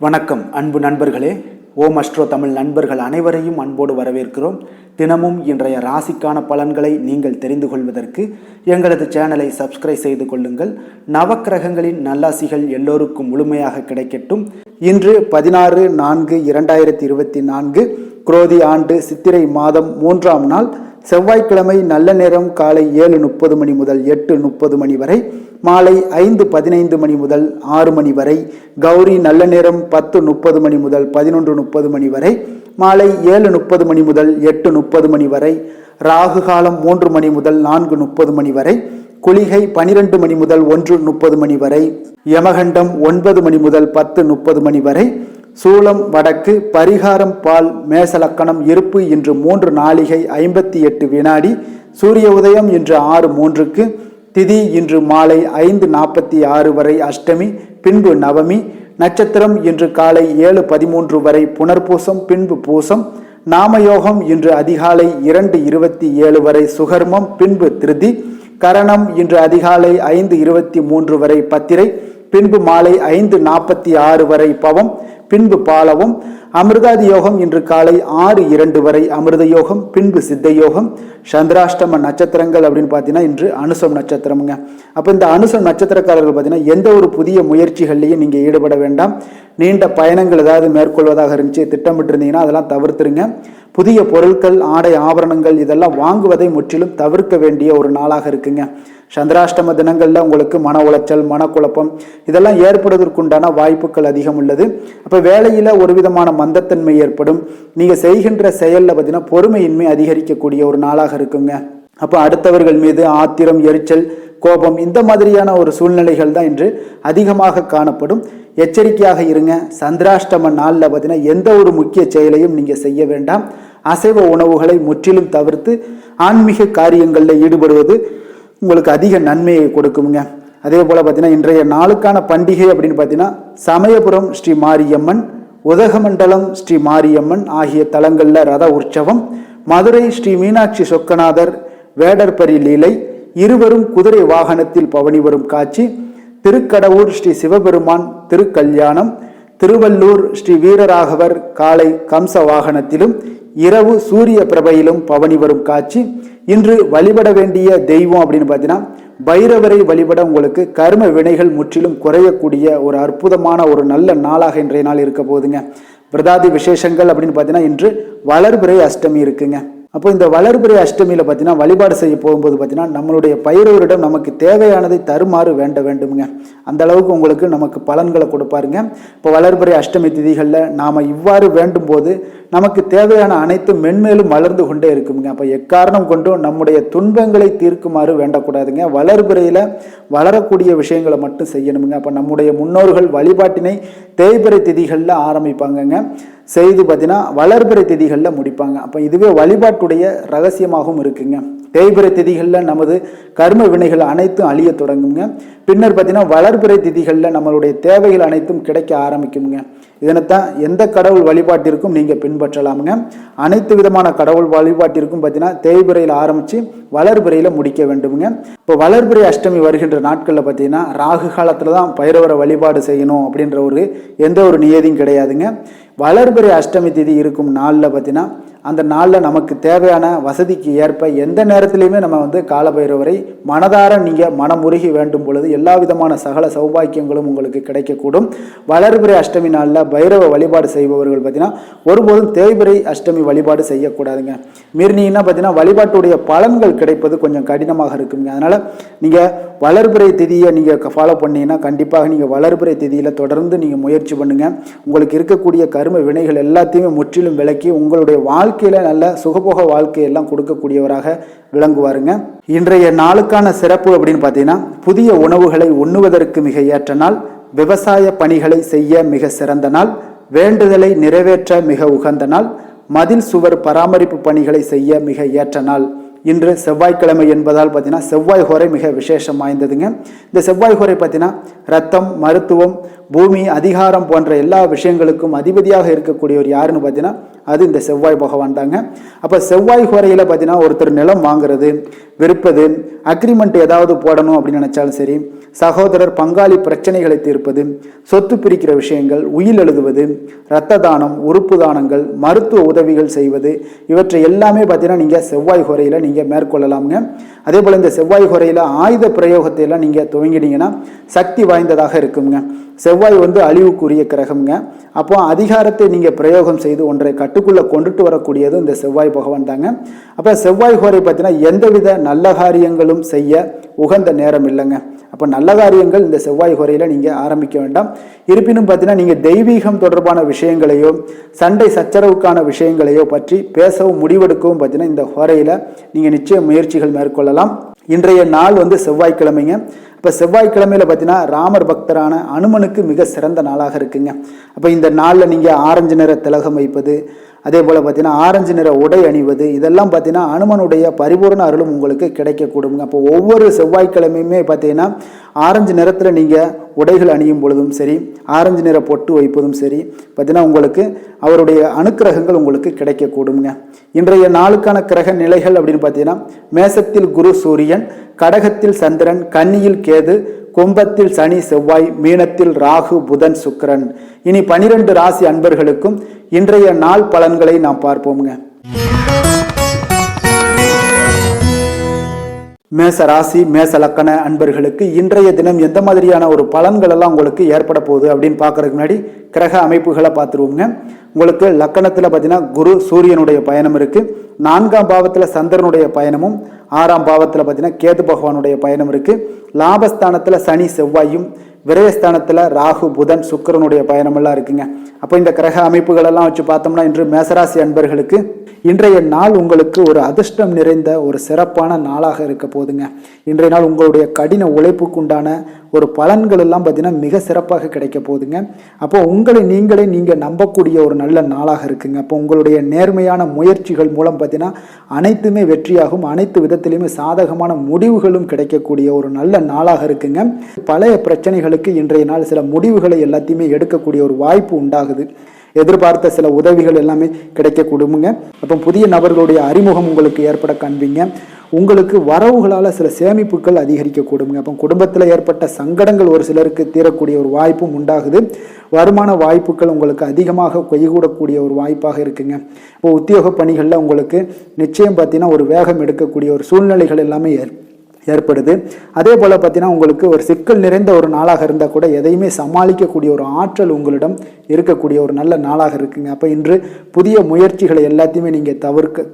வணக்கம் அன்பு நண்பர்களே. ஓம் அஸ்ட்ரோ தமிழ் நண்பர்கள் அனைவரையும் அன்போடு வரவேற்கிறோம். தினமும் இன்றைய ராசிக்கான பலன்களை நீங்கள் தெரிந்து கொள்வதற்கு எங்களது சேனலை சப்ஸ்கிரைப் செய்து கொள்ளுங்கள். நவக்கிரகங்களின் நல்லாசிகள் எல்லோருக்கும் முழுமையாக கிடைக்கட்டும். இன்று 16/4/2024 குரோதி ஆண்டு சித்திரை மாதம் 3ஆம் நாள் செவ்வாய்க்கிழமை. நல்ல நேரம் காலை 7:30 மணி முதல் 8:30 மணி வரை, மாலை 5:15 மணி முதல் 6 மணி வரை. கௌரி நல்ல நேரம் 10:30 மணி முதல் 11:30 மணி வரை, மாலை 7:30 மணி முதல் 8:30 மணி வரை. ராகு காலம் 3 மணி முதல் 4:30 மணி வரை. குளிகை 12 மணி முதல் 1:30 மணி வரை. யமகண்டம் 9 மணி முதல் 10:30 மணி வரை. சூலம் வடக்கு. பரிகாரம் பால். மேசலக்கணம் இருப்பு இன்று 3 நாழிகை 58 வினாடி. சூரிய உதயம் இன்று 6:03க்கு. திதி இன்று மாலை 5:46 வரை அஷ்டமி, பின்பு நவமி. நட்சத்திரம் இன்று காலை 7:13 வரை புனர்பூசம், பின்பு பூசம். நாமயோகம் இன்று அதிகாலை 2:27 வரை சுகர்மம், பின்பு திருதி. கரணம் இன்று அதிகாலை 5:23 வரை பத்திரை, பின்பு மாலை 5:46 வரை பவம், பின்பு பாலவும். அமிர்தாதி யோகம் இன்று காலை 6:02 வரை அமிர்த யோகம், பின்பு சித்த யோகம். சந்திராஷ்டம நட்சத்திரங்கள் அப்படின்னு பார்த்தீங்கன்னா இன்று அனுசம் நட்சத்திரமுங்க. அப்போ இந்த அனுசம் நட்சத்திரக்காரர்கள் பார்த்தீங்கன்னா எந்த ஒரு புதிய முயற்சிகள்லையும் நீங்கள் ஈடுபட வேண்டாம். நீண்ட பயணங்கள் ஏதாவது மேற்கொள்வதாக இருந்துச்சு திட்டமிட்டு இருந்தீங்கன்னா அதெல்லாம் தவிர்த்துருங்க. புதிய பொருட்கள், ஆடை, ஆபரணங்கள் இதெல்லாம் வாங்குவதை முற்றிலும் தவிர்க்க வேண்டிய ஒரு நாளாக இருக்குங்க. சந்திராஷ்டம தினங்களில் உங்களுக்கு மன உளைச்சல், மனக்குழப்பம் இதெல்லாம் ஏற்படுவதற்குண்டான வாய்ப்புகள் அதிகம் உள்ளது. அப்போ வேலையில் ஒரு விதமான மந்தத்தன்மை ஏற்படும். நீங்கள் செய்கின்ற செயலில் பார்த்தீங்கன்னா பொறுமையின்மை அதிகரிக்கக்கூடிய ஒரு நாளாக இருக்குங்க. அப்போ அடுத்தவர்கள் மீது ஆத்திரம், எரிச்சல், கோபம் இந்த மாதிரியான ஒரு சூழ்நிலைகள் தான் இன்று அதிகமாக காணப்படும். எச்சரிக்கையாக இருங்க. சந்திராஷ்டம நாளில் பார்த்தீங்கன்னா எந்த ஒரு முக்கிய செயலையும் நீங்கள் செய்ய வேண்டாம். அசைவ உணவுகளை முற்றிலும் தவிர்த்து ஆன்மீக காரியங்களில் ஈடுபடுவது உங்களுக்கு அதிக நன்மையை கொடுக்குங்க. அதே போல் பார்த்தீங்கன்னா இன்றைய நாளுக்கான பண்டிகை அப்படின்னு பார்த்தீங்கன்னா சமயபுரம் ஸ்ரீ மாரியம்மன், உதகமண்டலம் ஸ்ரீ மாரியம்மன் ஆகிய தலங்களில் ரத உற்சவம், மதுரை ஸ்ரீ மீனாட்சி சொக்கநாதர் வேடர்பரி லீலை, இருவரும் குதிரை வாகனத்தில் பவனி வரும் காட்சி, திருக்கடவூர் ஸ்ரீ சிவபெருமான் திருக்கல்யாணம், திருவள்ளூர் ஸ்ரீ வீரராகவர் காலை கம்ச வாகனத்திலும் இரவு சூரிய பிரபையிலும் பவனி வரும் காட்சி. இன்று வழிபட வேண்டிய தெய்வம் அப்படின்னு பார்த்தீங்கன்னா பைரவரை வழிபட உங்களுக்கு கர்ம வினைகள் முற்றிலும் குறையக்கூடிய ஒரு அற்புதமான ஒரு நல்ல நாளாக இன்றைய நாள் இருக்க போகுதுங்க. விரதாதி விசேஷங்கள் அப்படின்னு பார்த்தீங்கன்னா இன்று வளர்பிறை அஷ்டமி இருக்குங்க. அப்போ இந்த வளர்பிறை அஷ்டமியில் பார்த்தீங்கன்னா வழிபாடு செய்ய போகும்போது பார்த்தீங்கன்னா நம்மளுடைய பைரவரிடம் நமக்கு தேவையானதை தருமாறு வேண்டுங்க. அந்த அளவுக்கு உங்களுக்கு நமக்கு பலன்களை கொடுப்பாருங்க. இப்போ வளர்பிறை அஷ்டமி திதிகளில் நாம் இவ்வாறு வேண்டும் போது நமக்கு தேவையான அனைத்தும் மென்மேலும் வளர்ந்து கொண்டே இருக்குங்க. அப்போ எக்காரணம் கொண்டும் நம்முடைய துன்பங்களை தீர்க்குமாறு வேண்டக்கூடாதுங்க. வளர்பிறையில் வளரக்கூடிய விஷயங்களை மட்டும் செய்யணுங்க. அப்போ நம்முடைய முன்னோர்கள் வழிபாட்டினை தேய்பிறை திதிகளில் ஆரம்பிப்பாங்கங்க, செய்து பார்த்தீங்கன்னா வளர்பிறை திதிகளில் முடிப்பாங்க. அப்போ இதுவே வழிபாட்டுடைய ரகசியமாகவும் இருக்குங்க. தேய்பிறை திதிகளில் நமது கர்ம வினைகள் அனைத்தும் அழிய தொடங்குங்க. பின்னர் பார்த்தீங்கன்னா வளர்பிறை திதிகளில் நம்மளுடைய தேவைகள் அனைத்தும் கிடைக்க ஆரம்பிக்குங்க. இதனைத்தான் எந்த கடவுள் வழிபாட்டிற்கும் நீங்கள் பின்பற்றலாமுங்க. அனைத்து விதமான கடவுள் வழிபாட்டிற்கும் பார்த்தீங்கன்னா தேய்பிறையில் ஆரம்பித்து வளர்பிறையில் முடிக்க வேண்டுங்க. இப்போ வளர்பிறை அஷ்டமி வருகின்ற நாட்களில் பார்த்தீங்கன்னா ராகு காலத்தில் தான் பைரவரை வழிபாடு செய்யணும் அப்படின்ற எந்த ஒரு நியதியும் கிடையாதுங்க. வளர்பிறை அஷ்டமி திதி இருக்கும் நாளில் பார்த்தீங்கன்னா அந்த நாளில் நமக்கு தேவையான வசதிக்கு ஏற்ப எந்த நேரத்திலையுமே நம்ம காலபைரவரை மனதார நீங்கள் மனமுருகி வேண்டும் பொழுது எல்லா விதமான சகல சௌபாக்கியங்களும் உங்களுக்கு கிடைக்கக்கூடும். வளர்பிறை அஷ்டமி நாளில் பைரவ வழிபாடு செய்பவர்கள் பார்த்தீங்கன்னா ஒருபோதும் தேய்பிறை அஷ்டமி வழிபாடு செய்யக்கூடாதுங்க. மீறினீங்கன்னா பார்த்தீங்கன்னா வழிபாட்டுடைய பலன்கள் கிடைப்பது கொஞ்சம் கடினமாக இருக்குங்க. அதனால் நீங்கள் வளர்பிறை திதியை நீங்கள் ஃபாலோ பண்ணீங்கன்னா கண்டிப்பாக நீங்கள் வளர்பிறை திதியில் தொடர்ந்து நீங்கள் முயற்சி பண்ணுங்கள். உங்களுக்கு இருக்கக்கூடிய கர்ம வினைகள் எல்லாத்தையுமே முற்றிலும் விலக்கி உங்களுடைய வாழ்க்கையில நல்ல சுகபோக வாழ்க்கையெல்லாம் கொடுக்கக்கூடியவராக விளங்குவாருங்க. இன்றைய நாளுக்கான சிறப்பு அப்படின்னு பார்த்தீங்கன்னா புதிய உணவுகளை உண்ணுவதற்கு மிக ஏற்ற நாள், விவசாய பணிகளை செய்ய மிக சிறந்த நாள், வேண்டுதலை நிறைவேற்ற மிக உகந்த நாள், மதில் சுவர் பராமரிப்பு பணிகளை செய்ய மிக ஏற்ற நாள். இன்று செவ்வாய்க்கிழமை என்பதால் பார்த்தீங்கன்னா செவ்வாய் ஹோரை மிக விசேஷம் வாய்ந்ததுங்க. இந்த செவ்வாய் ஹோரை பார்த்தீங்கன்னா ரத்தம், மருத்துவம், பூமி, அதிகாரம் போன்ற எல்லா விஷயங்களுக்கும் அதிபதியாக இருக்கக்கூடியவர் யாருன்னு பார்த்தீங்கன்னா அது இந்த செவ்வாய் பகவான் தாங்க. அப்போ செவ்வாய் ஹோரையில் பார்த்தீங்கன்னா ஒருத்தர் நிலம் வாங்குறது, விற்பது, அக்ரிமெண்ட் ஏதாவது போடணும் அப்படின்னு நினைச்சாலும் சரி, சகோதரர் பங்காளி பிரச்சனைகளை தீர்ப்பது, சொத்து பிரிக்கிற விஷயங்கள், உயில் எழுதுவது, இரத்த தானம், உறுப்பு தானங்கள், மருத்துவ உதவிகள் செய்வது, இவற்றை எல்லாமே பார்த்தீங்கன்னா நீங்கள் செவ்வாய் ஹோரையில் நீங்கள் மேற்கொள்ளலாமுங்க. அதே போல் இந்த செவ்வாய் ஹோரையில் ஆயுத பிரயோகத்தை எல்லாம் நீங்கள் துவங்கிட்டீங்கன்னா சக்தி வாய்ந்ததாக இருக்குங்க. செவ்வாய் அழிவுக்குரிய கிரகம்ங்க. அப்போ அதிகாரத்தை நீங்கள் பிரயோகம் செய்து ஒன்றை கட்டுக்குள்ளே கொண்டுட்டு வரக்கூடியது இந்த செவ்வாய் பகவான் தாங்க. அப்போ செவ்வாய் ஹோரை பார்த்தீங்கன்னா எந்தவித நல்ல காரியங்களும் செய்ய உகந்த நேரம் இல்லைங்க. அப்போ நல்ல காரியங்கள் இந்த செவ்வாய் ஹோரையில் நீங்கள் ஆரம்பிக்க வேண்டாம். இருப்பினும் பார்த்தீங்கன்னா நீங்கள் தெய்வீகம் தொடர்பான விஷயங்களையோ சண்டை சச்சரவுக்கான விஷயங்களையோ பற்றி பேசவும் முடிவெடுக்கவும் பார்த்தீங்கன்னா இந்த ஹோரையில் நீங்கள் நிச்சயம் முயற்சிகள் மேற்கொள்ளலாம். இன்றைய நாள் செவ்வாய்க்கிழமைங்க. இப்போ செவ்வாய்க்கிழமையில் பார்த்தீங்கன்னா ராமர் பக்தரான அனுமனுக்கு மிக சிறந்த நாளாக இருக்குங்க. அப்போ இந்த நாளில் நீங்கள் ஆரஞ்சு நிற திலகம் வைப்பது, அதே போல் பார்த்தீங்கன்னா ஆரஞ்சு நிற உடை அணிவது, இதெல்லாம் பார்த்தீங்கன்னா அனுமனுடைய பரிபூர்ண அருளும் உங்களுக்கு கிடைக்கக்கூடுங்க. அப்போ ஒவ்வொரு செவ்வாய்க்கிழமையுமே பார்த்தீங்கன்னா ஆரஞ்சு நிறத்தில் நீங்கள் உடைகள் அணியும் பொழுதும் சரி, ஆரஞ்சு நிற பொட்டு வைப்பதும் சரி பார்த்தீங்கன்னா உங்களுக்கு அவருடைய அனுக்கிரகங்கள் உங்களுக்கு கிடைக்கக்கூடுங்க. இன்றைய நாளுக்கான கிரக நிலைகள் அப்படின்னு பார்த்தீங்கன்னா மேசத்தில் குரு சூரியன், கடகத்தில் சந்திரன், கன்னியில் கேது, கும்பத்தில் சனி செவ்வாய், மீனத்தில் ராகு புதன் சுக்கிரன். இனி 12 ராசி அன்பர்களுக்கும் இன்றைய நாள் பலன்களை நாம் பார்ப்போம்ங்க. மேச ராசி மேச லக்கண அன்பர்களுக்கு இன்றைய தினம் எந்த மாதிரியான ஒரு பலன்கள் எல்லாம் உங்களுக்கு ஏற்பட போகுது அப்படின்னு பார்க்கறதுக்கு முன்னாடி கிரக அமைப்புகளை பார்த்துருவோங்க. உங்களுக்கு லக்கணத்தில் பார்த்தீங்கன்னா குரு சூரியனுடைய பயணம் இருக்கு. 4ஆம் பாவத்தில் சந்திரனுடைய பயணமும், 6ஆம் பாவத்தில் பார்த்தீங்கன்னா கேது பகவானுடைய பயணம் இருக்கு. லாபஸ்தானத்தில் சனி செவ்வாயும், விரயஸ்தானத்தில் ராகு புதன் சுக்கிரனுடைய பயணமெல்லாம் இருக்குங்க. அப்போ இந்த கிரக அமைப்புகள் எல்லாம் வச்சு பார்த்தோம்னா இன்று மேசராசி அன்பர்களுக்கு இன்றைய நாள் உங்களுக்கு ஒரு அதிர்ஷ்டம் நிறைந்த ஒரு சிறப்பான நாளாக இருக்க போதுங்க. இன்றைய நாள் உங்களுடைய கடின உழைப்புக்குண்டான ஒரு பலன்கள் எல்லாம் பார்த்தீங்கன்னா மிக சிறப்பாக கிடைக்க போகுதுங்க. அப்போ உங்களை நீங்கள் நம்பக்கூடிய ஒரு நல்ல நாளாக இருக்குங்க. அப்போ உங்களுடைய நேர்மையான முயற்சிகள் மூலம் பார்த்தீங்கன்னா அனைத்துமே வெற்றியாகும், அனைத்து விதத்திலையுமே சாதகமான முடிவுகளும் கிடைக்கக்கூடிய ஒரு நல்ல நாளாக இருக்குங்க. பழைய பிரச்சனைகளுக்கு இன்றைய நாள் சில முடிவுகளை எல்லாத்தையுமே எடுக்கக்கூடிய ஒரு வாய்ப்பு உண்டாகுது. எதிர்பார்த்த சில உதவிகள் எல்லாமே கிடைக்க கொடுங்க. அப்போ புதிய நபர்களுடைய அறிமுகம் உங்களுக்கு ஏற்பட காண்பீங்க. உங்களுக்கு வரவுகளால் சில சேமிப்புகள் அதிகரிக்க கொடுங்க. அப்போ குடும்பத்தில் ஏற்பட்ட சங்கடங்கள் ஒரு சிலருக்கு தீரக்கூடிய ஒரு வாய்ப்பும் உண்டாகுது. வருமான வாய்ப்புகள் உங்களுக்கு அதிகமாக கைகூடக்கூடிய ஒரு வாய்ப்பாக இருக்குங்க. இப்போ உத்தியோக பணிகளில் உங்களுக்கு நிச்சயம் பார்த்தீங்கன்னா ஒரு வேகம் எடுக்கக்கூடிய ஒரு சூழ்நிலைகள் எல்லாமே ஏற்படுது. அதே போல் பார்த்தீங்கன்னா உங்களுக்கு ஒரு சிக்கல் நிறைந்த ஒரு நாளாக இருந்தால் கூட எதையுமே சமாளிக்கக்கூடிய ஒரு ஆற்றல் உங்களிடம் இருக்கக்கூடிய ஒரு நல்ல நாளாக இருக்குங்க. அப்போ இன்று புதிய முயற்சிகளை எல்லாத்தையுமே நீங்கள்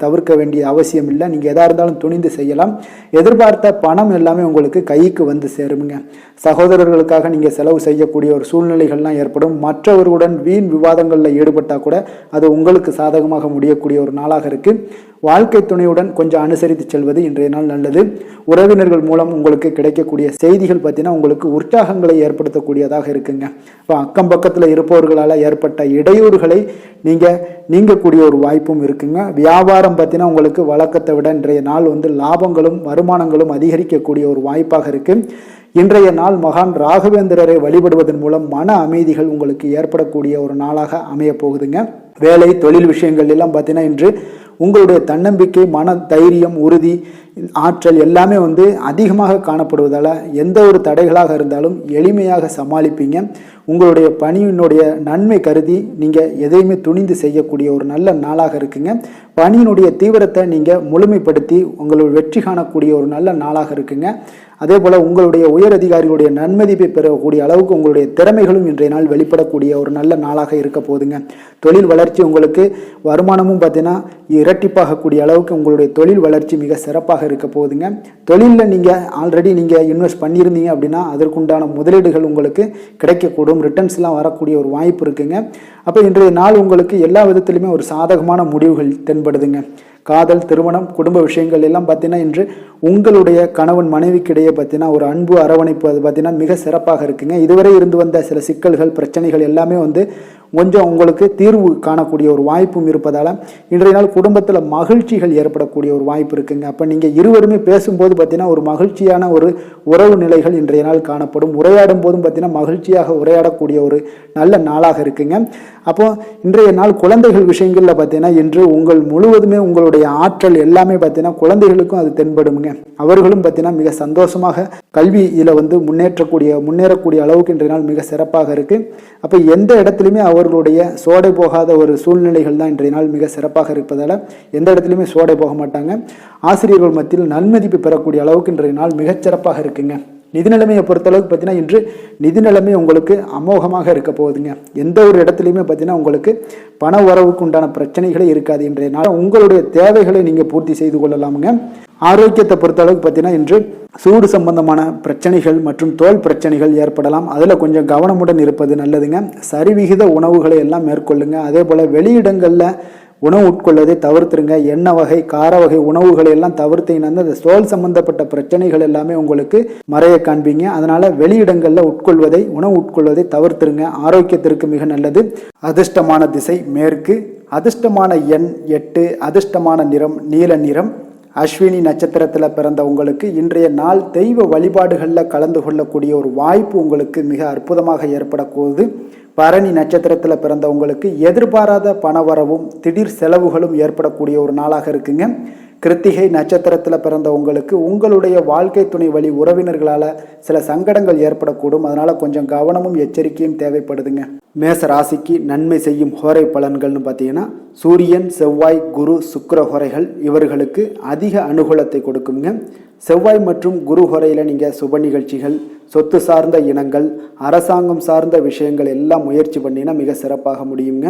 தவிர்க்க வேண்டிய அவசியம் இல்லை. நீங்கள் எதாக இருந்தாலும் துணிந்து செய்யலாம். எதிர்பார்த்த பணம் எல்லாமே உங்களுக்கு கைக்கு வந்து சேருங்க. சகோதரர்களுக்காக நீங்கள் செலவு செய்யக்கூடிய ஒரு சூழ்நிலைகள்லாம் ஏற்படும். மற்றவர்களுடன் வீண் விவாதங்களில் ஈடுபட்டால் கூட அது உங்களுக்கு சாதகமாக முடியக்கூடிய ஒரு நாளாக இருக்குது. வாழ்க்கை துணையுடன் கொஞ்சம் அனுசரித்து செல்வது இன்றைய நாள் நல்லது. உறவினர்கள் மூலம் உங்களுக்கு கிடைக்கக்கூடிய செய்திகள் பார்த்தீங்கன்னா உங்களுக்கு உற்சாகங்களை ஏற்படுத்தக்கூடியதாக இருக்குங்க. இப்போ அக்கம் பக்கத்தில் இருப்பவர்களால் ஏற்பட்ட இடையூறுகளை நீங்கக்கூடிய ஒரு வாய்ப்பும் இருக்குங்க. வியாபாரம் பார்த்தீங்கன்னா உங்களுக்கு வழக்கத்தை விட இன்றைய நாள் லாபங்களும் வருமானங்களும் அதிகரிக்கக்கூடிய ஒரு வாய்ப்பாக இருக்கு. இன்றைய நாள் மகான் ராகவேந்திரரை வழிபடுவதன் மூலம் மன அமைதிகள் உங்களுக்கு ஏற்படக்கூடிய ஒரு நாளாக அமைய போகுதுங்க. வேலை தொழில் விஷயங்கள் எல்லாம் பார்த்தீங்கன்னா இன்று உங்களுடைய தன்னம்பிக்கை, மன தைரியம், உறுதி, ஆற்றல் எல்லாமே அதிகமாக காணப்படுவதால் எந்த ஒரு தடைகளாக இருந்தாலும் எளிமையாக சமாளிப்பீங்க. உங்களுடைய பணியினுடைய நன்மை கருதி நீங்கள் எதையுமே துணிந்து செய்யக்கூடிய ஒரு நல்ல நாளாக இருக்குங்க. பணியினுடைய தீவிரத்தை நீங்கள் முழுமைப்படுத்தி உங்களுடைய வெற்றி காணக்கூடிய ஒரு நல்ல நாளாக இருக்குங்க. அதே போல் உங்களுடைய உயர் அதிகாரிகளுடைய நன்மதிப்பை பெறக்கூடிய அளவுக்கு உங்களுடைய திறமைகளும் இன்றைய நாள் வெளிப்படக்கூடிய ஒரு நல்ல நாளாக இருக்க போதுங்க. தொழில் வளர்ச்சி உங்களுக்கு வருமானமும் பார்த்தீங்கன்னா இரட்டிப்பாகக்கூடிய அளவுக்கு உங்களுடைய தொழில் வளர்ச்சி மிக சிறப்பாக இருக்க போகுதுங்க. தொழிலில் நீங்கள் ஆல்ரெடி இன்வெஸ்ட் பண்ணியிருந்தீங்க அப்படின்னா அதற்குண்டான முதலீடுகள் உங்களுக்கு கிடைக்கக்கூடும். ரிட்டர்ன்ஸ்லாம் வரக்கூடிய ஒரு வாய்ப்பு இருக்குங்க. அப்போ இன்றைய நாள் உங்களுக்கு எல்லா விதத்திலுமே ஒரு சாதகமான முடிவுகள் தென்படுதுங்க. காதல், திருமணம், குடும்ப விஷயங்கள் எல்லாம் பார்த்தீங்கன்னா இன்று உங்களுடைய கணவன் மனைவிக்கிடையே பார்த்தீங்கன்னா ஒரு அன்பு அரவணைப்பு அது பார்த்தீங்கன்னா மிக சிறப்பாக இருக்குங்க. இதுவரை இருந்து வந்த சில சிக்கல்கள் பிரச்சனைகள் எல்லாமே கொஞ்சம் உங்களுக்கு தீர்வு காணக்கூடிய ஒரு வாய்ப்பும் இருப்பதால் இன்றைய நாள் குடும்பத்தில் மகிழ்ச்சிகள் ஏற்படக்கூடிய ஒரு வாய்ப்பு இருக்குங்க. அப்போ நீங்கள் இருவருமே பேசும்போது பார்த்தீங்கன்னா ஒரு மகிழ்ச்சியான ஒரு உறவு நிலைகள் இன்றைய நாள் காணப்படும். உரையாடும் போதும் பார்த்தீங்கன்னா மகிழ்ச்சியாக உரையாடக்கூடிய ஒரு நல்ல நாளாக இருக்குங்க. அப்போ இன்றைய நாள் குழந்தைகள் விஷயங்களில் பார்த்தீங்கன்னா இன்று முழுவதுமே உங்களுடைய உங்களுடைய ஆற்றல் எல்லாமே பார்த்தீங்கன்னா குழந்தைகளுக்கும் அது தென்படுங்க. அவர்களும் பார்த்தீங்கன்னா மிக சந்தோஷமாக கல்வியில் வந்து முன்னேறக்கூடிய அளவுக்கு இன்றைய நாள் மிக சிறப்பாக இருக்கு. அப்போ எந்த இடத்துலையுமே அவர்களுடைய சோடை போகாத ஒரு சூழ்நிலைகள் தான் இன்றைய நாள் மிக சிறப்பாக இருப்பதால் எந்த இடத்துலையுமே சோடை போக மாட்டாங்க. ஆசிரியர்கள் மத்தியில் நன்மதிப்பு பெறக்கூடிய அளவுக்கு இன்றைய நாள் மிகச்சிறப்பாக இருக்குங்க. நிதி நிலைமையை பொறுத்தளவுக்கு பார்த்தீங்கன்னா இன்று நிதி நிலைமை உங்களுக்கு அமோகமாக இருக்க போகுதுங்க. எந்த ஒரு இடத்துலையுமே பார்த்தீங்கன்னா உங்களுக்கு பண வரவுக்கு உண்டான பிரச்சனைகளே இருக்காது. இன்றைய நாள் உங்களுடைய தேவைகளை நீங்கள் பூர்த்தி செய்து கொள்ளலாமுங்க. ஆரோக்கியத்தை பொறுத்தளவுக்கு பார்த்தீங்கன்னா இன்று சூடு சம்பந்தமான பிரச்சனைகள் மற்றும் தோல் பிரச்சனைகள் ஏற்படலாம். அதில் கொஞ்சம் கவனமுடன் இருப்பது நல்லதுங்க. சரிவிகித உணவுகளை எல்லாம் மேற்கொள்ளுங்க. அதே போல் வெளியிடங்களில் உணவு உட்கொள்வதை தவிர்த்துருங்க. எண்ணெய் வகை கார வகை உணவுகளை எல்லாம் தவிர்த்தீங்கன்னா அந்த தோல் சம்பந்தப்பட்ட பிரச்சனைகள் எல்லாமே உங்களுக்கு மறைய காண்பீங்க. அதனால வெளியிடங்களில் உணவு உட்கொள்வதை தவிர்த்துருங்க. ஆரோக்கியத்திற்கு மிக நல்லது. அதிர்ஷ்டமான திசை மேற்கு, அதிர்ஷ்டமான எண் 8, அதிர்ஷ்டமான நிறம் நீல நிறம். அஸ்வினி நட்சத்திரத்தில் பிறந்த உங்களுக்கு இன்றைய நாள் தெய்வ வழிபாடுகளில் கலந்து கொள்ளக்கூடிய ஒரு வாய்ப்பு உங்களுக்கு மிக அற்புதமாக ஏற்படக்கூடாது. பரணி நட்சத்திரத்தில் பிறந்த உங்களுக்கு எதிர்பாராத பணவரவும் திடீர் செலவுகளும் ஏற்படக்கூடிய ஒரு நாளாக இருக்குங்க. கிருத்திகை நட்சத்திரத்தில் பிறந்த உங்களுக்கு உங்களுடைய வாழ்க்கை துணை வழி உறவினர்களால் சில சங்கடங்கள் ஏற்படக்கூடும். அதனால் கொஞ்சம் கவனமும் எச்சரிக்கையும் தேவைப்படுதுங்க. மேச ராசிக்கு நன்மை செய்யும் ஹோரை பலன்கள்னு பார்த்தீங்கன்னா சூரியன், செவ்வாய், குரு, சுக்கிர ஹோரைகள் இவர்களுக்கு அதிக அனுகூலத்தை கொடுக்குங்க. செவ்வாய் மற்றும் குரு ஹோரையில் நீங்கள் சுப நிகழ்ச்சிகள், சொத்து சார்ந்த இனங்கள், அரசாங்கம் சார்ந்த விஷயங்கள் எல்லாம் முயற்சி பண்ணினா மிக சிறப்பாக முடியுங்க.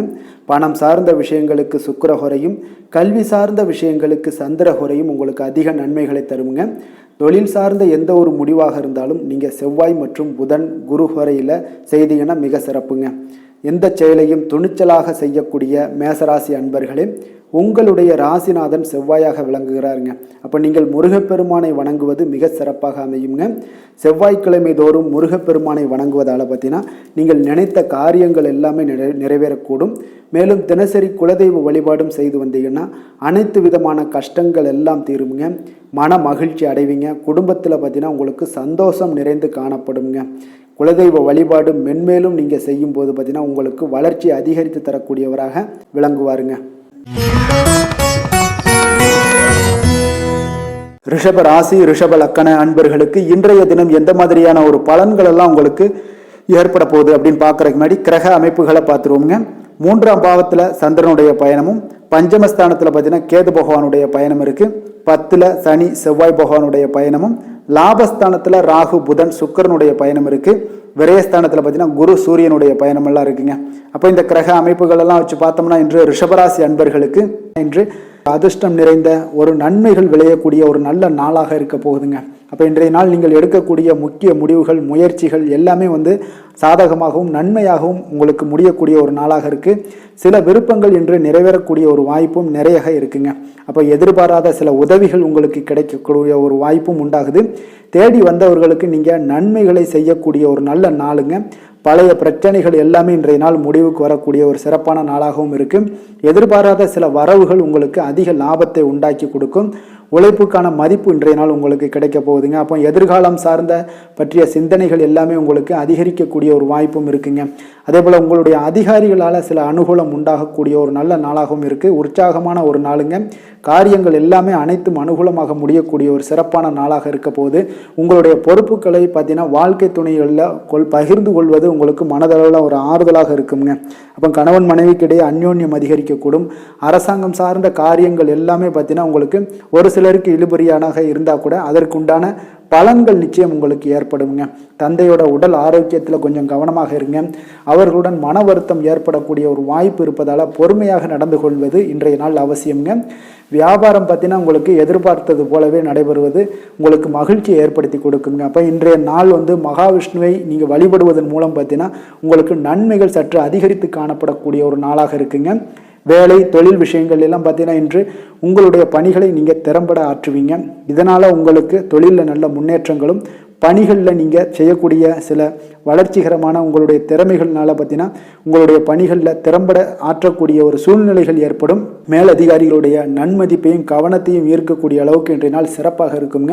பணம் சார்ந்த விஷயங்களுக்கு சுக்கிர ஹோரையும், கல்வி சார்ந்த விஷயங்களுக்கு சந்திர ஹோரையும் உங்களுக்கு அதிக நன்மைகளை தருங்க. தொழில் சார்ந்த எந்த ஒரு முடிவாக இருந்தாலும் நீங்கள் செவ்வாய் மற்றும் புதன், குரு ஹோரையில் செய்தீங்கன்னா மிக சிறப்புங்க. எந்த செயலையும் துணிச்சலாக செய்யக்கூடிய மேசராசி அன்பர்களே, உங்களுடைய ராசிநாதன் செவ்வாயாக விளங்குகிறாருங்க. அப்போ நீங்கள் முருகப்பெருமானை வணங்குவது மிக சிறப்பாக அமையுங்க. செவ்வாய்க்கிழமை தோறும் முருகப்பெருமானை வணங்குவதால் பார்த்தீங்கன்னா நீங்கள் நினைத்த காரியங்கள் எல்லாமே நிறைவேறக்கூடும். மேலும் தினசரி குலதெய்வ வழிபாடும் செய்து வந்தீங்கன்னா அனைத்து விதமான கஷ்டங்கள் எல்லாம் தீருங்க. மன மகிழ்ச்சி அடைவீங்க. குடும்பத்தில் பார்த்தீங்கன்னா உங்களுக்கு சந்தோஷம் நிறைந்து காணப்படுங்க. குலதெய்வ வழிபாடு மென்மேலும் நீங்கள் செய்யும் போது பார்த்தீங்கன்னா உங்களுக்கு வளர்ச்சி அதிகரித்து தரக்கூடியவராக விளங்குவாருங்க. ரிஷப ராசி, ரிஷப லக்கண அன்பர்களுக்கு இன்றைய தினம் எந்த மாதிரியான ஒரு பலன்கள் எல்லாம் உங்களுக்கு ஏற்பட போகுது அப்படின்னு பார்க்கறதுக்கு முன்னாடி கிரக அமைப்புகளை பார்த்துருவோங்க. 3ஆம் பாவத்தில் சந்திரனுடைய பயணமும், பஞ்சமஸ்தானத்தில் பார்த்தீங்கன்னா கேது பகவானுடைய பயணம் இருக்கு. 10ல் சனி செவ்வாய் பகவானுடைய பயணமும், லாபஸ்தானத்தில் ராகு புதன் சுக்கிரனுடைய பயணம் இருக்கு. விரயஸ்தானத்தில் பார்த்தீங்கன்னா குரு சூரியனுடைய பயணம் எல்லாம் இருக்குங்க. அப்போ இந்த கிரக அமைப்புகள் எல்லாம் வச்சு பார்த்தோம்னா இன்று ரிஷபராசி அன்பர்களுக்கு இன்று அதிர்ஷ்டம் நிறைந்த ஒரு நன்மைகள் விளையக்கூடிய ஒரு நல்ல நாளாக இருக்க போகுதுங்க. அப்போ இன்றைய நாள் நீங்கள் எடுக்கக்கூடிய முக்கிய முடிவுகள், முயற்சிகள் எல்லாமே சாதகமாகவும் நன்மையாகவும் உங்களுக்கு முடியக்கூடிய ஒரு நாளாக இருக்குது. சில விருப்பங்கள் இன்று நிறைவேறக்கூடிய ஒரு வாய்ப்பும் நிறைய இருக்குங்க. அப்போ எதிர்பாராத சில உதவிகள் உங்களுக்கு கிடைக்கக்கூடிய ஒரு வாய்ப்பும் உண்டாகுது. தேடி வந்தவர்களுக்கு நீங்கள் நன்மைகளை செய்யக்கூடிய ஒரு நல்ல நாளுங்க. பழைய பிரச்சனைகள் எல்லாமே இன்றைய நாள் முடிவுக்கு வரக்கூடிய ஒரு சிறப்பான நாளாகவும் இருக்குது. எதிர்பாராத சில வரவுகள் உங்களுக்கு அதிக லாபத்தை உண்டாக்கி கொடுக்கும். உழைப்புக்கான மதிப்பு இன்றைய நாள் உங்களுக்கு கிடைக்க போகுதுங்க. அப்போ எதிர்காலம் சார்ந்த பற்றிய சிந்தனைகள் எல்லாமே உங்களுக்கு அதிகரிக்கக்கூடிய ஒரு வாய்ப்பும் இருக்குங்க. அதே போல் உங்களுடைய அதிகாரிகளால் சில அனுகூலம் உண்டாகக்கூடிய ஒரு நல்ல நாளாகவும் இருக்குது. உற்சாகமான ஒரு நாளுங்க. காரியங்கள் எல்லாமே அனைத்தும் அனுகூலமாக முடியக்கூடிய ஒரு சிறப்பான நாளாக இருக்க போது. உங்களுடைய பொறுப்புகளை பார்த்தீங்கன்னா வாழ்க்கை துணைகளில் பகிர்ந்து கொள்வது உங்களுக்கு மனதளவில் ஒரு ஆறுதலாக இருக்குங்க. அப்போ கணவன் மனைவிக்கிடையே அந்யோன்யம் அதிகரிக்கக்கூடும். அரசாங்கம் சார்ந்த காரியங்கள் எல்லாமே பார்த்தீங்கன்னா உங்களுக்கு ஒரு சிலருக்கு இழுபறியானாக இருந்தால் கூட அதற்குண்டான பலன்கள் நிச்சயம் உங்களுக்கு ஏற்படுங்க. தந்தையோட உடல் ஆரோக்கியத்தில் கொஞ்சம் கவனமாக இருங்க. அவர்களுடன் மன வருத்தம் ஏற்படக்கூடிய ஒரு வாய்ப்பு இருப்பதால் பொறுமையாக நடந்து கொள்வது இன்றைய நாள் அவசியம்ங்க. வியாபாரம் பார்த்தீங்கன்னா உங்களுக்கு எதிர்பார்த்தது போலவே நடைபெறுவது உங்களுக்கு மகிழ்ச்சியை ஏற்படுத்தி கொடுக்குங்க. அப்போ இன்றைய நாள் மகாவிஷ்ணுவை நீங்கள் வழிபடுவதன் மூலம் பார்த்தீங்கன்னா உங்களுக்கு நன்மைகள் சற்று அதிகரித்து காணப்படக்கூடிய ஒரு நாளாக இருக்குங்க. வேலை தொழில் விஷயங்கள் எல்லாம் பார்த்தீங்கன்னா இன்று உங்களுடைய பணிகளை நீங்கள் திறம்பட ஆற்றுவீங்க. இதனால் உங்களுக்கு தொழிலில் நல்ல முன்னேற்றங்களும், பணிகளில் நீங்கள் செய்யக்கூடிய சில வளர்ச்சிகரமான உங்களுடைய திறமைகள்னால பார்த்தீங்கன்னா உங்களுடைய பணிகளில் திறம்பட ஆற்றக்கூடிய ஒரு சூழ்நிலைகள் ஏற்படும். மேலதிகாரிகளுடைய நன்மதிப்பையும் கவனத்தையும் ஈர்க்கக்கூடிய அளவுக்கு இன்றைய நாள் சிறப்பாக இருக்குங்க.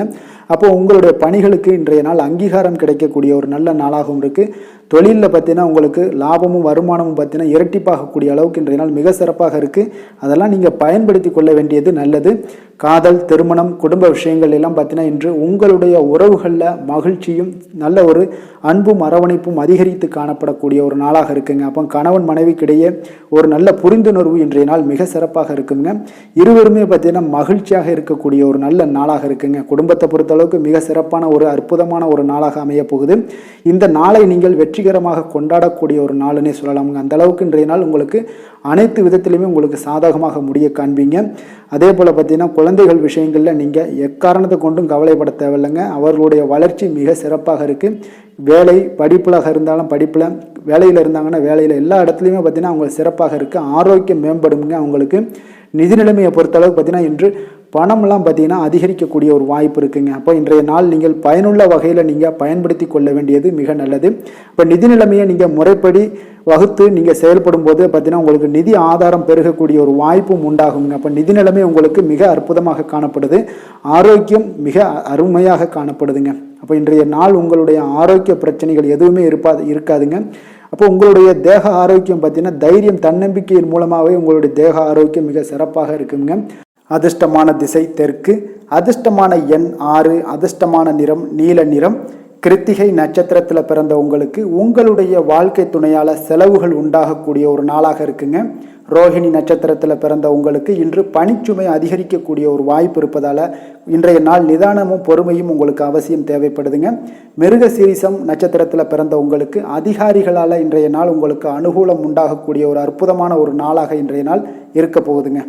அப்போது உங்களுடைய பணிகளுக்கு இன்றைய நாள் அங்கீகாரம் கிடைக்கக்கூடிய ஒரு நல்ல நாளாகவும் இருக்குது. தொழிலில் பார்த்தீங்கன்னா உங்களுக்கு லாபமும் வருமானமும் பார்த்தீங்கன்னா இரட்டிப்பாகக்கூடிய அளவுக்கு இன்றைய நாள் மிக சிறப்பாக இருக்குது. அதெல்லாம் நீங்கள் பயன்படுத்தி கொள்ள வேண்டியது நல்லது. காதல், திருமணம், குடும்ப விஷயங்கள் எல்லாம் பார்த்தீங்கன்னா இன்று உங்களுடைய உறவுகளில் மகிழ்ச்சியும் நல்ல ஒரு அன்பும் அரவணைப்பும் அதிகரித்து காணப்படக்கூடிய ஒரு நாளாக இருக்குங்க. அப்போ கணவன் மனைவிக்கிடையே ஒரு நல்ல புரிந்துணர்வு இன்றைய நாள் மிக சிறப்பாக இருக்குங்க. இருவருமே பார்த்தீங்கன்னா மகிழ்ச்சியாக இருக்கக்கூடிய ஒரு நல்ல நாளாக இருக்குங்க. குடும்பத்தை பொறுத்தளவுக்கு மிக சிறப்பான ஒரு அற்புதமான ஒரு நாளாக அமைய போகுது. இந்த நாளை நீங்கள் வெற்றிகரமாக கொண்டாடக்கூடிய ஒரு நாளுன்னே சொல்லலாமுங்க. அந்த அளவுக்கு இன்றைய நாள் உங்களுக்கு அனைத்து விதத்திலுமே உங்களுக்கு சாதகமாக முடிய காண்பீங்க. அதே போல் பார்த்தீங்கன்னா குழந்தைகள் விஷயங்களில் நீங்கள் எக்காரணத்தை கொண்டும் கவலைப்பட தேவையில்லைங்க. அவர்களுடைய வளர்ச்சி மிக சிறப்பாக இருக்குது. வேலை படிப்பில் இருந்தாலும் படிப்பில், வேலையில் இருந்தாங்கன்னா வேலையில், எல்லா இடத்துலையுமே பார்த்தீங்கன்னா அவங்க சிறப்பாக இருக்குது. ஆரோக்கியம் மேம்படுங்க. அவங்களுக்கு நிதி நிலைமையை பொறுத்தளவுக்கு பார்த்தீங்கன்னா இன்று பணம்லாம் பார்த்தீங்கன்னா அதிகரிக்கக்கூடிய ஒரு வாய்ப்பு இருக்குங்க. அப்போ இன்றைய நாள் நீங்கள் பயனுள்ள வகையில் நீங்கள் பயன்படுத்தி கொள்ள வேண்டியது மிக நல்லது. இப்போ நிதி நிலைமையை நீங்கள் முறைப்படி வகுத்து நீங்கள் செயல்படும் போது பார்த்தீங்கன்னா உங்களுக்கு நிதி ஆதாரம் பெருகக்கூடிய ஒரு வாய்ப்பும் உண்டாகுங்க. அப்போ நிதி நிலைமை உங்களுக்கு மிக அற்புதமாக காணப்படுது. ஆரோக்கியம் மிக அருமையாக காணப்படுதுங்க. அப்போ இன்றைய நாள் உங்களுடைய ஆரோக்கிய பிரச்சனைகள் எதுவுமே இருக்காதுங்க. அப்போ உங்களுடைய தேக ஆரோக்கியம் பார்த்தீங்கன்னா தைரியம், தன்னம்பிக்கையின் மூலமாகவே உங்களுடைய தேக ஆரோக்கியம் மிக சிறப்பாக இருக்குங்க. அதிர்ஷ்டமான திசை தெற்கு, அதிர்ஷ்டமான எண் 6, அதிர்ஷ்டமான நிறம் நீல நிறம். கிருத்திகை நட்சத்திரத்தில் பிறந்த உங்களுக்கு உங்களுடைய வாழ்க்கை துணையால் செலவுகள் உண்டாகக்கூடிய ஒரு நாளாக இருக்குங்க. ரோஹிணி நட்சத்திரத்தில் பிறந்த உங்களுக்கு இன்று பணிச்சுமை அதிகரிக்கக்கூடிய ஒரு வாய்ப்பு இருப்பதால் இன்றைய நாள் நிதானமும் பொறுமையும் உங்களுக்கு அவசியம் தேவைப்படுதுங்க. மிருக சீரிசம் நட்சத்திரத்தில் பிறந்த உங்களுக்கு அதிகாரிகளால் இன்றைய நாள் உங்களுக்கு அனுகூலம் உண்டாகக்கூடிய ஒரு அற்புதமான ஒரு நாளாக இன்றைய நாள் இருக்க போகுதுங்க.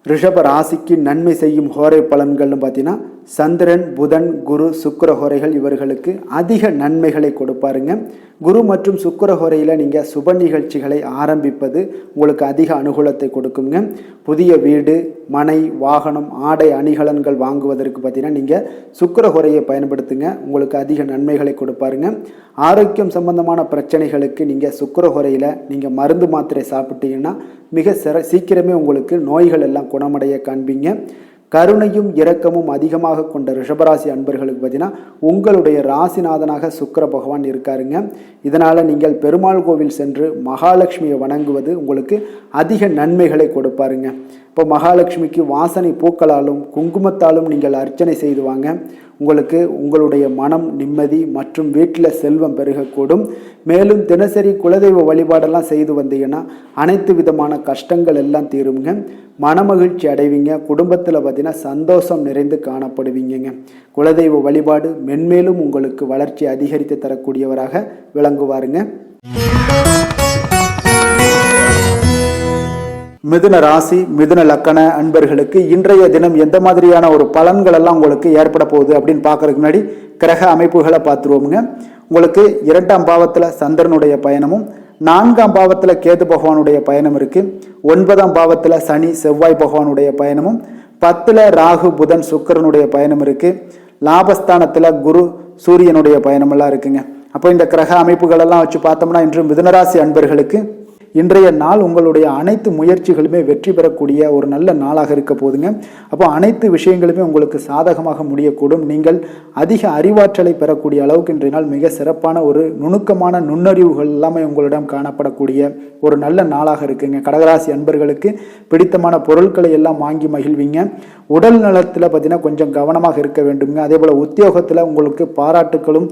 ரிஷப ராசிக்கு நன்மை செய்யும் ஹோரை பலன்கள்னு பார்த்தீங்கன்னா சந்திரன், புதன், குரு, சுக்கிர ஹோரைகள் இவர்களுக்கு அதிக நன்மைகளை கொடுப்பாருங்க. குரு மற்றும் சுக்கிர ஹோரையில் நீங்கள் சுப நிகழ்ச்சிகளை ஆரம்பிப்பது உங்களுக்கு அதிக அனுகூலத்தை கொடுக்குங்க. புதிய வீடு, மனை, வாகனம், ஆடை அணிகலன்கள் வாங்குவதற்கு பார்த்தீங்கன்னா நீங்கள் சுக்கிர ஹோரையை பயன்படுத்துங்க. உங்களுக்கு அதிக நன்மைகளை கொடுப்பாருங்க. ஆரோக்கியம் சம்பந்தமான பிரச்சனைகளுக்கு நீங்கள் சுக்கிர ஹோரையில் நீங்கள் மருந்து மாத்திரை சாப்பிட்டீங்கன்னா மிக சீக்கிரமே உங்களுக்கு நோய்கள் எல்லாம் குணமடைய காண்பீங்க. கருணையும் இரக்கமும் அதிகமாக கொண்ட ரிஷபராசி அன்பர்களுக்கு பார்த்தீங்கன்னா உங்களுடைய ராசிநாதனாக சுக்கிர பகவான் இருக்காருங்க. இதனால் நீங்கள் பெருமாள் கோவில் சென்று மகாலட்சுமியை வணங்குவது உங்களுக்கு அதிக நன்மைகளை கொடுப்பாருங்க. இப்போ மகாலட்சுமிக்கு வாசனை பூக்களாலும் குங்குமத்தாலும் நீங்கள் அர்ச்சனை செய்து வாங்க. உங்களுக்கு உங்களுடைய மனம் நிம்மதி மற்றும் வீட்டில் செல்வம் பெருகக்கூடும். மேலும் தினசரி குலதெய்வ வழிபாடெல்லாம் செய்து வந்தீங்கன்னா அனைத்து விதமான கஷ்டங்கள் எல்லாம் தீருங்க. மனமகிழ்ச்சி அடைவீங்க. குடும்பத்தில் பார்த்தீங்கன்னா சந்தோஷம் நிறைந்து காணப்படுவீங்க. குலதெய்வ வழிபாடு மென்மேலும் உங்களுக்கு வளர்ச்சி அதிகரித்து தரக்கூடியவராக விளங்குவாருங்க. மிதுன ராசி, மிதுன லக்கண அன்பர்களுக்கு இன்றைய தினம் எந்த மாதிரியான ஒரு பலன்கள் எல்லாம் உங்களுக்கு ஏற்பட போகுது அப்படின்னு பார்க்கறதுக்கு முன்னாடி கிரக அமைப்புகளை பார்த்துருவோமுங்க. உங்களுக்கு 2ஆம் பாவத்தில் சந்திரனுடைய பயணமும், 4ஆம் பாவத்தில் கேது பகவானுடைய பயணம் இருக்குது. 9ஆம் பாவத்தில் சனி செவ்வாய் பகவானுடைய பயணமும், 10ல் ராகு புதன் சுக்கிரனுடைய பயணம் இருக்குது. லாபஸ்தானத்தில் குரு சூரியனுடைய பயணமெல்லாம் இருக்குங்க. அப்போ இந்த கிரக அமைப்புகளெல்லாம் வச்சு பார்த்தோம்னா இன்று மிதுனராசி அன்பர்களுக்கு இன்றைய நாள் உங்களுடைய அனைத்து முயற்சிகளுமே வெற்றி பெறக்கூடிய ஒரு நல்ல நாளாக இருக்க போதுங்க. அப்போ அனைத்து விஷயங்களுமே உங்களுக்கு சாதகமாக முடியக்கூடும். நீங்கள் அதிக அறிவாற்றலை பெறக்கூடிய அளவுக்கு இன்றைய நாள் மிக சிறப்பான ஒரு நுணுக்கமான நுண்ணறிவுகள் எல்லாமே உங்களிடம் காணப்படக்கூடிய ஒரு நல்ல நாளாக இருக்குங்க. கடகராசி அன்பர்களுக்கு பிடித்தமான பொருட்களை எல்லாம் வாங்கி மகிழ்வீங்க. உடல் நலத்தில் பார்த்தீங்கன்னா கொஞ்சம் கவனமாக இருக்க வேண்டுங்க. அதே போல் உத்தியோகத்தில் உங்களுக்கு பாராட்டுகளும்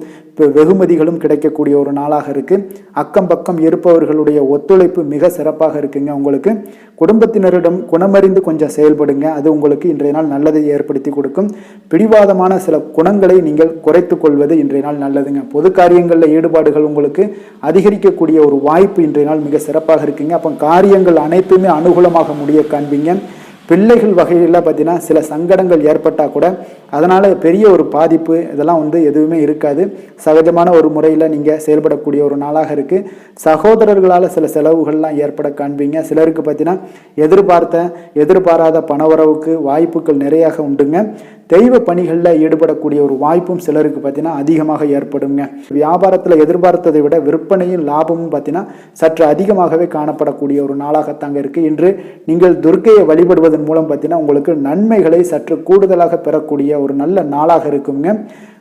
வெகுமதிகளும் கிடைக்கக்கூடிய ஒரு நாளாக இருக்குது. அக்கம் பக்கம் இருப்பவர்களுடைய ஒத்துழைப்பு மிக சிறப்பாக இருக்குங்க. உங்களுக்கு குடும்பத்தினரிடம் குணமறிந்து கொஞ்சம் செயல்படுங்க. அது உங்களுக்கு இன்றைய நாள் நல்லதை ஏற்படுத்தி கொடுக்கும். பிடிவாதமான சில குணங்களை நீங்கள் குறைத்து கொள்வது இன்றைய நாள் நல்லதுங்க. பொது காரியங்களில் ஈடுபாடுகள் உங்களுக்கு அதிகரிக்கக்கூடிய ஒரு வாய்ப்பு இன்றைய நாள் மிக சிறப்பாக இருக்குங்க. அப்போ காரியங்கள் அனைத்துமே அனுகூலமாக முடிய காண்பீங்க. பிள்ளைகள் வகையில் பார்த்தீங்கன்னா சில சங்கடங்கள் ஏற்பட்டால் கூட அதனால் பெரிய ஒரு பாதிப்பு இதெல்லாம் எதுவுமே இருக்காது. சகஜமான ஒரு முறையில் நீங்கள் செயல்படக்கூடிய ஒரு நாளாக இருக்குது. சகோதரர்களால் சில செலவுகள்லாம் ஏற்பட காண்பீங்க. சிலருக்கு பார்த்தீங்கன்னா எதிர்பாராத பணவரவுக்கு வாய்ப்புகள் நிறையாக உண்டுங்க. தெய்வ பணிகளில் ஈடுபடக்கூடிய ஒரு வாய்ப்பும் சிலருக்கு பார்த்தீங்கன்னா அதிகமாக ஏற்படுங்க. வியாபாரத்தில் எதிர்பார்த்ததை விட விற்பனையும் லாபமும் பார்த்தீங்கன்னா சற்று அதிகமாகவே காணப்படக்கூடிய ஒரு நாளாகத்தாங்க இருக்குது. இன்று நீங்கள் துர்க்கையை வழிபடுவதன் மூலம் பார்த்தீங்கன்னா உங்களுக்கு நன்மைகளை சற்று கூடுதலாக பெறக்கூடிய ஒரு நல்ல நாளாக இருக்குங்க.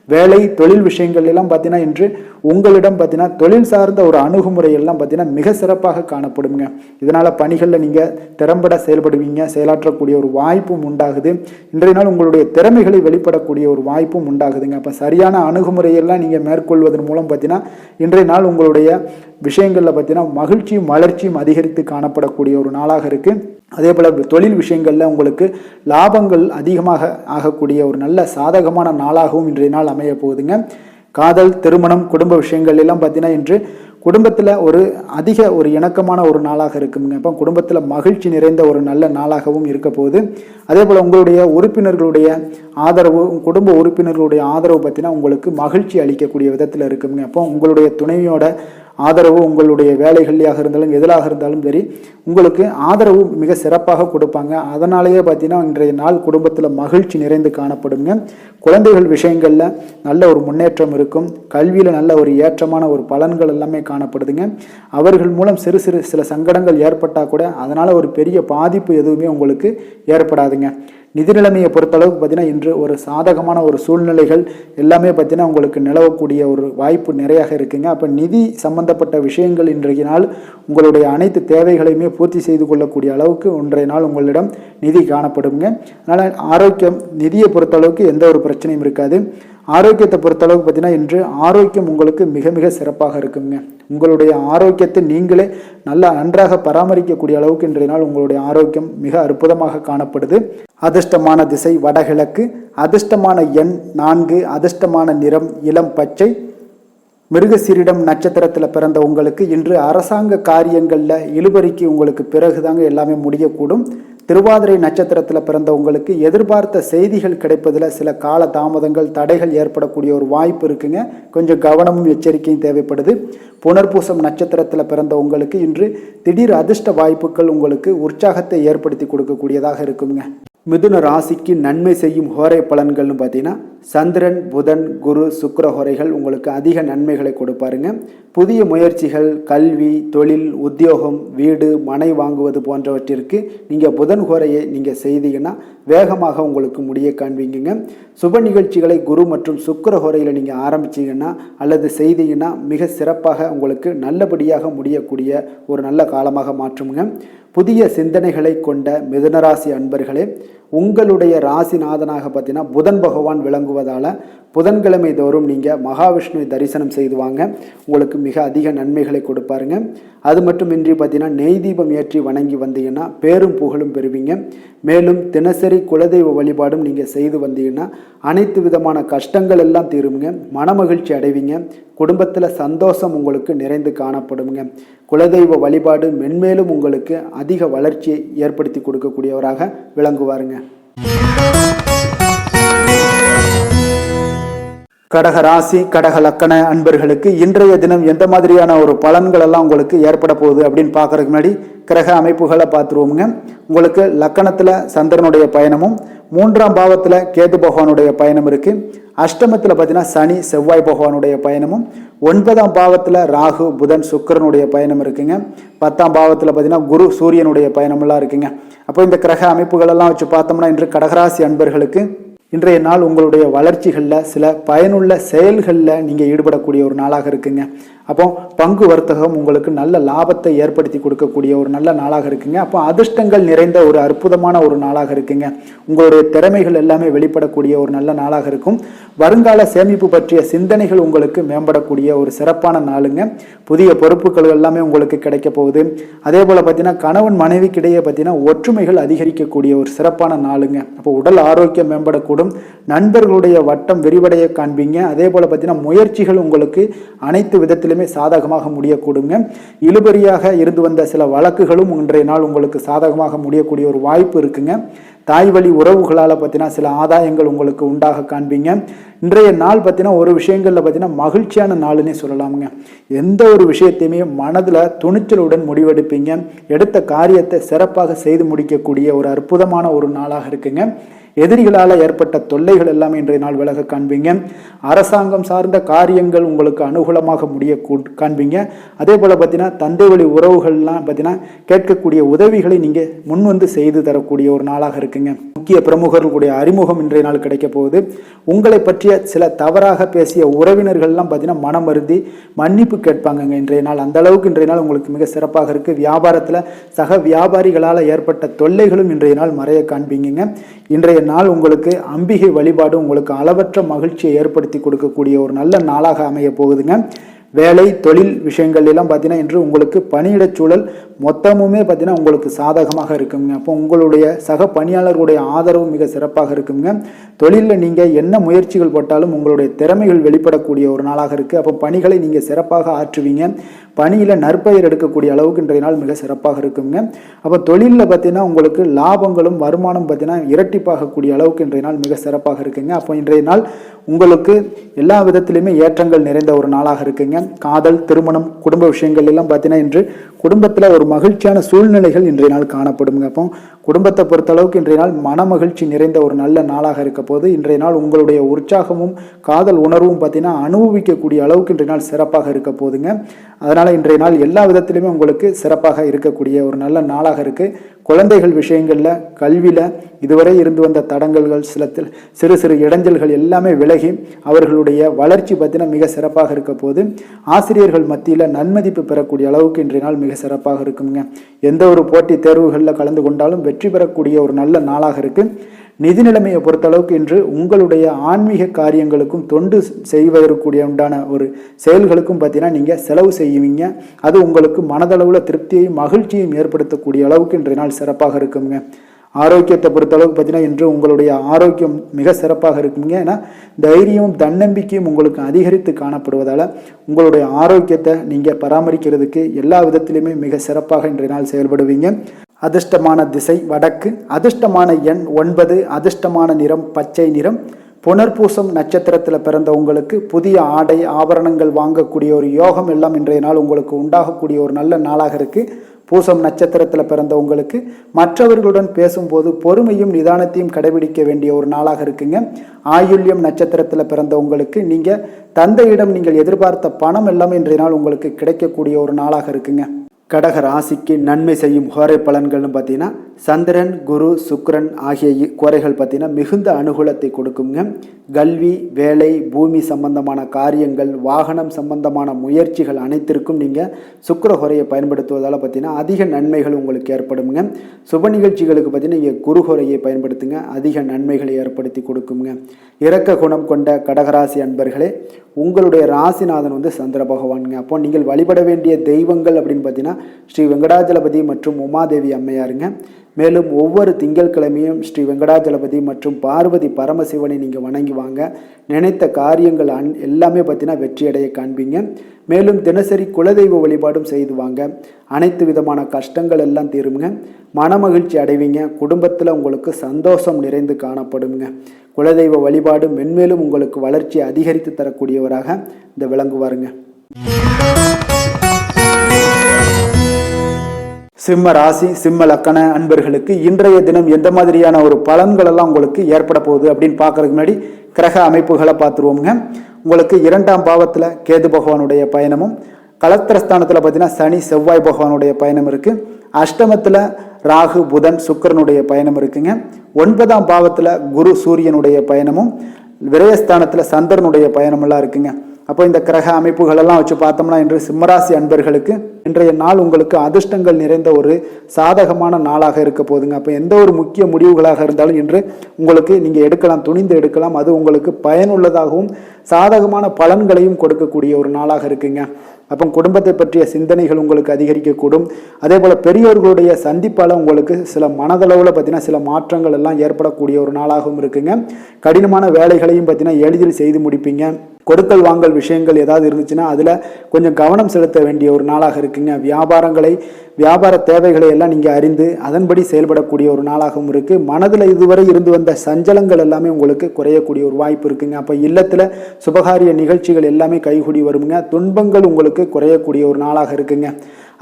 வேலை தொழில் விஷயங்கள் எல்லாம் பார்த்தீங்கன்னா இன்று உங்களிடம் பார்த்தீங்கன்னா தொழில் சார்ந்த ஒரு அணுகுமுறை எல்லாம் பார்த்தீங்கன்னா மிக சிறப்பாக காணப்படுங்க. இதனால பணிகளில் நீங்கள் திறம்பட செயல்படுவீங்க, செயலாற்றக்கூடிய ஒரு வாய்ப்பும் உண்டாகுது. இன்றைய நாள் உங்களுடைய திறமைகளை வெளிப்படக்கூடிய ஒரு வாய்ப்பும் உண்டாகுதுங்க. அப்போ சரியான அணுகுமுறையெல்லாம் நீங்கள் மேற்கொள்வதன் மூலம் பார்த்தீங்கன்னா இன்றைய நாள் உங்களுடைய விஷயங்களில் பார்த்தீங்கன்னா மகிழ்ச்சியும் வளர்ச்சியும் அதிகரித்து காணப்படக்கூடிய ஒரு நாளாக இருக்குது. அதே போல் தொழில் விஷயங்களில் உங்களுக்கு லாபங்கள் அதிகமாக ஆகக்கூடிய ஒரு நல்ல சாதகமான நாளாகவும் இன்றைய நாள் அமைய போகுதுங்க. காதல், திருமணம், குடும்ப விஷயங்கள் எல்லாம் பார்த்தீங்கன்னா இன்று குடும்பத்தில் அதிக ஒரு இணக்கமான ஒரு நாளாக இருக்குங்க. அப்போ குடும்பத்தில் மகிழ்ச்சி நிறைந்த ஒரு நல்ல நாளாகவும் இருக்க போகுது. அதே போல் உங்களுடைய உறுப்பினர்களுடைய ஆதரவு, குடும்ப உறுப்பினர்களுடைய ஆதரவு பார்த்தீங்கன்னா உங்களுக்கு மகிழ்ச்சி அளிக்கக்கூடிய விதத்தில் இருக்குங்க. அப்போ உங்களுடைய துணைவியோட ஆதரவு உங்களுடைய வேலைகள்லையாக இருந்தாலும் எதிலாக இருந்தாலும் சரி உங்களுக்கு ஆதரவு மிக சிறப்பாக கொடுப்பாங்க. அதனாலேயே பார்த்தீங்கன்னா இன்றைய நாள் குடும்பத்தில் மகிழ்ச்சி நிறைந்து காணப்படுங்க. குழந்தைகள் விஷயங்களில் நல்ல ஒரு முன்னேற்றம் இருக்கும். கல்வியில் நல்ல ஒரு ஏற்றமான ஒரு பலன்கள் எல்லாமே காணப்படுதுங்க. அவர்கள் மூலம் சில சங்கடங்கள் ஏற்பட்டால் கூட அதனால் ஒரு பெரிய பாதிப்பு எதுவுமே உங்களுக்கு ஏற்படாதுங்க. நிதி நிலைமையை பொறுத்தளவுக்கு பார்த்தீங்கன்னா இன்று ஒரு சாதகமான ஒரு சூழ்நிலைகள் எல்லாமே பார்த்தீங்கன்னா உங்களுக்கு நிலவக்கூடிய ஒரு வாய்ப்பு நிறையாக இருக்குங்க. அப்போ நிதி சம்பந்தப்பட்ட விஷயங்கள் இன்றைய நாள் உங்களுடைய அனைத்து தேவைகளையுமே பூர்த்தி செய்து கொள்ளக்கூடிய அளவுக்கு இன்றைய நாள் உங்களிடம் நிதி காணப்படுங்க. அதனால் ஆரோக்கியம், நிதியை பொறுத்தளவுக்கு எந்த ஒரு பிரச்சனையும் இருக்காது. ஆரோக்கியத்தை பொறுத்தளவுக்கு பார்த்தீங்கன்னா இன்று ஆரோக்கியம் உங்களுக்கு மிக மிக சிறப்பாக இருக்குங்க. உங்களுடைய ஆரோக்கியத்தை நீங்களே நல்லா நன்றாக பராமரிக்கக்கூடிய அளவுக்கு இன்றைய நாள் உங்களுடைய ஆரோக்கியம் மிக அற்புதமாக காணப்படுது. அதிர்ஷ்டமான திசை வடகிழக்கு, அதிர்ஷ்டமான எண் 4, அதிர்ஷ்டமான நிறம் இளம் பச்சை. மிருகசீரிடம் நட்சத்திரத்தில் பிறந்த உங்களுக்கு இன்று அரசாங்க காரியங்களில் இழுபறிக்கு உங்களுக்கு பிறகுதாங்க எல்லாமே முடியக்கூடும். திருவாதிரை நட்சத்திரத்தில் பிறந்த உங்களுக்கு எதிர்பார்த்த செய்திகள் கிடைப்பதில் சில கால தாமதங்கள், தடைகள் ஏற்படக்கூடிய ஒரு வாய்ப்பு இருக்குங்க. கொஞ்சம் கவனமும் எச்சரிக்கையும் தேவைப்படுது. புனர்பூசம் நட்சத்திரத்தில் பிறந்த உங்களுக்கு இன்று திடீர் அதிர்ஷ்ட வாய்ப்புகள் உங்களுக்கு உற்சாகத்தை ஏற்படுத்தி கொடுக்கக்கூடியதாக இருக்குங்க. மிதுன ராசிக்கு நன்மை செய்யும் ஹோரை பலன்கள்னு பார்த்தீங்கன்னா சந்திரன், புதன், குரு, சுக்கிர ஹோரைகள் உங்களுக்கு அதிக நன்மைகளை கொடுப்பாருங்க. புதிய முயற்சிகள், கல்வி, தொழில், உத்தியோகம், வீடு, மனை வாங்குவது போன்றவற்றிற்கு நீங்கள் புதன் ஹோரையை நீங்கள் செய்தீங்கன்னா வேகமாக உங்களுக்கு முடிய காண்பீங்க. சுப நிகழ்ச்சிகளை குரு மற்றும் சுக்கிர ஹோரையில் நீங்கள் ஆரம்பிச்சிங்கன்னா அல்லது செய்தீங்கன்னா மிக சிறப்பாக உங்களுக்கு நல்லபடியாக முடியக்கூடிய ஒரு நல்ல காலமாக மாற்றுங்க. புதிய சிந்தனைகளை கொண்ட மிதுனராசி அன்பர்களே, உங்களுடைய ராசிநாதனாக பார்த்தீங்கன்னா புதன் பகவான் விளங்குவதால் புதன்கிழமை தோறும் நீங்கள் மகாவிஷ்ணுவை தரிசனம் செய்து வாங்க. உங்களுக்கு மிக அதிக நன்மைகளை கொடுப்பாருங்க. அது மட்டுமின்றி பார்த்தீங்கன்னா நெய் தீபம் ஏற்றி வணங்கி வந்தீங்கன்னா பேரும் புகழும் பெறுவீங்க. மேலும் தினசரி குலதெய்வ வழிபாடும் நீங்கள் செய்து வந்தீங்கன்னா அனைத்து விதமான கஷ்டங்கள் எல்லாம் தீருங்க. மனமகிழ்ச்சி அடைவீங்க. குடும்பத்தில் சந்தோஷம் உங்களுக்கு நிறைந்து காணப்படுங்க. குலதெய்வ வழிபாடு மென்மேலும் உங்களுக்கு அதிக வளர்ச்சியை ஏற்படுத்தி கொடுக்கக்கூடியவராக விளங்குவாருங்க. கடக ராசி, கடக லக்கண அன்பர்களுக்கு இன்றைய தினம் எந்த மாதிரியான ஒரு பலன்கள் எல்லாம் உங்களுக்கு ஏற்பட போகுது அப்படின்னு பார்க்கறதுக்கு முன்னாடி கிரக அமைப்புகளை பார்த்துருவோமுங்க. உங்களுக்கு லக்கணத்தில் சந்திரனுடைய பயணமும், 3ஆம் பாவத்தில் கேது பகவானுடைய பயணம் இருக்குது. அஷ்டமத்தில் பார்த்தீங்கன்னா சனி, செவ்வாய் பகவானுடைய பயணமும், 9ஆம் பாவத்தில் ராகு, புதன், சுக்கிரனுடைய பயணம் இருக்குங்க. 10ஆம் பாவத்தில் பார்த்தீங்கன்னா குரு, சூரியனுடைய பயணமெல்லாம் இருக்குங்க. அப்போ இந்த கிரக அமைப்புகளெல்லாம் வச்சு பார்த்தோம்னா இன்று கடகராசி அன்பர்களுக்கு இன்றைய நாள் உங்களுடைய வளர்ச்சிகளில் சில பயனுள்ள செயல்களில் நீங்கள் ஈடுபடக்கூடிய ஒரு நாளாக இருக்குங்க. அப்போ பங்கு வர்த்தகம் உங்களுக்கு நல்ல லாபத்தை ஏற்படுத்தி கொடுக்கக்கூடிய ஒரு நல்ல நாளாக இருக்குங்க. அப்போ அதிர்ஷ்டங்கள் நிறைந்த ஒரு அற்புதமான ஒரு நாளாக இருக்குங்க. உங்களுடைய திறமைகள் எல்லாமே வெளிப்படக்கூடிய ஒரு நல்ல நாளாக இருக்கும். வருங்கால சேமிப்பு பற்றிய சிந்தனைகள் உங்களுக்கு மேம்படக்கூடிய ஒரு சிறப்பான நாளுங்க. புதிய பொறுப்புகள் எல்லாமே உங்களுக்கு கிடைக்க போகுது. அதே போல் பார்த்தீங்கன்னா கணவன் மனைவிக்கிடையே பார்த்தீங்கன்னா ஒற்றுமைகள் அதிகரிக்கக்கூடிய ஒரு சிறப்பான நாளுங்க. அப்போ உடல் ஆரோக்கியம் மேம்படக்கூடும். நண்பர்களுடைய வட்டம் விரிவடைய காண்பீங்க. அதே போல் பார்த்தீங்கன்னா முயற்சிகள் உங்களுக்கு அனைத்து விதத்திலுமே சாதகமாக முடியக்கூடுங்க. இழுபறியாக இருந்து வந்த சில வழக்குகளும் இன்றைய நாள் உங்களுக்கு சாதகமாக முடியக்கூடிய ஒரு வாய்ப்பு இருக்குங்க. தாய் வழி உறவுகளால் பார்த்தீங்கன்னா சில ஆதாயங்கள் உங்களுக்கு உண்டாக காண்பீங்க. இன்றைய நாள் பார்த்தீங்கன்னா ஒரு விஷயங்களில் பார்த்தீங்கன்னா மகிழ்ச்சியான நாளுன்னே சொல்லலாமுங்க. எந்த ஒரு விஷயத்தையுமே மனதில் துணிச்சலுடன் முடிவெடுப்பீங்க. எடுத்த காரியத்தை சிறப்பாக செய்து முடிக்கக்கூடிய ஒரு அற்புதமான ஒரு நாளாக இருக்குங்க. எதிரிகளால் ஏற்பட்ட தொல்லைகள் எல்லாமே இன்றைய நாள் விலக காண்பீங்க. அரசாங்கம் சார்ந்த காரியங்கள் உங்களுக்கு அனுகூலமாக முடிய காண்பீங்க. அதே போல் பார்த்தீங்கன்னா தந்தை வழி உறவுகள்லாம் பார்த்தீங்கன்னா கேட்கக்கூடிய உதவிகளை நீங்கள் முன் வந்து செய்து தரக்கூடிய ஒரு நாளாக இருக்குங்க. முக்கிய பிரமுகர்களுடைய அறிமுகம் இன்றைய நாள் கிடைக்க போகுது. உங்களை பற்றிய சில தவறாக பேசிய உறவினர்கள்லாம் பார்த்தீங்கன்னா மனம் வருந்தி மன்னிப்பு கேட்பாங்க இன்றைய நாள். அந்த அளவுக்கு இன்றைய நாள் உங்களுக்கு மிக சிறப்பாக இருக்கு. வியாபாரத்தில் சக வியாபாரிகளால் ஏற்பட்ட தொல்லைகளும் இன்றைய நாள் மறைய காண்பீங்க. இன்றைய நாள் உங்களுக்கு அம்பிகை வழிபாடு உங்களுக்கு அளவற்ற மகிழ்ச்சியை ஏற்படுத்தி கொடுக்கக்கூடிய ஒரு நல்ல நாளாக அமைய போகுதுங்க. வேலை தொழில் விஷயங்கள் எல்லாம் பார்த்தீங்கன்னா இன்று உங்களுக்கு பணியிட சூழல் மொத்தமுமே பார்த்தீங்கன்னா உங்களுக்கு சாதகமாக இருக்குங்க. அப்போ உங்களுடைய சக பணியாளர்களுடைய ஆதரவு மிக சிறப்பாக இருக்குங்க. தொழிலில் நீங்கள் என்ன முயற்சிகள் போட்டாலும் உங்களுடைய திறமைகள் வெளிப்படக்கூடிய ஒரு நாளாக இருக்குது. அப்போ பணிகளை நீங்கள் சிறப்பாக ஆற்றுவீங்க. பணியில் நற்பெயர் எடுக்கக்கூடிய அளவுக்கு இன்றைய நாள் மிக சிறப்பாக இருக்குங்க. அப்போ தொழிலில் பார்த்தீங்கன்னா உங்களுக்கு லாபங்களும் வருமானம் பார்த்தீங்கன்னா இரட்டிப்பாகக்கூடிய அளவுக்கு இன்றைய நாள் மிக சிறப்பாக இருக்குங்க. அப்போ இன்றைய நாள் உங்களுக்கு எல்லா விதத்திலுமே ஏற்றங்கள் நிறைந்த ஒரு நாளாக இருக்குங்க. காதல், திருமணம், குடும்ப விஷயங்கள் எல்லாம் பார்த்தீங்கன்னா இன்று குடும்பத்தில் ஒரு மகிழ்ச்சியான சூழ்நிலைகள் இன்றைய நாள் காணப்படுங்க. அப்போ குடும்பத்தை பொறுத்தளவுக்கு இன்றைய நாள் மன மகிழ்ச்சி நிறைந்த ஒரு நல்ல நாளாக இருக்க போது இன்றைய நாள் உங்களுடைய உற்சாகமும் காதல் உணர்வும் பார்த்தீங்கன்னா அனுபவிக்கக்கூடிய அளவுக்கு இன்றைய நாள் சிறப்பாக இருக்க போதுங்க. அதனால் இன்றைய நாள் எல்லா விதத்திலுமே உங்களுக்கு சிறப்பாக இருக்கக்கூடிய ஒரு நல்ல நாளாக இருக்குது. குழந்தைகள் விஷயங்களில் கல்வியில் இதுவரை இருந்து வந்த தடங்கல்கள் சிறு சிறு இடைஞ்சல்கள் எல்லாமே விலகி அவர்களுடைய வளர்ச்சி பார்த்தீங்கன்னா மிக சிறப்பாக இருக்க போது ஆசிரியர்கள் மத்தியில் நன்மதிப்பு பெறக்கூடிய அளவுக்கு இன்றைய நாள் மிக சிறப்பாக இருக்குங்க. எந்த ஒரு போட்டி தேர்வுகளில் கலந்து கொண்டாலும் வெற்றி பெறக்கூடிய ஒரு நல்ல நாளாக இருக்கு. நிதி நிலைமையை பொறுத்தளவுக்கு இன்று உங்களுடைய ஆன்மீக காரியங்களுக்கும் தொண்டு செய்வதற்குரிய உண்டான ஒரு செயல்களுக்கும் பார்த்தீங்கன்னா நீங்கள் செலவு செய்வீங்க. அது உங்களுக்கு மனதளவில் திருப்தியையும் மகிழ்ச்சியையும் ஏற்படுத்தக்கூடிய அளவுக்கு இன்றைய நாள் சிறப்பாக இருக்குங்க. ஆரோக்கியத்தை பொறுத்தளவுக்கு பார்த்தீங்கன்னா இன்று உங்களுடைய ஆரோக்கியம் மிக சிறப்பாக இருக்குங்க. ஏன்னா தைரியமும் தன்னம்பிக்கையும் உங்களுக்கு அதிகரித்து காணப்படுவதால் உங்களுடைய ஆரோக்கியத்தை நீங்கள் பராமரிக்கிறதுக்கு எல்லா விதத்திலுமே மிக சிறப்பாக இன்றைய நாள் செயல்படுவீங்க. அதிர்ஷ்டமான திசை வடக்கு, அதிர்ஷ்டமான எண் 9, அதிர்ஷ்டமான நிறம் பச்சை நிறம். புனர்பூசம் நட்சத்திரத்தில் பிறந்த உங்களுக்கு புதிய ஆடை ஆபரணங்கள் வாங்கக்கூடிய ஒரு யோகம் எல்லாம் இன்றைய நாள் உங்களுக்கு உண்டாகக்கூடிய ஒரு நல்ல நாளாக இருக்குது. பூசம் நட்சத்திரத்தில் பிறந்த உங்களுக்கு மற்றவர்களுடன் பேசும்போது பொறுமையும் நிதானத்தையும் கடைபிடிக்க வேண்டிய ஒரு நாளாக இருக்குங்க. ஆயுள்யம் நட்சத்திரத்தில் பிறந்த உங்களுக்கு நீங்கள் தந்தையிடம் நீங்கள் எதிர்பார்த்த பணம் எல்லாமே இன்றைய நாள் உங்களுக்கு கிடைக்கக்கூடிய ஒரு நாளாக இருக்குங்க. கடக ராசிக்கு நன்மை செய்யும் கோரை பலன்கள்னு பார்த்தீங்கன்னா சந்திரன், குரு, சுக்கிரன் ஆகிய கோரைகள் பார்த்தீங்கன்னா மிகுந்த அனுகூலத்தை கொடுக்குங்க. கல்வி, வேலை, பூமி சம்பந்தமான காரியங்கள், வாகனம் சம்பந்தமான முயற்சிகள் அனைத்திற்கும் நீங்கள் சுக்கிர கோரையை பயன்படுத்துவதால் பார்த்தீங்கன்னா அதிக நன்மைகள் உங்களுக்கு ஏற்படுங்க. சுப நிகழ்ச்சிகளுக்கு பார்த்தீங்கன்னா நீங்கள் குரு கோரையை பயன்படுத்துங்க, அதிக நன்மைகளை ஏற்படுத்தி கொடுக்குங்க. இரக்க குணம் கொண்ட கடகராசி அன்பர்களே, உங்களுடைய ராசிநாதன் வந்து சந்திர பகவானுங்க. அப்போ நீங்கள் வழிபட வேண்டிய தெய்வங்கள் அப்படின்னு பார்த்தீங்கன்னா ஸ்ரீ வெங்கடாஜலபதி மற்றும் உமாதேவி அம்மையாருங்க. மேலும் ஒவ்வொரு திங்கட்கிழமையும் ஸ்ரீ வெங்கடாஜலபதி மற்றும் பார்வதி பரமசிவனை நீங்கள் வணங்கி வாங்க. நினைத்த காரியங்கள் எல்லாமே பார்த்தீங்கன்னா வெற்றியடைய காண்பீங்க. மேலும் தினசரி குலதெய்வ வழிபாடும் செய்து வாங்க. அனைத்து விதமான கஷ்டங்கள் எல்லாம் தீருங்க. மனமகிழ்ச்சி அடைவீங்க. குடும்பத்தில் உங்களுக்கு சந்தோஷம் நிறைந்து காணப்படுங்க. குலதெய்வ வழிபாடு மென்மேலும் உங்களுக்கு வளர்ச்சியை அதிகரித்து தரக்கூடியவராக இந்த விளங்குவாருங்க. சிம்ம ராசி, சிம்ம லக்கண அன்பர்களுக்கு இன்றைய தினம் எந்த மாதிரியான ஒரு பலன்கள் எல்லாம் உங்களுக்கு ஏற்பட போகுது அப்படின்னு பார்க்கறதுக்கு முன்னாடி கிரக அமைப்புகளை பார்த்துருவோங்க. உங்களுக்கு 2ஆம் பாவத்தில் கேது பகவானுடைய பயணமும், கலத்திரஸ்தானத்தில் பார்த்தீங்கன்னா சனி செவ்வாய் பகவானுடைய பயணம் இருக்குது. அஷ்டமத்தில் ராகு புதன் சுக்கிரனுடைய பயணம் இருக்குங்க. 9ஆம் பாவத்தில் குரு சூரியனுடைய பயணமும், விரயஸ்தானத்தில் சந்திரனுடைய பயணமெல்லாம் இருக்குங்க. அப்போ இந்த கிரக அமைப்புகளெல்லாம் வச்சு பார்த்தோம்னா இன்று சிம்மராசி அன்பர்களுக்கு இன்றைய நாள் உங்களுக்கு அதிர்ஷ்டங்கள் நிறைந்த ஒரு சாதகமான நாளாக இருக்க போதுங்க. அப்போ எந்த ஒரு முக்கிய முடிவுகளாக இருந்தாலும் இன்று உங்களுக்கு நீங்கள் எடுக்கலாம், துணிந்து எடுக்கலாம். அது உங்களுக்கு பயனுள்ளதாகவும் சாதகமான பலன்களையும் கொடுக்கக்கூடிய ஒரு நாளாக இருக்குங்க. அப்போ குடும்பத்தை பற்றிய சிந்தனைகள் உங்களுக்கு அதிகரிக்கக்கூடும். அதே போல் பெரியோர்களுடைய சந்திப்பால் உங்களுக்கு சில மனதளவில் பார்த்தீங்கன்னா சில மாற்றங்கள் எல்லாம் ஏற்படக்கூடிய ஒரு நாளாகவும் இருக்குங்க. கடினமான வேலைகளையும் பார்த்தீங்கன்னா எளிதில் செய்து முடிப்பீங்க. கொடுக்கல் வாங்கல் விஷயங்கள் ஏதாவது இருந்துச்சுன்னா அதில் கொஞ்சம் கவனம் செலுத்த வேண்டிய ஒரு நாளாக இருக்குங்க. வியாபார தேவைகளை எல்லாம் நீங்கள் அறிந்து அதன்படி செயல்படக்கூடிய ஒரு நாளாகவும் இருக்குது. மனதில் இதுவரை இருந்து வந்த சஞ்சலங்கள் எல்லாமே உங்களுக்கு குறையக்கூடிய ஒரு வாய்ப்பு இருக்குங்க. அப்போ இல்லத்தில் சுபகாரிய நிகழ்ச்சிகள் எல்லாமே கைகூடி வருங்க. துன்பங்கள் உங்களுக்கு குறையக்கூடிய ஒரு நாளாக இருக்குங்க.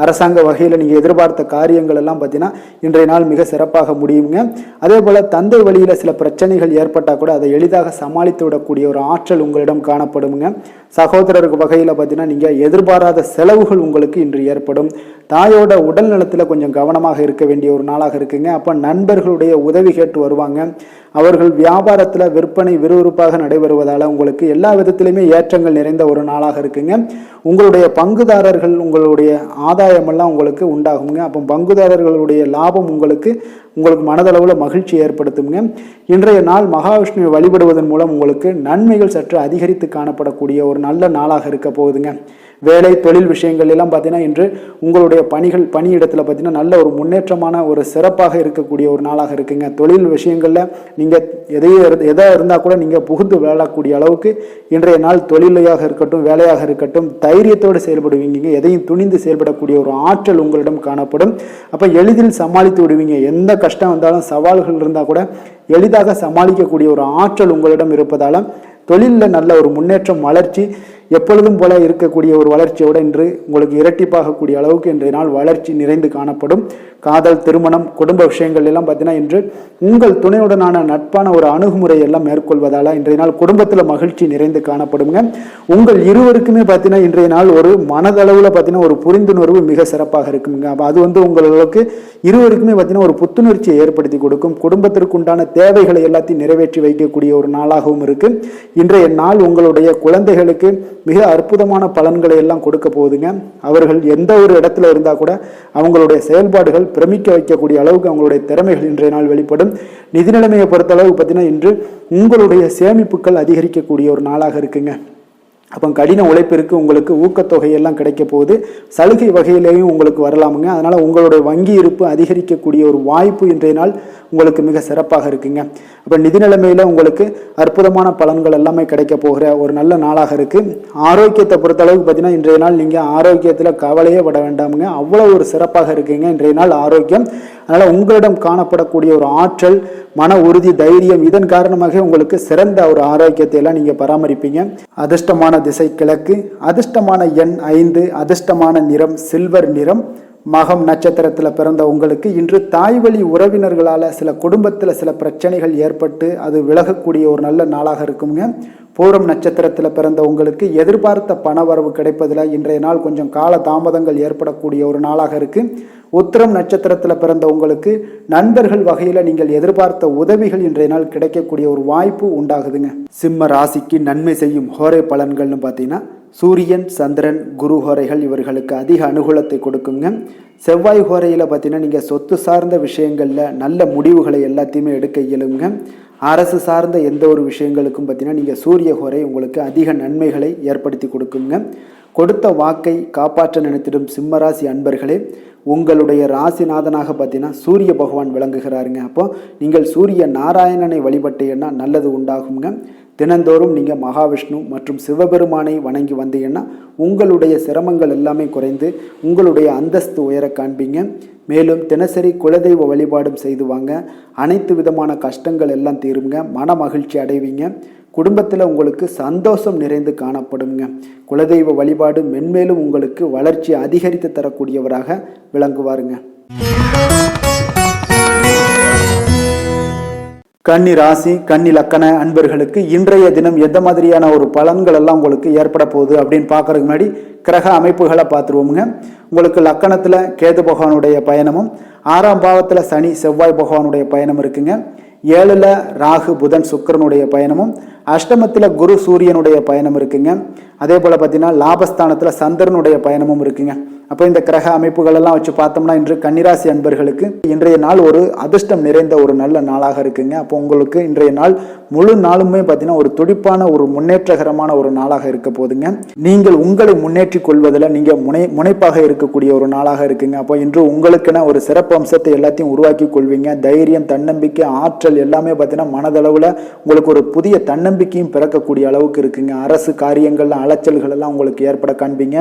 அரசாங்க வகையில் நீங்கள் எதிர்பார்த்த காரியங்கள் எல்லாம் பார்த்தீங்கன்னா இன்றைய நாள் மிக சிறப்பாக முடியுங்க. அதே போல் தந்தை வழியில் சில பிரச்சனைகள் ஏற்பட்டால் கூட அதை எளிதாக சமாளித்து விடக்கூடிய ஒரு ஆற்றல் உங்களிடம் காணப்படுங்க. சகோதரருக்கு வகையில் பார்த்தீங்கன்னா நீங்கள் எதிர்பாராத செலவுகள் உங்களுக்கு இன்று ஏற்படும். தாயோட உடல் நலத்தில் கொஞ்சம் கவனமாக இருக்க வேண்டிய ஒரு நாளாக இருக்குங்க. அப்போ நண்பர்களுடைய உதவி கேட்டு வருவாங்க. அவர்கள் வியாபாரத்தில் விற்பனை விறுவிறுப்பாக நடைபெறுவதால் உங்களுக்கு எல்லா விதத்திலுமே ஏற்றங்கள் நிறைந்த ஒரு நாளாக இருக்குங்க. உங்களுடைய பங்குதாரர்கள் உங்களுடைய ஆதாயமெல்லாம் உங்களுக்கு உண்டாகுங்க. அப்போ பங்குதாரர்களுடைய லாபம் உங்களுக்கு மனதளவில் மகிழ்ச்சி ஏற்படுத்துங்க. இன்றைய நாள் மகாவிஷ்ணுவை வழிபடுவதன் மூலம் உங்களுக்கு நன்மைகள் சற்று அதிகரித்து காணப்படக்கூடிய ஒரு நல்ல நாளாக இருக்க போகுதுங்க. வேலை தொழில் விஷயங்கள் எல்லாம் பார்த்தீங்கன்னா இன்று உங்களுடைய பணியிடத்தில் பார்த்தீங்கன்னா நல்ல ஒரு முன்னேற்றமான ஒரு சிறப்பாக இருக்கக்கூடிய ஒரு நாளாக இருக்குங்க. தொழில் விஷயங்களில் நீங்கள் எதாக இருந்தால் கூட நீங்கள் புகுந்து விளையாடக்கூடிய அளவுக்கு இன்றைய நாள் தொழிலையாக இருக்கட்டும் வேலையாக இருக்கட்டும் தைரியத்தோடு செயல்படுவீங்க. எதையும் துணிந்து செயல்படக்கூடிய ஒரு ஆற்றல் உங்களிடம் காணப்படும். அப்போ எளிதில் சமாளித்து விடுவீங்க. எந்த கஷ்டம் வந்தாலும் சவால்கள் இருந்தால் கூட எளிதாக சமாளிக்கக்கூடிய ஒரு ஆற்றல் உங்களிடம் இருப்பதால் தொழிலில் நல்ல ஒரு முன்னேற்றம் வளர்ச்சி எப்பொழுதும் போல இருக்கக்கூடிய ஒரு வளர்ச்சியோடு இன்று உங்களுக்கு இரட்டிப்பாகக்கூடிய அளவுக்கு இன்றைய நாள் வளர்ச்சி நிறைந்து காணப்படும். காதல் திருமணம் குடும்ப விஷயங்கள் எல்லாம் பார்த்தீங்கன்னா இன்று உங்கள் துணையுடனான நட்பான ஒரு அணுகுமுறை எல்லாம் மேற்கொள்வதால் இன்றைய நாள் குடும்பத்தில் மகிழ்ச்சி நிறைந்து காணப்படுங்க. உங்கள் இருவருக்குமே பார்த்தீங்கன்னா இன்றைய நாள் ஒரு மனதளவில் பார்த்தீங்கன்னா ஒரு புரிந்துணர்வு மிக சிறப்பாக இருக்குங்க. அப்போ அது உங்களுக்கு இருவருக்குமே பார்த்தீங்கன்னா ஒரு புத்துணர்ச்சியை ஏற்படுத்தி கொடுக்கும். குடும்பத்திற்கு உண்டான தேவைகளை எல்லாத்தையும் நிறைவேற்றி வைக்கக்கூடிய ஒரு நாளாகவும் இருக்கு. இன்றைய நாள் உங்களுடைய குழந்தைகளுக்கு மிக அற்புதமான பலன்களை எல்லாம் கொடுக்க போகுதுங்க. அவர்கள் எந்த ஒரு இடத்துல இருந்தா கூட அவங்களுடைய செயல்பாடுகள் பிரமிக்க வைக்கக்கூடிய அளவுக்கு அவங்களுடைய திறமைகள் இன்றைய நாள் வெளிப்படும். நிதி நிலைமையை பொறுத்த அளவுக்கு பார்த்தீங்கன்னா இன்று உங்களுடைய சேமிப்புகள் அதிகரிக்கக்கூடிய ஒரு நாளாக இருக்குங்க. அப்போ கடின உழைப்பிற்கு உங்களுக்கு ஊக்கத்தொகையெல்லாம் கிடைக்க போகுது. சலுகை வகையிலேயும் உங்களுக்கு வரலாமுங்க. அதனால் உங்களுடைய வங்கி இருப்பு அதிகரிக்கக்கூடிய ஒரு வாய்ப்பு இன்றைய நாள் உங்களுக்கு மிக சிறப்பாக இருக்குங்க. அப்போ நிதி நிலைமையில் உங்களுக்கு அற்புதமான பலன்கள் எல்லாமே கிடைக்க போகிற ஒரு நல்ல நாளாக இருக்குது. ஆரோக்கியத்தை பொறுத்தளவுக்கு பார்த்தீங்கன்னா இன்றைய நாள் நீங்கள் ஆரோக்கியத்தில் கவலையே பட வேண்டாமுங்க. அவ்வளோ ஒரு சிறப்பாக இருக்குங்க இன்றைய நாள் ஆரோக்கியம். அதனால் உங்களிடம் காணப்படக்கூடிய ஒரு ஆற்றல் மன உறுதி தைரியம் இதன் காரணமாக உங்களுக்கு சிறந்த ஒரு ஆரோக்கியத்தை எல்லாம் நீங்கள் பராமரிப்பீங்க. அதிர்ஷ்டமான திசை கிழக்கு, அதிர்ஷ்டமான எண் 5, அதிர்ஷ்டமான நிறம் சில்வர் நிறம். மகம் நட்சத்திரத்தில் பிறந்த உங்களுக்கு இன்று தாய்வழி உறவினர்களால் சில குடும்பத்தில் சில பிரச்சனைகள் ஏற்பட்டு அது விலகக்கூடிய ஒரு நல்ல நாளாக இருக்குங்க. பூரம் நட்சத்திரத்தில் பிறந்த உங்களுக்கு எதிர்பார்த்த பணவரவு கிடைப்பதில் இன்றைய நாள் கொஞ்சம் கால தாமதங்கள் ஏற்படக்கூடிய ஒரு நாளாக இருக்கு. உத்திரம் நட்சத்திரத்தில் பிறந்த உங்களுக்கு நண்பர்கள் வகையில் நீங்கள் எதிர்பார்த்த உதவிகள் இன்றைய நாள் கிடைக்கக்கூடிய ஒரு வாய்ப்பு உண்டாகுதுங்க. சிம்ம ராசிக்கு நன்மை செய்யும் ஹோரை பலன்கள்னு பார்த்தீங்கன்னா சூரியன் சந்திரன் குரு ஹோரைகள் இவர்களுக்கு அதிக அனுகூலத்தை கொடுக்குங்க. செவ்வாய் ஹோரையில் பார்த்தீங்கன்னா நீங்கள் சொத்து சார்ந்த விஷயங்களில் நல்ல முடிவுகளை எல்லாத்தையுமே எடுக்க இயலுங்க. அரசு சார்ந்த எந்த ஒரு விஷயங்களுக்கும் பார்த்தீங்கன்னா நீங்கள் சூரிய ஹோரை உங்களுக்கு அதிக நன்மைகளை ஏற்படுத்தி கொடுக்குங்க. கொடுத்த வாக்கை காப்பாற்ற நினைத்திடும் சிம்மராசி அன்பர்களே, உங்களுடைய ராசிநாதனாக பார்த்தீங்கன்னா சூரிய பகவான் விளங்குகிறாருங்க. அப்போ நீங்கள் சூரிய நாராயணனை வழிபட்டீங்கன்னா நல்லது உண்டாகுங்க. தினந்தோறும் நீங்கள் மகாவிஷ்ணு மற்றும் சிவபெருமானை வணங்கி வந்தீங்கன்னா உங்களுடைய சிரமங்கள் எல்லாமே குறைந்து உங்களுடைய அந்தஸ்து உயர காண்பீங்க. மேலும் தினசரி குலதெய்வ வழிபாடும் செய்து வாங்க. அனைத்து விதமான கஷ்டங்கள் எல்லாம் தீருங்க. மன மகிழ்ச்சி அடைவீங்க. குடும்பத்தில் உங்களுக்கு சந்தோஷம் நிறைந்து காணப்படுங்க. குலதெய்வ வழிபாடு மென்மேலும் உங்களுக்கு வளர்ச்சி அதிகரித்து தரக்கூடியவராக விளங்குவாருங்க. கன்னி ராசி கன்னி லக்கண அன்பர்களுக்கு இன்றைய தினம் எந்த மாதிரியான ஒரு பலன்கள் எல்லாம் உங்களுக்கு ஏற்பட போகுது அப்படின்னு பார்க்கறதுக்கு முன்னாடி கிரக அமைப்புகளை பார்த்துருவோமுங்க. உங்களுக்கு லக்கணத்தில் கேது பகவானுடைய பயணமும் 6ஆம் பாவத்தில் சனி செவ்வாய் பகவானுடைய பயணம் இருக்குங்க. 7ல் ராகு புதன் சுக்கிரனுடைய பயணமும், அஷ்டமத்தில் குரு சூரியனுடைய பயணம் இருக்குங்க. அதே போல் பார்த்தீங்கன்னா லாபஸ்தானத்தில் சந்திரனுடைய பயணமும் இருக்குங்க. அப்போ இந்த கிரக அமைப்புகள் எல்லாம் வச்சு பார்த்தோம்னா இன்று கன்னிராசி அன்பர்களுக்கு இன்றைய நாள் ஒரு அதிர்ஷ்டம் நிறைந்த ஒரு நல்ல நாளாக இருக்குங்க. அப்போ உங்களுக்கு இன்றைய நாள் முழு நாளுமே பார்த்தீங்கன்னா ஒரு துடிப்பான ஒரு முன்னேற்றகரமான ஒரு நாளாக இருக்க போதுங்க. நீங்கள் உங்களை முன்னேற்றி கொள்வதில் நீங்கள் முனைப்பாக இருக்கக்கூடிய ஒரு நாளாக இருக்குங்க. அப்போ இன்று உங்களுக்கென ஒரு சிறப்பு அம்சத்தை எல்லாத்தையும் உருவாக்கி கொள்வீங்க. தைரியம் தன்னம்பிக்கை ஆற்றல் எல்லாமே பார்த்தீங்கன்னா மனதளவில் உங்களுக்கு ஒரு புதிய தன்னம்பிக்கையும் பிறக்கக்கூடிய அளவுக்கு இருக்குங்க. அரசு காரியங்கள்லாம் அலைச்சல்கள் எல்லாம் உங்களுக்கு ஏற்பட காண்பீங்க.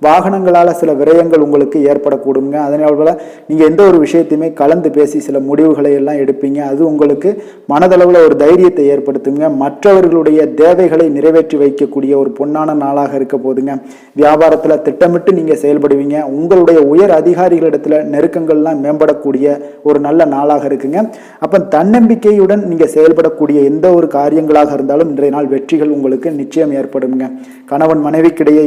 வாகனங்களால் சில விரயங்கள் உங்களுக்கு ஏற்படக்கூடுங்க. அதனால போல் நீங்கள் எந்த ஒரு விஷயத்தையுமே கலந்து பேசி சில முடிவுகளை எல்லாம் எடுப்பீங்க. அது உங்களுக்கு மனதளவில் ஒரு தைரியத்தை ஏற்படுத்துங்க. மற்றவர்களுடைய தேவைகளை நிறைவேற்றி வைக்கக்கூடிய ஒரு பொன்னான நாளாக இருக்க போதுங்க. வியாபாரத்தில் திட்டமிட்டு நீங்கள் செயல்படுவீங்க. உங்களுடைய உயர் அதிகாரிகளிடத்தில் நெருக்கங்கள்லாம் மேம்படக்கூடிய ஒரு நல்ல நாளாக இருக்குங்க. அப்போ தன்னம்பிக்கையுடன் நீங்கள் செயல்படக்கூடிய எந்த ஒரு காரியங்களாக இருந்தாலும் இன்றைய நாள் வெற்றிகள் உங்களுக்கு நிச்சயம் ஏற்படுங்க. கணவன் மனைவிக்கிடையே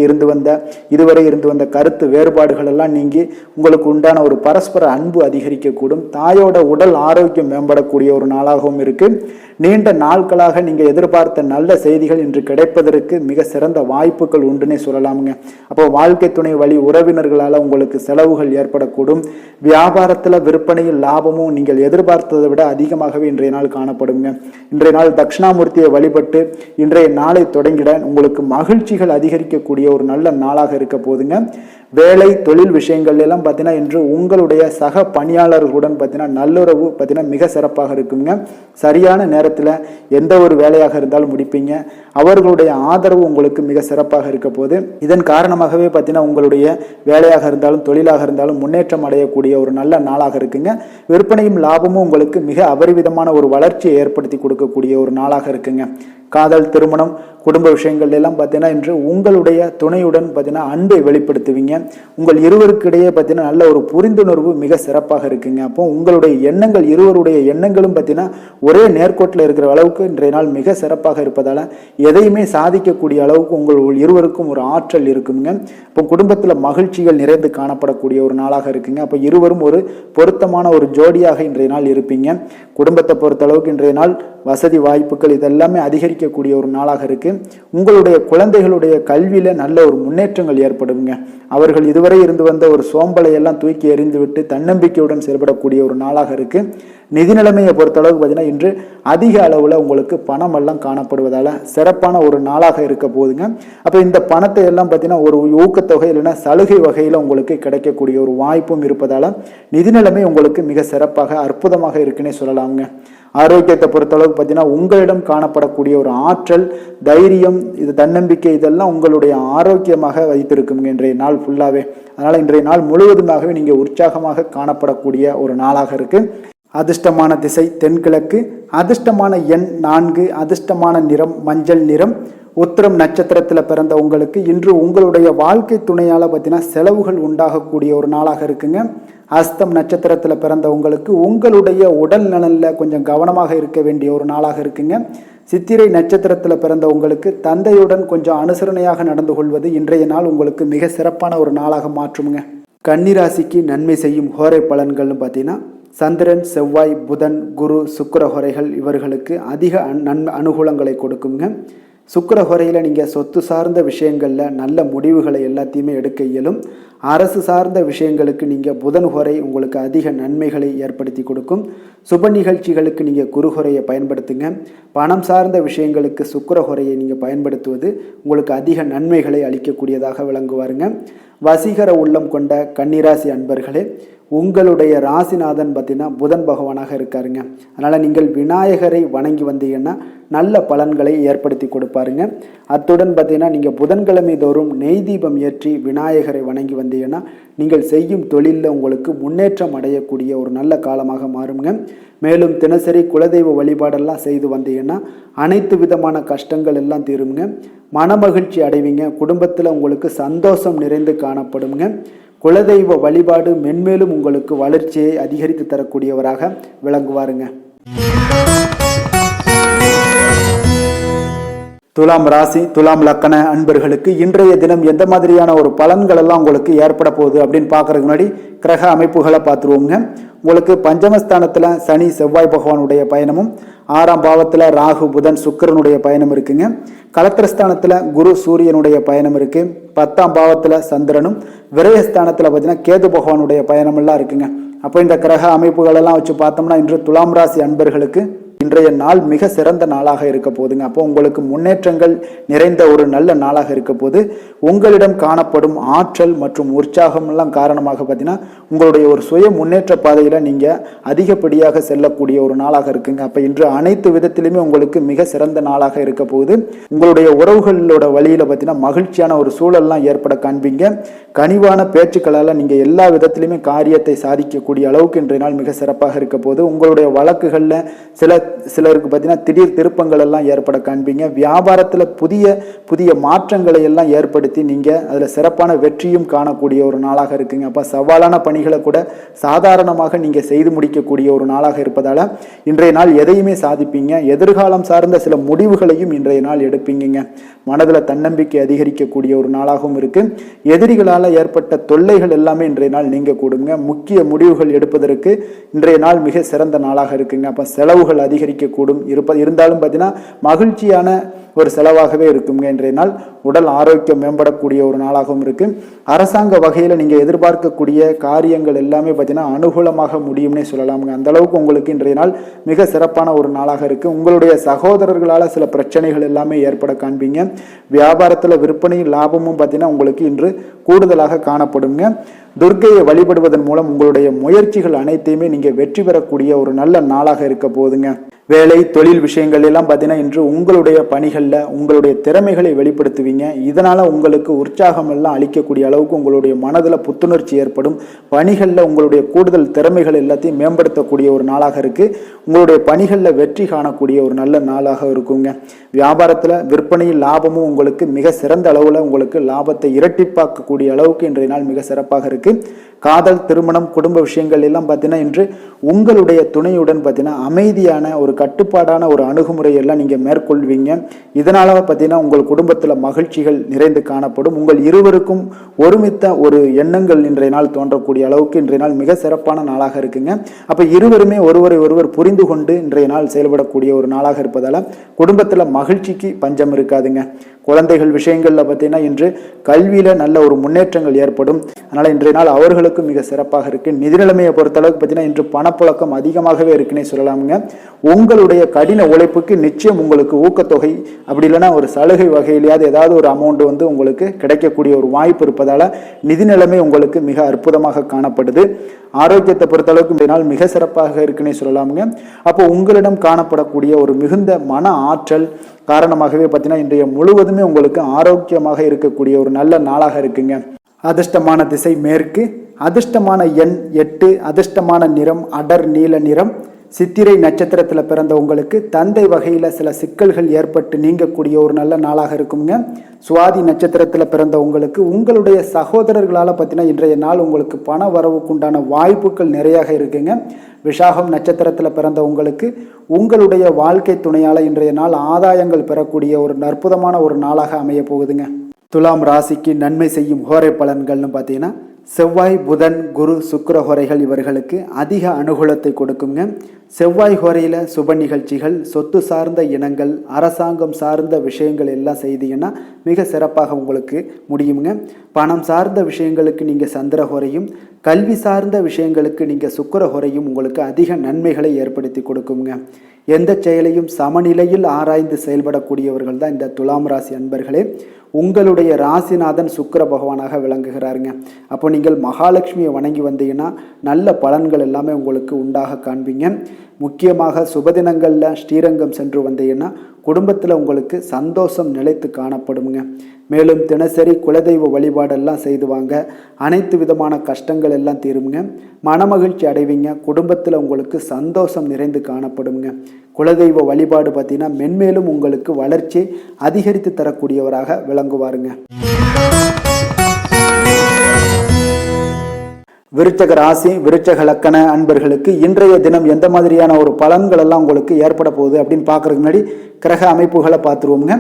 இதுவரை இருந்து வந்த கருத்து வேறுபாடுகள் எல்லாம் நீங்கி உங்களுக்கு உண்டான ஒரு பரஸ்பர அன்பு அதிகரிக்கக்கூடும். தாயோட உடல் ஆரோக்கியம் மேம்படக்கூடிய ஒரு நாளாகவும் இருக்கு. நீண்ட நாட்களாக நீங்க எதிர்பார்த்த நல்ல செய்திகள் இன்று கிடைப்பதற்கு மிக சிறந்த வாய்ப்புகள் உண்டுன்னே சொல்லலாமுங்க. அப்போ வாழ்க்கை துணை வழி உறவினர்களால் உங்களுக்கு செலவுகள் ஏற்படக்கூடும். வியாபாரத்தில் விற்பனையில் லாபமும் நீங்கள் எதிர்பார்த்ததை விட அதிகமாகவே இன்றைய நாள் காணப்படுங்க. இன்றைய நாள் தட்சிணாமூர்த்தியை வழிபட்டு இன்றைய நாளை தொடங்கிட உங்களுக்கு மகிழ்ச்சிகள் அதிகரிக்கக்கூடிய ஒரு நல்ல நாளாக இருக்க போதுங்க. வேலை தொழில் விஷயங்கள் எல்லாம் பார்த்தீங்கன்னா இன்று உங்களுடைய சக பணியாளர்களுடன் பார்த்தீங்கன்னா நல்லுறவு பார்த்தீங்கன்னா மிக சிறப்பாக இருக்குங்க. சரியான நேரத்தில் எந்த ஒரு வேலையாக இருந்தாலும் முடிப்பீங்க. அவர்களுடைய ஆதரவு உங்களுக்கு மிக சிறப்பாக இருக்க போது. இதன் காரணமாகவே பார்த்தீங்கன்னா உங்களுடைய வேலையாக இருந்தாலும் தொழிலாக இருந்தாலும் முன்னேற்றம் அடையக்கூடிய ஒரு நல்ல நாளாக இருக்குங்க. விற்பனையும் லாபமும் உங்களுக்கு மிக அபரிவிதமான ஒரு வளர்ச்சியை ஏற்படுத்தி கொடுக்கக்கூடிய ஒரு நாளாக இருக்குங்க. காதல், திருமணம், குடும்ப விஷயங்கள் எல்லாம் பார்த்தீங்கன்னா இன்று உங்களுடைய துணையுடன் பார்த்தீங்கன்னா அன்பை வெளிப்படுத்துவீங்க. உங்கள் இருவருக்கிடையே பார்த்தீங்கன்னா நல்ல ஒரு புரிந்துணர்வு மிக சிறப்பாக இருக்குங்க. அப்போ உங்களுடைய எண்ணங்கள் இருவருடைய எண்ணங்களும் பார்த்தீங்கன்னா ஒரே நேர்கோட்டில் இருக்கிற அளவுக்கு இன்றைய நாள் மிக சிறப்பாக இருப்பதால் எதையுமே சாதிக்கக்கூடிய அளவுக்கு உங்கள் இருவருக்கும் ஒரு ஆற்றல் இருக்குங்க. இப்போ குடும்பத்தில் மகிழ்ச்சிகள் நிறைந்து காணப்படக்கூடிய ஒரு நாளாக இருக்குங்க. அப்போ இருவரும் ஒரு பொருத்தமான ஒரு ஜோடியாக இன்றைய நாள் இருப்பீங்க. குடும்பத்தை பொறுத்த அளவுக்கு இன்றைய நாள் வசதி வாய்ப்புகள் இதெல்லாமே அதிகரிக்கக்கூடிய ஒரு நாளாக இருக்கு. உங்களுடைய குழந்தைகளுடைய கல்வியில நல்ல ஒரு முன்னேற்றங்கள் ஏற்படுங்க. அவர்கள் இதுவரை இருந்து வந்த ஒரு சோம்பலை எல்லாம் தூக்கி எறிந்துவிட்டு தன்னம்பிக்கையுடன் செயல்படக்கூடிய ஒரு நாளாக இருக்கு. நிதி நிலைமையை பொறுத்த அளவுக்கு பார்த்தீங்கன்னா இன்று அதிக அளவில் உங்களுக்கு பணம் எல்லாம் காணப்படுவதால சிறப்பான ஒரு நாளாக இருக்க போதுங்க. அப்போ இந்த பணத்தை எல்லாம் பார்த்தீங்கன்னா ஒரு ஊக்கத்தொகை இல்லைன்னா சலுகை வகையில் உங்களுக்கு கிடைக்கக்கூடிய ஒரு வாய்ப்பும் இருப்பதால நிதி நிலைமை உங்களுக்கு மிக சிறப்பாக அற்புதமாக இருக்குன்னே சொல்லலாமுங்க. ஆரோக்கியத்தை பொறுத்தளவுக்கு பார்த்தீங்கன்னா உங்களிடம் காணப்படக்கூடிய ஒரு ஆற்றல், தைரியம், இது தன்னம்பிக்கை இதெல்லாம் உங்களுடைய ஆரோக்கியமாக வைத்திருக்குங்க இன்றைய நாள் ஃபுல்லாகவே. அதனால் இன்றைய நாள் முழுவதுமாகவே நீங்கள் உற்சாகமாக காணப்படக்கூடிய ஒரு நாளாக இருக்கு. அதிர்ஷ்டமான திசை தென்கிழக்கு, அதிர்ஷ்டமான எண் 4, அதிர்ஷ்டமான நிறம் மஞ்சள் நிறம். உத்திரம் நட்சத்திரத்தில் பிறந்த உங்களுக்கு இன்று உங்களுடைய வாழ்க்கை துணையால் பார்த்தீங்கன்னா செலவுகள் உண்டாகக்கூடிய ஒரு நாளாக இருக்குங்க. அஸ்தம் நட்சத்திரத்தில் பிறந்த உங்களுக்கு உங்களுடைய உடல் நலனில் கொஞ்சம் கவனமாக இருக்க வேண்டிய ஒரு நாளாக இருக்குங்க. சித்திரை நட்சத்திரத்தில் பிறந்த உங்களுக்கு தந்தையுடன் கொஞ்சம் அனுசரணையாக நடந்து கொள்வது இன்றைய நாள் உங்களுக்கு மிக சிறப்பான ஒரு நாளாக மாற்றுங்க. கன்னிராசிக்கு நன்மை செய்யும் ஹோரை பலன்கள்னு பார்த்தீங்கன்னா சந்திரன், செவ்வாய், புதன், குரு, சுக்கிர ஹோரைகள் இவர்களுக்கு அதிக அனுகூலங்களை கொடுக்குங்க. சுக்கிர ஹோரையில் நீங்கள் சொத்து சார்ந்த விஷயங்களில் நல்ல முடிவுகளை எல்லாத்தையுமே எடுக்க இயலும். அரசு சார்ந்த விஷயங்களுக்கு நீங்கள் புதன் ஹோரை உங்களுக்கு அதிக நன்மைகளை ஏற்படுத்தி கொடுக்கும். சுப நிகழ்ச்சிகளுக்கு நீங்கள் குரு ஹோரையை பயன்படுத்துங்க. பணம் சார்ந்த விஷயங்களுக்கு சுக்கிர ஹோரையை நீங்கள் பயன்படுத்துவது உங்களுக்கு அதிக நன்மைகளை அளிக்கக்கூடியதாக விளங்குவாருங்க. வசீகர உள்ளம் கொண்ட கன்னிராசி அன்பர்களே, உங்களுடைய ராசிநாதன் பார்த்தீங்கன்னா புதன் பகவானாக இருக்காருங்க. அதனால் நீங்கள் விநாயகரை வணங்கி வந்தீங்கன்னா நல்ல பலன்களை ஏற்படுத்தி கொடுப்பாருங்க. அத்துடன் பார்த்தீங்கன்னா நீங்கள் புதன்கிழமை தோறும் நெய் தீபம் ஏற்றி விநாயகரை வணங்கி வந்தீங்கன்னா நீங்கள் செய்யும் தொழிலில் உங்களுக்கு முன்னேற்றம் அடையக்கூடிய ஒரு நல்ல காலமாக மாறுங்க. மேலும் தினசரி குலதெய்வ வழிபாடெல்லாம் செய்து வந்தீங்கன்னா அனைத்து விதமான கஷ்டங்கள் எல்லாம் தீருங்க. மனமகிழ்ச்சி அடைவீங்க. குடும்பத்தில் உங்களுக்கு சந்தோஷம் நிறைந்து காணப்படுங்க. குலதெய்வ வழிபாடு மென்மேலும் உங்களுக்கு வளர்ச்சியை அதிகரித்து தரக்கூடியவராக விளங்குவாருங்க. துலாம் ராசி, துலாம் லக்கண அன்பர்களுக்கு இன்றைய தினம் எந்த மாதிரியான ஒரு பலன்கள் எல்லாம் உங்களுக்கு ஏற்பட போகுது அப்படின்னு பார்க்கறதுக்கு முன்னாடி கிரக அமைப்புகளை பார்த்துருவோங்க. உங்களுக்கு பஞ்சமஸ்தானத்தில் சனி செவ்வாய் பகவானுடைய பயணமும், 6ஆம் பாவத்தில் ராகு புதன் சுக்கிரனுடைய பயணம் இருக்குங்க. கலத்திரஸ்தானத்தில் குரு சூரியனுடைய பயணம் இருக்கு. 10ஆம் பாவத்தில் சந்திரனும், விரயஸ்தானத்தில் பார்த்தீங்கன்னா கேது பகவானுடைய பயணம் எல்லாம் இருக்குங்க. அப்போ இந்த கிரக அமைப்புகள் எல்லாம் வச்சு பார்த்தோம்னா இன்று துலாம் ராசி அன்பர்களுக்கு இன்றைய நாள் மிக சிறந்த நாளாக இருக்க போதுங்க. அப்போ உங்களுக்கு முன்னேற்றங்கள் நிறைந்த ஒரு நல்ல நாளாக இருக்க போது உங்களிடம் காணப்படும் ஆற்றல் மற்றும் உற்சாகம் எல்லாம் காரணமாக பார்த்தீங்கன்னா உங்களுடைய ஒரு சுய முன்னேற்ற பாதையில நீங்க அதிகப்படியாக செல்லக்கூடிய ஒரு நாளாக இருக்குங்க. அப்ப இன்று அனைத்து விதத்திலுமே உங்களுக்கு மிக சிறந்த நாளாக இருக்க போகுது. உங்களுடைய உறவுகளோட வழியில பார்த்தீங்கன்னா மகிழ்ச்சியான ஒரு சூழல்லாம் ஏற்பட காண்பீங்க. கனிவான பேச்சுக்களால் நீங்க எல்லா விதத்திலுமே காரியத்தை சாதிக்கக்கூடிய அளவுக்கு இன்றைய நாள் மிக சிறப்பாக இருக்க போது. உங்களுடைய வழக்குகள்ல சிலருக்கு பார்த்தீங்கன்னா திடீர் திருப்பங்கள் எல்லாம் ஏற்பட காண்பீங்க. வியாபாரத்துல புதிய புதிய மாற்றங்களை எல்லாம் ஏற்படுத்தி நீங்க அதுல சிறப்பான வெற்றியும் காணக்கூடிய ஒரு நாளாக இருக்குங்க. அப்ப சவாலான பணிகளை கூட சாதாரணமாக நீங்க செய்து முடிக்கக்கூடிய ஒரு நாளாக இருப்பதால இன்றைய நாள் எதையுமே சாதிப்பீங்க. எதிர்காலம் சார்ந்த சில முடிவுகளையும் இன்றைய நாள் எடுப்பீங்க. மனதில் தன்னம்பிக்கை அதிகரிக்கக்கூடிய ஒரு நாளாகவும் இருக்கு. எதிரிகளால் ஏற்பட்ட தொல்லைகள் எல்லாமே இன்றைய நாள் நீங்க கூடுங்க. முக்கிய முடிவுகள் எடுப்பதற்கு இன்றைய நாள் மிக சிறந்த நாளாக இருக்குங்க. அப்ப செலவுகள் அதிகரிக்கக்கூடும். இருந்தாலும் பார்த்தீங்கன்னா மகிழ்ச்சியான ஒரு செலவாகவே இருக்குங்க. இன்றைய நாள் உடல் ஆரோக்கியம் மேம்படக்கூடிய ஒரு நாளாகவும் இருக்கு. அரசாங்க வகையில் நீங்க எதிர்பார்க்கக்கூடிய காரியங்கள் எல்லாமே பார்த்தீங்கன்னா அனுகூலமாக முடியும்னே சொல்லலாமுங்க. அந்த அளவுக்கு உங்களுக்கு இன்றைய நாள் மிக சிறப்பான ஒரு நாளாக இருக்கு. உங்களுடைய சகோதரர்களால் சில பிரச்சனைகள் எல்லாமே ஏற்பட காண்பீங்க. வியாபாரத்தில் விற்பனையும் லாபமும் பார்த்தீங்கன்னா உங்களுக்கு இன்று கூடுதலாக காணப்படுங்க. துர்க்கையை வழிபடுவதன் மூலம் உங்களுடைய முயற்சிகள் அனைத்தையுமே நீங்க வெற்றி பெறக்கூடிய ஒரு நல்ல நாளாக இருக்க போதுங்க. வேலை தொழில் விஷயங்கள் எல்லாம் பார்த்தீங்கன்னா இன்று உங்களுடைய பணிகளில் உங்களுடைய திறமைகளை வெளிப்படுத்துவீங்க. இதனால உங்களுக்கு உற்சாகம் எல்லாம் அளிக்கக்கூடிய அளவுக்கு உங்களுடைய மனதில் புத்துணர்ச்சி ஏற்படும். பணிகளில் உங்களுடைய கூடுதல் திறமைகள் எல்லாத்தையும் மேம்படுத்தக்கூடிய ஒரு நாளாக இருக்கு. உங்களுடைய பணிகளில் வெற்றி காணக்கூடிய ஒரு நல்ல நாளாக இருக்குங்க. வியாபாரத்தில் விற்பனையில் லாபமும் உங்களுக்கு மிக சிறந்த அளவில் உங்களுக்கு லாபத்தை இரட்டிப்பாக்கக்கூடிய அளவுக்கு இன்றைய நாள் மிக சிறப்பாக இருக்கு. காதல், திருமணம், குடும்ப விஷயங்கள் எல்லாம் பார்த்தீங்கன்னா இன்று உங்களுடைய துணையுடன் பார்த்தீங்கன்னா அமைதியான ஒரு கட்டுப்பாடான ஒரு அணுகுமுறையெல்லாம் நீங்க மேற்கொள்வீங்க. இதனால பார்த்தீங்கன்னா உங்கள் குடும்பத்தில் மகிழ்ச்சிகள் நிறைந்து காணப்படும். உங்கள் இருவருக்கும் ஒருமித்த ஒரு எண்ணங்கள் இன்றைய நாள் தோன்றக்கூடிய அளவுக்கு இன்றைய நாள் மிக சிறப்பான நாளாக இருக்குங்க. அப்ப இருவருமே ஒருவரை ஒருவர் புரிந்து கொண்டு இன்றைய நாள் செயல்படக்கூடிய ஒரு நாளாக இருப்பதால குடும்பத்தில் மகிழ்ச்சிக்கு பஞ்சம் இருக்காதுங்க. குழந்தைகள் விஷயங்கள்ல பார்த்தீங்கன்னா இன்று கல்வியில நல்ல ஒரு முன்னேற்றங்கள் ஏற்படும். அதனால இன்றைய நாள் அவர்களுக்கு மிக சிறப்பாக இருக்கு. நிதி நிலைமையை பொறுத்த அளவுக்கு பார்த்தீங்கன்னா இன்று பணப்புழக்கம் அதிகமாகவே இருக்குன்னே சொல்லலாமுங்க. உங்களுடைய கடின உழைப்புக்கு நிச்சயம் உங்களுக்கு ஊக்கத்தொகை அப்படி இல்லைன்னா ஒரு சலுகை வகையிலேயாவது ஏதாவது ஒரு அமௌண்ட் உங்களுக்கு கிடைக்கக்கூடிய ஒரு வாய்ப்பு இருப்பதால நிதி நிலைமை உங்களுக்கு மிக அற்புதமாக காணப்படுது. ஆரோக்கியத்தை பொறுத்த அளவுக்கு இந்த நாள் மிக சிறப்பாக இருக்குன்னே சொல்லலாமுங்க. அப்போ உங்களிடம் காணப்படக்கூடிய ஒரு மிகுந்த மன ஆற்றல் காரணமாகவே பார்த்தீங்கன்னா இன்றைய முழுவதுமே உங்களுக்கு ஆரோக்கியமாக இருக்கக்கூடிய ஒரு நல்ல நாளாக இருக்குங்க. அதிர்ஷ்டமான திசை மேற்கு, அதிர்ஷ்டமான எண் 8, அதிர்ஷ்டமான நிறம் அடர் நீல நிறம். சித்திரை நட்சத்திரத்தில் பிறந்த உங்களுக்கு தந்தை வகையில் சில சிக்கல்கள் ஏற்பட்டு நீங்கக்கூடிய ஒரு நல்ல நாளாக இருக்குங்க. சுவாதி நட்சத்திரத்தில் பிறந்த உங்களுக்கு உங்களுடைய சகோதரர்களால் பார்த்தீங்கன்னா இன்றைய நாள் உங்களுக்கு பண வரவுக்குண்டான வாய்ப்புகள் நிறையாக இருக்குங்க. விஷாகம் நட்சத்திரத்தில் பிறந்த உங்களுக்கு உங்களுடைய வாழ்க்கை துணையால் இன்றைய நாள் ஆதாயங்கள் பெறக்கூடிய ஒரு அற்புதமான ஒரு நாளாக அமைய போகுதுங்க. துலாம் ராசிக்கு நன்மை செய்யும் ஹோரை பலன்கள்னு பார்த்தீங்கன்னா செவ்வாய், புதன், குரு, சுக்கிர ஹோரைகள் இவர்களுக்கு அதிக அனுகூலத்தை கொடுக்குங்க. செவ்வாய் ஹோரையில் சுப நிகழ்ச்சிகள், சொத்து சார்ந்த இனங்கள், அரசாங்கம் சார்ந்த விஷயங்கள் எல்லாம் செய்தீங்கன்னா மிக சிறப்பாக உங்களுக்கு முடியுங்க. பணம் சார்ந்த விஷயங்களுக்கு நீங்கள் சந்திர ஹோரையும், கல்வி சார்ந்த விஷயங்களுக்கு நீங்கள் சுக்கிர ஹோரையும் உங்களுக்கு அதிக நன்மைகளை ஏற்படுத்தி கொடுக்குங்க. எந்த செயலையும் சமநிலையில் ஆராய்ந்து செயல்படக்கூடியவர்கள் தான் இந்த துலாம் ராசி அன்பர்களே. உங்களுடைய ராசிநாதன் சுக்கிர பகவானாக விளங்குகிறாருங்க. அப்போ நீங்கள் மகாலட்சுமியை வணங்கி வந்தீங்கன்னா நல்ல பலன்கள் எல்லாமே உங்களுக்கு உண்டாக காண்பீங்க. முக்கியமாக சுபதினங்களில் ஸ்ரீரங்கம் சென்று வந்தீங்கன்னா குடும்பத்தில் உங்களுக்கு சந்தோஷம் நிலைத்து காணப்படுங்க. மேலும் தினசரி குலதெய்வ வழிபாடெல்லாம் செய்து வாங்க. அனைத்து விதமான கஷ்டங்கள் எல்லாம் தீருங்க. மனமகிழ்ச்சி அடைவீங்க. குடும்பத்தில் உங்களுக்கு சந்தோஷம் நிறைந்து காணப்படுங்க. குலதெய்வ வழிபாடு பார்த்தீங்கன்னா மென்மேலும் உங்களுக்கு வளர்ச்சி அதிகரித்து தரக்கூடியவராக விளங்குவாருங்க. விருச்சக ராசி, விருச்சக லக்கண அன்பர்களுக்கு இன்றைய தினம் எந்த மாதிரியான ஒரு பலன்கள் எல்லாம் உங்களுக்கு ஏற்பட போகுது அப்படின்னு பார்க்கறதுக்கு முன்னாடி கிரக அமைப்புகளை பார்த்துருவோங்க.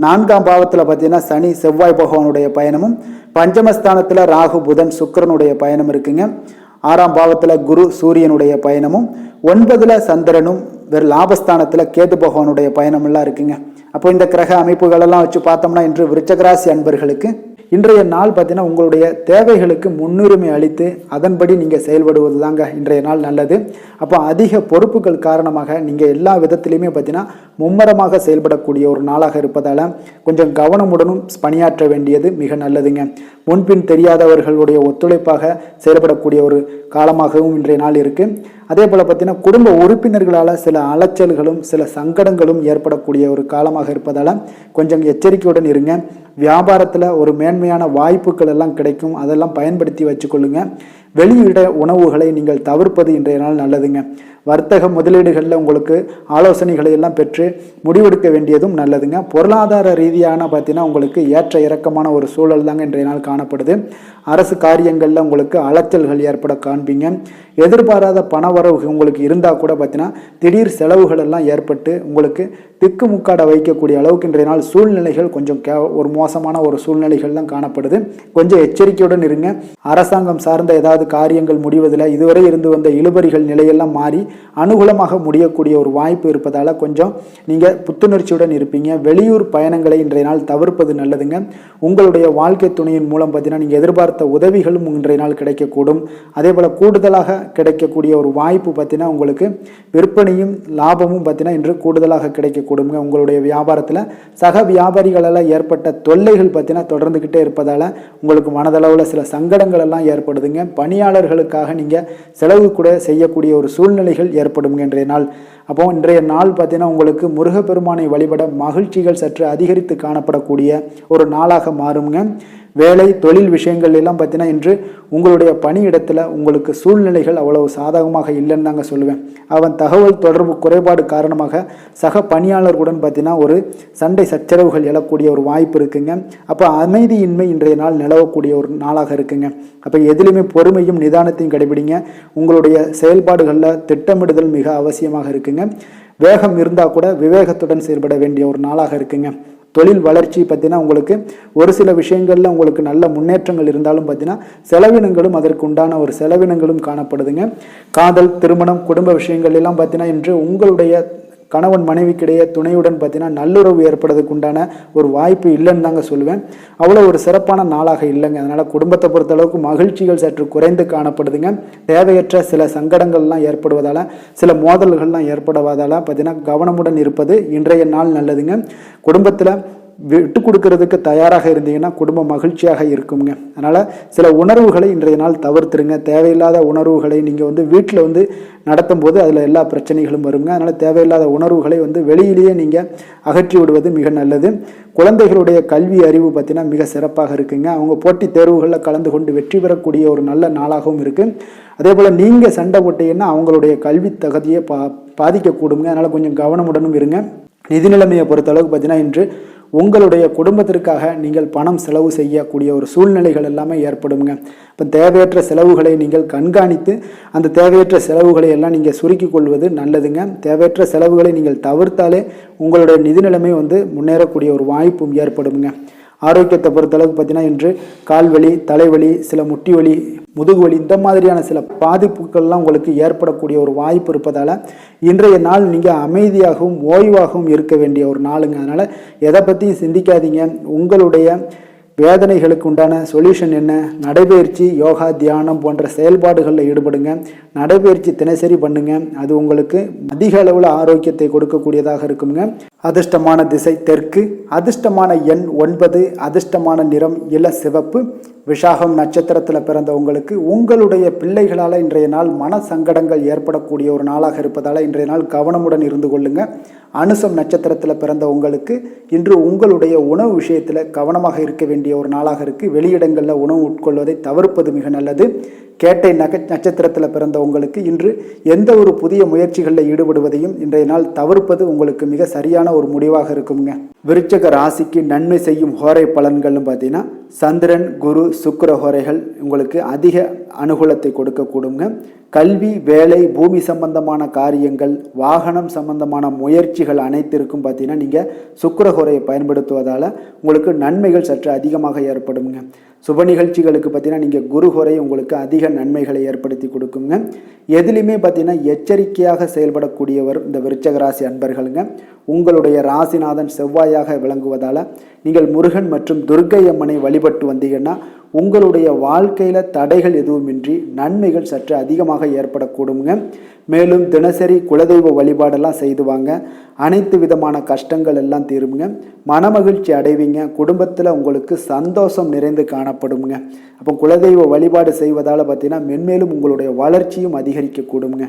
4ஆம் பாவத்தில் பார்த்தீங்கன்னா சனி, செவ்வாய் பகவானுடைய பயணமும், பஞ்சமஸ்தானத்தில் ராகு, புதன், சுக்கிரனுடைய பயணம் இருக்குங்க. 6ஆம் பாவத்தில் குரு, சூரியனுடைய பயணமும், 9ல் சந்திரனும், லாபஸ்தானத்தில் கேது பகவானுடைய பயணம் எல்லாம் இருக்குங்க. அப்போ இந்த கிரக அமைப்புகளெல்லாம் வச்சு பார்த்தோம்னா இன்று விருச்சக ராசி அன்பர்களுக்கு இன்றைய நாள் பார்த்தீங்கன்னா உங்களுடைய தேவைகளுக்கு முன்னுரிமை அளித்து அதன்படி நீங்கள் செயல்படுவது தாங்க இன்றைய நாள் நல்லது. அப்போ அதிக பொறுப்புகள் காரணமாக நீங்கள் எல்லா விதத்திலையுமே பார்த்தீங்கன்னா மும்மரமாக செயல்படக்கூடிய ஒரு நாளாக இருப்பதால் கொஞ்சம் கவனமுடனும் பணியாற்ற வேண்டியது மிக நல்லதுங்க. முன்பின் தெரியாதவர்களுடைய ஒத்துழைப்பாக செயல்படக்கூடிய ஒரு காலமாகவும் இன்றைய நாள் இருக்குது. அதே போல் பார்த்தீங்கன்னா குடும்ப உறுப்பினர்களால் சில அலைச்சல்களும் சில சங்கடங்களும் ஏற்படக்கூடிய ஒரு காலமாக இருப்பதால் கொஞ்சம் எச்சரிக்கையுடன் இருங்க. வியாபாரத்தில் ஒரு மேன்மையான வாய்ப்புகள் எல்லாம் கிடைக்கும், அதெல்லாம் பயன்படுத்தி வச்சுக்கொள்ளுங்க. வெளியிட உணவுகளை நீங்கள் தவிர்ப்பது இன்றைய நாள் நல்லதுங்க. வர்த்தக முதலீடுகளில் உங்களுக்கு ஆலோசனைகளை எல்லாம் பெற்று முடிவெடுக்க வேண்டியதும் நல்லதுங்க. பொருளாதார ரீதியான பார்த்தீங்கன்னா உங்களுக்கு ஏற்ற இறக்கமான ஒரு சூழல் தாங்க இன்றைய நாள் காணப்படுது. அரசு காரியங்களில் உங்களுக்கு அலைச்சல்கள் ஏற்பட காண்பீங்க. எதிர்பாராத பணவரவு உங்களுக்கு இருந்தால் கூட பார்த்தீங்கன்னா திடீர் செலவுகள் எல்லாம் ஏற்பட்டு உங்களுக்கு திக்குமுக்காட வைக்கக்கூடிய அளவுக்கு இன்றைய நாள் சூழ்நிலைகள் கொஞ்சம் ஒரு மோசமான ஒரு சூழ்நிலைகள் தான் காணப்படுது. கொஞ்சம் எச்சரிக்கையுடன் இருங்க. அரசாங்கம் சார்ந்த ஏதாவது காரியங்கள் முடிவதில் இதுவரை இருந்து வந்த இழுபறிகள் நிலையெல்லாம் மாறி அனுகூலமாக முடியக்கூடிய ஒரு வாய்ப்பு இருப்பதால் கொஞ்சம் நீங்கள் புத்துணர்ச்சியுடன் இருப்பீங்க. வெளியூர் பயணங்களை இன்றைய நாள் தவிர்ப்பது நல்லதுங்க. உங்களுடைய வாழ்க்கை துணையின் மூலம் பார்த்தீங்கன்னா நீங்கள் எதிர்பார்த்த உதவிகளும் இன்றைய நாள் கிடைக்கக்கூடும். அதே போல் கூடுதலாக கிடைக்கக்கூடிய ஒரு வாய்ப்பு பார்த்தீங்கன்னா உங்களுக்கு விற்பனையும் லாபமும் பார்த்தீங்கன்னா இன்று கூடுதலாக கிடைக்கக்கூடுங்க. உங்களுடைய வியாபாரத்தில் சக வியாபாரிகளால் ஏற்பட்ட தொல்லைகள் பார்த்தீங்கன்னா தொடர்ந்துக்கிட்டே இருப்பதால் உங்களுக்கு மனதளவில் சில சங்கடங்கள் எல்லாம் ஏற்படுதுங்க. பணியாளர்களுக்காக நீங்கள் செலவு கூட செய்யக்கூடிய ஒரு சூழ்நிலைகள் ஏற்படுங்க இன்றைய நாள். அப்போ இன்றைய நாள் பார்த்தீங்கன்னா உங்களுக்கு முருகப்பெருமானை வழிபட மகிழ்ச்சிகள் சற்று அதிகரித்து காணப்படக்கூடிய ஒரு நாளாக மாறுங்க. வேலை தொழில் விஷயங்கள் எல்லாம் பார்த்தீங்கன்னா இன்று உங்களுடைய பணியிடத்தில் உங்களுக்கு சூழ்நிலைகள் அவ்வளவு சாதகமாக இல்லைன்னு தாங்க சொல்லுவேன். அவன் தகவல் தொடர்பு குறைபாடு காரணமாக சக பணியாளர்களுடன் பார்த்தீங்கன்னா ஒரு சண்டை சச்சரவுகள் எழக்கூடிய ஒரு வாய்ப்பு இருக்குங்க. அப்போ அமைதியின்மை இன்றைய நாள் நிலவக்கூடிய ஒரு நாளாக இருக்குங்க. அப்போ எதிலுமே பொறுமையும் நிதானத்தையும் கடைபிடிங்க. உங்களுடைய செயல்பாடுகளில் திட்டமிடுதல் மிக அவசியமாக இருக்குங்க. வேகம் இருந்தால் கூட விவேகத்துடன் செயல்பட வேண்டிய ஒரு நாளாக இருக்குங்க. தொழில் வளர்ச்சி பார்த்தீங்கன்னா உங்களுக்கு ஒரு சில விஷயங்களில் உங்களுக்கு நல்ல முன்னேற்றங்கள் இருந்தாலும் பார்த்தீங்கன்னா செலவினங்களும் அதற்கு உண்டான ஒரு செலவினங்களும் காணப்படுதுங்க. காதல், திருமணம், குடும்ப விஷயங்கள் எல்லாம் பார்த்தீங்கன்னா இன்று உங்களுடைய கணவன் மனைவிக்கிடையே துணையுடன் பார்த்தீங்கன்னா நல்லுறவு ஏற்படுறதுக்கு உண்டான ஒரு வாய்ப்பு இல்லைன்னு தாங்க சொல்லுவேன். அவ்வளோ ஒரு சிறப்பான நாளாக இல்லைங்க. அதனால் குடும்பத்தை பொறுத்தளவுக்கு மகிழ்ச்சிகள் சற்று குறைந்து காணப்படுதுங்க. தேவையற்ற சில சங்கடங்கள்லாம் ஏற்படுவதால் சில மோதல்கள்லாம் ஏற்படுவதால் பார்த்தீங்கன்னா கவனமுடன் இருப்பது இன்றைய நாள் நல்லதுங்க. குடும்பத்தில் விட்டு கொடுக்கறதுக்கு தயாராக இருந்தீங்கன்னா குடும்பம் மகிழ்ச்சியாக இருக்குங்க. அதனால் சில உணர்வுகளை இன்றைய நாள் தவிர்த்துருங்க. தேவையில்லாத உணர்வுகளை நீங்கள் வீட்டில் நடத்தும் போது அதில் எல்லா பிரச்சனைகளும் வருங்க. அதனால் தேவையில்லாத உணர்வுகளை வெளியிலேயே நீங்கள் அகற்றி விடுவது மிக நல்லது. குழந்தைகளுடைய கல்வி அறிவு பார்த்தீங்கன்னா மிக சிறப்பாக இருக்குங்க. அவங்க போட்டித் தேர்வுகளில் கலந்து கொண்டு வெற்றி பெறக்கூடிய ஒரு நல்ல நாளாகவும் இருக்குது. அதே போல் நீங்கள் சண்டை போட்டீங்கன்னா அவங்களுடைய கல்வி தகுதியை பாதிக்கக்கூடுங்க. அதனால் கொஞ்சம் கவனமுடனும் இருங்க. நிதி நிலைமையை பொறுத்தளவுக்கு பார்த்தீங்கன்னா இன்று உங்களுடைய குடும்பத்திற்காக நீங்கள் பணம் செலவு செய்யக்கூடிய ஒரு சூழ்நிலைகள் எல்லாமே ஏற்படுங்க. இப்போ தேவையற்ற செலவுகளை நீங்கள் கண்காணித்து அந்த தேவையற்ற செலவுகளை எல்லாம் நீங்கள் சுருக்கி கொள்வது நல்லதுங்க. தேவையற்ற செலவுகளை நீங்கள் தவிர்த்தாலே உங்களுடைய நிதி நிலைமை முன்னேறக்கூடிய ஒரு வாய்ப்பும் ஏற்படுங்க. ஆரோக்கியத்தை பொறுத்தளவுக்கு பார்த்தீங்கன்னா இன்று கால்வலி, தலைவலி, சில முட்டி வலி, முதுகுவலி இந்த மாதிரியான சில பாதிப்புகள்லாம் உங்களுக்கு ஏற்படக்கூடிய ஒரு வாய்ப்பு இருப்பதால் இன்றைய நாள் நீங்கள் அமைதியாகவும் ஓய்வாகவும் இருக்க வேண்டிய ஒரு நாளுங்க. அதனால் எதை பற்றியும் சிந்திக்காதீங்க. உங்களுடைய வேதனைகளுக்கு உண்டான சொல்யூஷன் என்ன? நடைபயிற்சி, யோகா, தியானம் போன்ற செயல்பாடுகளில் ஈடுபடுங்க. நடைபயிற்சி தினசரி பண்ணுங்க. அது உங்களுக்கு அதிக அளவில் ஆரோக்கியத்தை கொடுக்கக்கூடியதாக இருக்குங்க. அதிர்ஷ்டமான திசை தெற்கு, அதிர்ஷ்டமான எண் 9, அதிர்ஷ்டமான நிறம் இள சிவப்பு. விஷாகம் நட்சத்திரத்தில் பிறந்த உங்களுக்கு உங்களுடைய பிள்ளைகளால் இன்றைய நாள் மன சங்கடங்கள் ஏற்படக்கூடிய ஒரு நாளாக இருப்பதால் இன்றைய நாள் கவனமுடன் இருந்து கொள்ளுங்க. அனுசம் நட்சத்திரத்தில் பிறந்த உங்களுக்கு இன்று உங்களுடைய உணவு விஷயத்தில் கவனமாக இருக்க வேண்டிய ஒரு நாளாக இருக்குது. வெளியிடங்களில் உணவு உட்கொள்வதை தவிர்ப்பது மிக நல்லது. கேட்டை நட்சத்திரத்தில் பிறந்த உங்களுக்கு இன்று எந்த ஒரு புதிய முயற்சிகளில் ஈடுபடுவதையும் இன்றைய நாள் தவிர்ப்பது உங்களுக்கு மிக சரியான ஒரு முடிவாக இருக்குங்க. விருச்சக ராசிக்கு நன்மை செய்யும் ஹோரை பலன்கள்னு பார்த்தீங்கன்னா சந்திரன், குரு, சுக்கிர ஹோரைகள் உங்களுக்கு அதிக அனுகூலத்தை கொடுக்கக்கூடுங்க. கல்வி, வேலை, பூமி சம்பந்தமான காரியங்கள், வாகனம் சம்பந்தமான முயற்சிகள் அனைத்திற்கும் பார்த்தீங்கன்னா நீங்கள் சுக்கிர ஹோரையை பயன்படுத்துவதால் உங்களுக்கு நன்மைகள் சற்று அதிகமாக ஏற்படுங்க. சுப நிகழ்ச்சிகளுக்கு பார்த்தீங்கன்னா நீங்கள் குருஹோரை உங்களுக்கு அதிக நன்மைகளை ஏற்படுத்தி கொடுக்குங்க. எதுலையுமே பார்த்தீங்கன்னா எச்சரிக்கையாக செயல்படக்கூடியவர் இந்த விருச்சக ராசி அன்பர்களுங்க. உங்களுடைய ராசிநாதன் செவ்வாயாக விளங்குவதால் நீங்கள் முருகன் மற்றும் துர்க்கை அம்மனை வழிபட்டு வந்தீங்கன்னா உங்களுடைய வாழ்க்கையில் தடைகள் எதுவுமின்றி நன்மைகள் சற்று அதிகமாக ஏற்படக்கூடுங்க. மேலும் தினசரி குலதெய்வ வழிபாடெல்லாம் செய்து வாங்க, அனைத்து விதமான கஷ்டங்கள் எல்லாம் தீருங்க, மனமகிழ்ச்சி அடைவீங்க, குடும்பத்தில் உங்களுக்கு சந்தோஷம் நிறைந்து காணப்படுங்க. அப்போ குலதெய்வ வழிபாடு செய்வதால் பார்த்தீங்கன்னா மென்மேலும் உங்களுடைய வளர்ச்சியும் அதிகரிக்கக்கூடுங்க.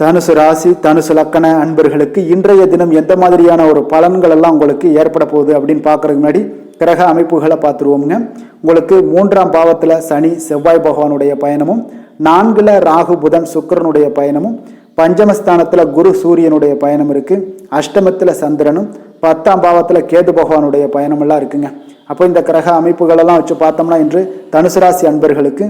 தனுசு ராசி தனுசு லக்கண அன்பர்களுக்கு இன்றைய தினம் எந்த மாதிரியான ஒரு பலன்கள் எல்லாம் உங்களுக்கு ஏற்பட போகுது அப்படின்னு பார்க்கறதுக்கு முன்னாடி கிரக அமைப்புகளை பார்த்துருவோம்ங்க. உங்களுக்கு 3ஆம் பாவத்தில் சனி செவ்வாய் பகவானுடைய பயணமும், 4ல் ராகு புதன் சுக்கிரனுடைய பயணமும், பஞ்சமஸ்தானத்தில் குரு சூரியனுடைய பயணம் இருக்குது, அஷ்டமத்தில் சந்திரனும், 10ஆம் பாவத்தில் கேது பகவானுடைய பயணமெல்லாம் இருக்குங்க. அப்போ இந்த கிரக அமைப்புகளெல்லாம் வச்சு பார்த்தோம்னா இன்று தனுசு ராசி அன்பர்களுக்கு